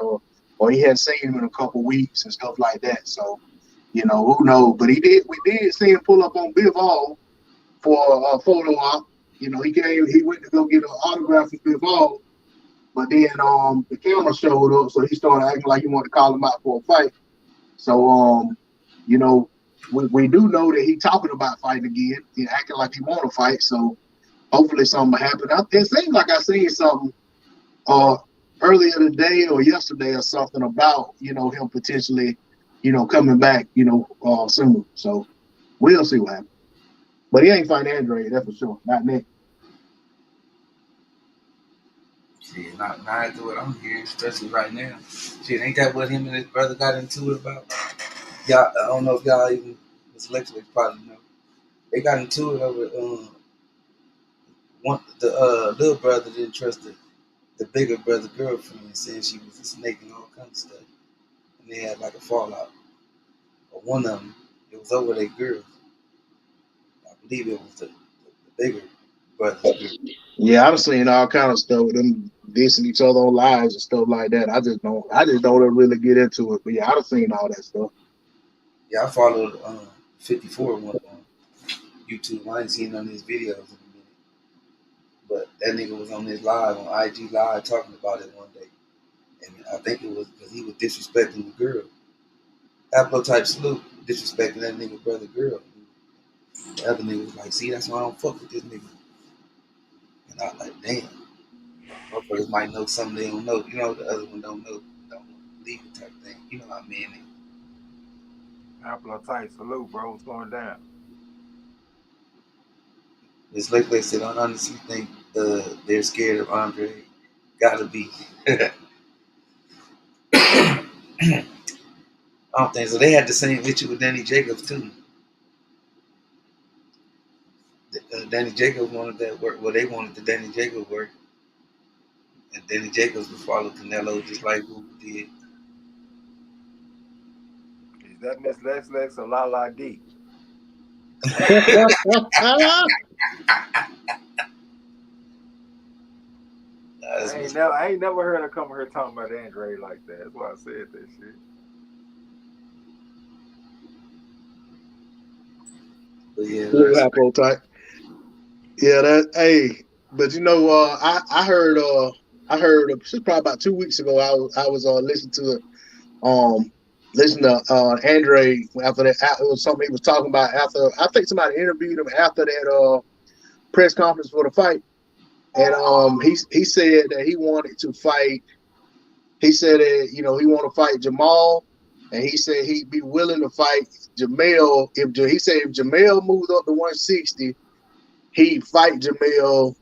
or he hadn't seen him in a couple weeks and stuff like that. So, who knows? But we did see him pull up on Bivol for a photo op. He went to go get an autograph from Bivol, but then the camera showed up, so he started acting like he wanted to call him out for a fight. So, we do know that he's talking about fighting again. He acting like he want to fight. So hopefully something will happen. It seems like I seen something earlier today or yesterday or something about him potentially coming back soon. So we'll see what happens. But he ain't fighting Andre, that's for sure. Not Nick. Shit, not after what I'm hearing, especially right now. Shit, ain't that what him and his brother got into it about? Y'all, I don't know if y'all even, Miss Lexley probably know. They got into it over the little brother didn't trust the bigger brother girlfriend, saying she was a snake and all kinds of stuff. And they had like a fallout. But one of them, it was over their girl. I believe it was the bigger brother's girl. Yeah, I've seen all kind of stuff with them dissing each other on lives and stuff like that. I just don't really get into it. But yeah, I've seen all that stuff. Yeah, I followed 54 one on YouTube. I ain't seen none of his videos in a minute. But that nigga was on his live, on IG Live, talking about it one day. And I think it was because he was disrespecting the girl. Apple type salute, disrespecting that nigga brother girl. The other nigga was like, see, that's why I don't fuck with this nigga. And I was like, damn, motherfuckers might know something they don't know. The other one don't know, don't believe it type thing. You know how men is. Apple tight salute, bro. What's going down? It's like they said, I honestly think they're scared of Andre. Gotta be. I don't think so. They had the same issue with Danny Jacobs too. Danny Jacobs wanted that work. Well, they wanted the Danny Jacobs work, and Danny Jacobs would follow Canelo just like Hooper did. Is that Miss Lex or La La D? I ain't never heard her come here talking about Andre like that. That's why I said that shit. But yeah, Little Apple type. Yeah, but I heard this was probably about 2 weeks ago. I was listening to Andre after that. It was something he was talking about after. I think somebody interviewed him after that press conference for the fight, and he said that he wanted to fight. He said that he want to fight Jamal, and he said he'd be willing to fight Jamel he said if Jamel moves up to 160, he'd fight Jamel,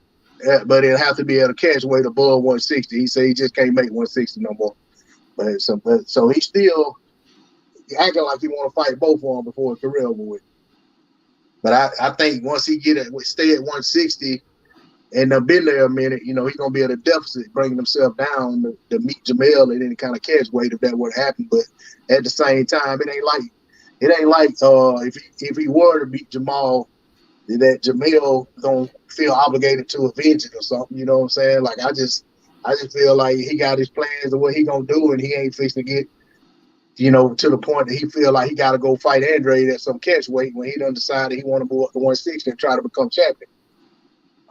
but it'll have to be at a catch weight above 160. He said he just can't make 160 no more. So he's still acting like he want to fight both of them before his career over with. But I think once he stay at 160, and been there a minute, he's gonna be at a deficit, bringing himself down to meet Jamel at any kind of catch weight if that would happen. But at the same time, it ain't like if he were to beat Jamal, that Jamel gonna feel obligated to avenge it or something. You know what I'm saying? Like I just feel like he got his plans of what he gonna do, and he ain't fixing to get to the point that he feel like he got to go fight Andre at some catch weight when he done decided he want to move up to 160 and try to become champion.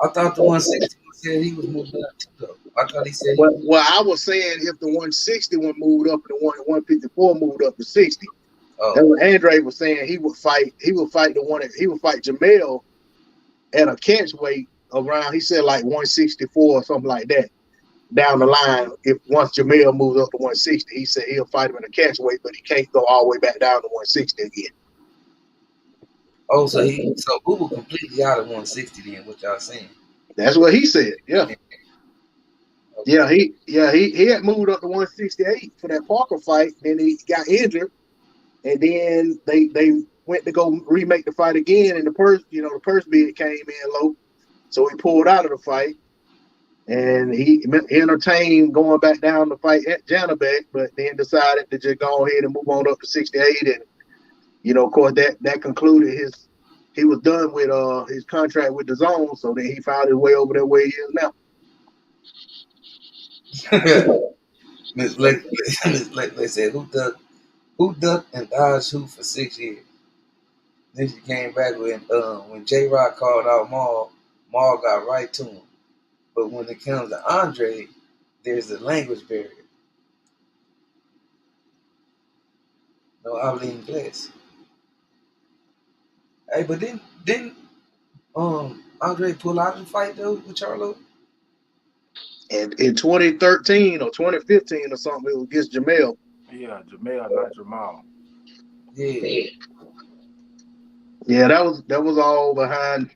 I thought the 160 said he was moving up too, though. I thought he said he Well, I was saying if the 160 one moved up and the 154 moved up to 60. Oh. And what Andre was saying he would fight Jamel at a catch weight around, he said like 164 or something like that. Down the line, if once Jamel moves up to 160, he said he'll fight him in a catch weight, but he can't go all the way back down to 160 again. Oh, so Boo completely out of 160 then, what y'all saying? That's what he said. Yeah. Okay. He had moved up to 168 for that Parker fight. Then he got injured, and then they went to go remake the fight again, and the purse bid came in low, so he pulled out of the fight. And he entertained going back down to fight at Janabek, but then decided to just go ahead and move on up to 68. And, of course, that concluded he was done with his contract with the Zone, so then he found his way over there where he is now. Miss Blake said, who ducked and dodged who for 6 years? Then she came back when J-Rock called out Maul got right to him. But when it comes to Andre, there's a language barrier. No habla inglés. Hey, but didn't Andre pull out of the fight though with Charlo? And in 2013 or 2015 or something, it was against Jamel. Yeah, Jamel, not Jamal. Yeah. Yeah, that was all behind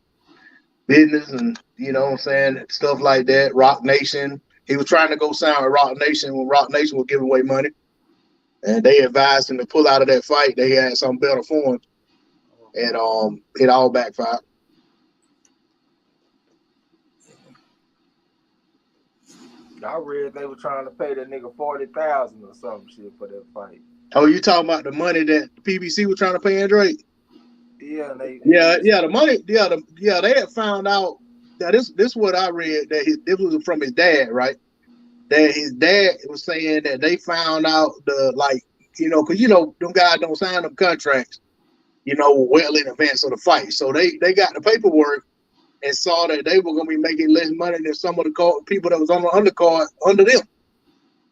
business and what I'm saying, stuff like that. Rock Nation. He was trying to go sign with Rock Nation when Rock Nation was giving away money. And they advised him to pull out of that fight. They had something better for him. And it all backfired. I read they were trying to pay that nigga $40,000 or some shit for that fight. Oh, you talking about the money that the PBC was trying to pay Andre? Yeah, the money. They had found out that this what I read, that this was from his dad, right? That his dad was saying that they found out because them guys don't sign them contracts, well in advance of the fight. So they got the paperwork and saw that they were going to be making less money than some of the people that was on the undercard under them.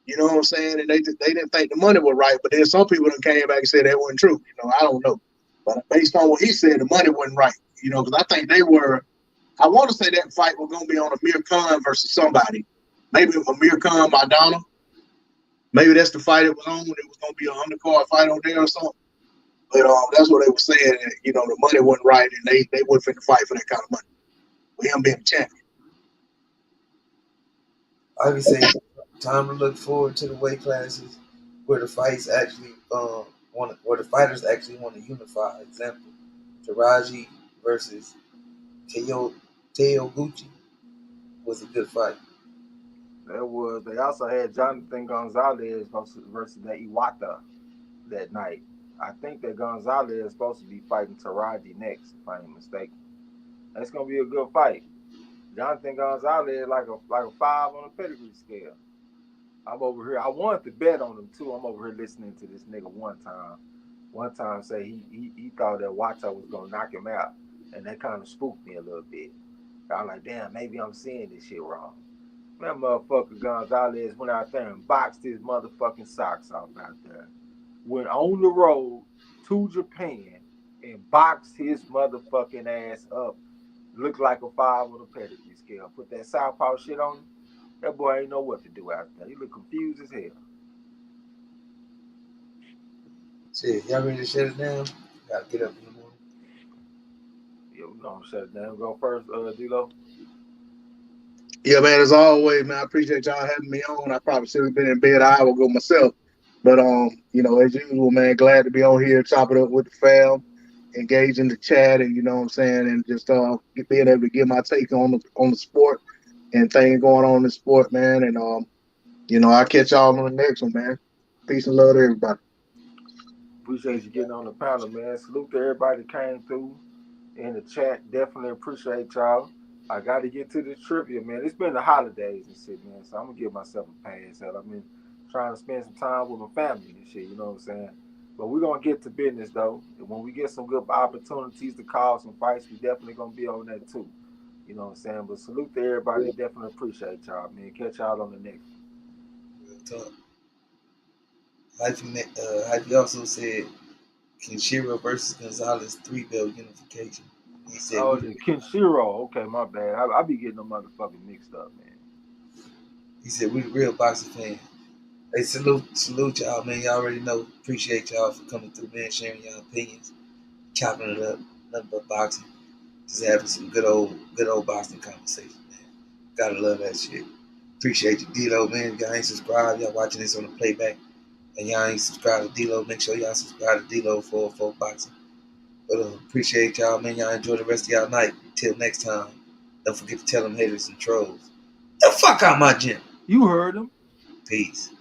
You know what I'm saying? And they didn't think the money was right. But then some people that came back and said that wasn't true. I don't know. But based on what he said, the money wasn't right. Because I think I want to say that fight was going to be on Amir Khan versus somebody. Maybe Amir Khan, Madonna. Maybe that's the fight it was on. It was going to be an undercard fight on there or something. But that's what they were saying. The money wasn't right, and they weren't finna fight for that kind of money. With him being the champion. I would say time to look forward to the weight classes where the fights actually where the fighters actually want to unify. Example, Taraji versus Teo Gucci was a good fight. That was. They also had Jonathan Gonzalez versus that Iwata that night. I think that Gonzalez is supposed to be fighting Taraji next, if I ain't mistaken. That's gonna be a good fight. Jonathan Gonzalez like a 5 on the pedigree scale. I'm over here. I wanted to bet on him too. I'm over here listening to this nigga one time say he thought that Wata was gonna knock him out, and that kind of spooked me a little bit. I was like, damn, maybe I'm seeing this shit wrong. That motherfucker Gonzalez went out there and boxed his motherfucking socks off out there. Went on the road to Japan and boxed his motherfucking ass up. Looked like a 5 on the pedigree scale. Put that southpaw shit on him. That boy ain't know what to do out there. He look confused as hell. Shit, y'all ready to shut it down? Gotta get up in the morning. Yeah, we're gonna shut it down. Go first, D-Lo. Yeah, man, as always, man, I appreciate y'all having me on. I probably should have been in bed an hour ago myself. But as usual, man, glad to be on here, chop it up with the fam. engage in the chat, and you know what I'm saying, and just being able to give my take on the sport and things going on in the sport, man. And I'll catch y'all on the next one, man. Peace and love to everybody. Appreciate you getting on the panel, man. Salute to everybody that came through in the chat. Definitely appreciate y'all. I got to get to this trivia, man. It's been the holidays and shit, man. So I'm gonna give myself a pass. Hell, I've been trying to spend some time with my family and shit. You know what I'm saying? But we're gonna get to business though. And when we get some good opportunities to call some fights, we definitely gonna be on that too. You know what I'm saying? But salute to everybody. Definitely appreciate y'all, man. Catch y'all on the next Real talk. Hyphy also said Kenshiro versus Gonzalez 3-belt unification. He said one. Oh, the Kenshiro. Okay, my bad. I be getting them motherfucking mixed up, man. we the real boxing fan. Hey, salute y'all, man. Y'all already know. Appreciate y'all for coming through, man, sharing y'all opinions, chopping it up, nothing but boxing. Just having some good old boxing conversation, man. Gotta love that shit. Appreciate you, D-Lo, man. If y'all ain't subscribed, y'all watching this on the playback, and y'all ain't subscribed to D-Lo, make sure y'all subscribe to D-Lo for boxing. But appreciate y'all, man. Y'all enjoy the rest of y'all night. Till next time. Don't forget to tell them haters and trolls. The fuck out my gym. You heard him. Peace.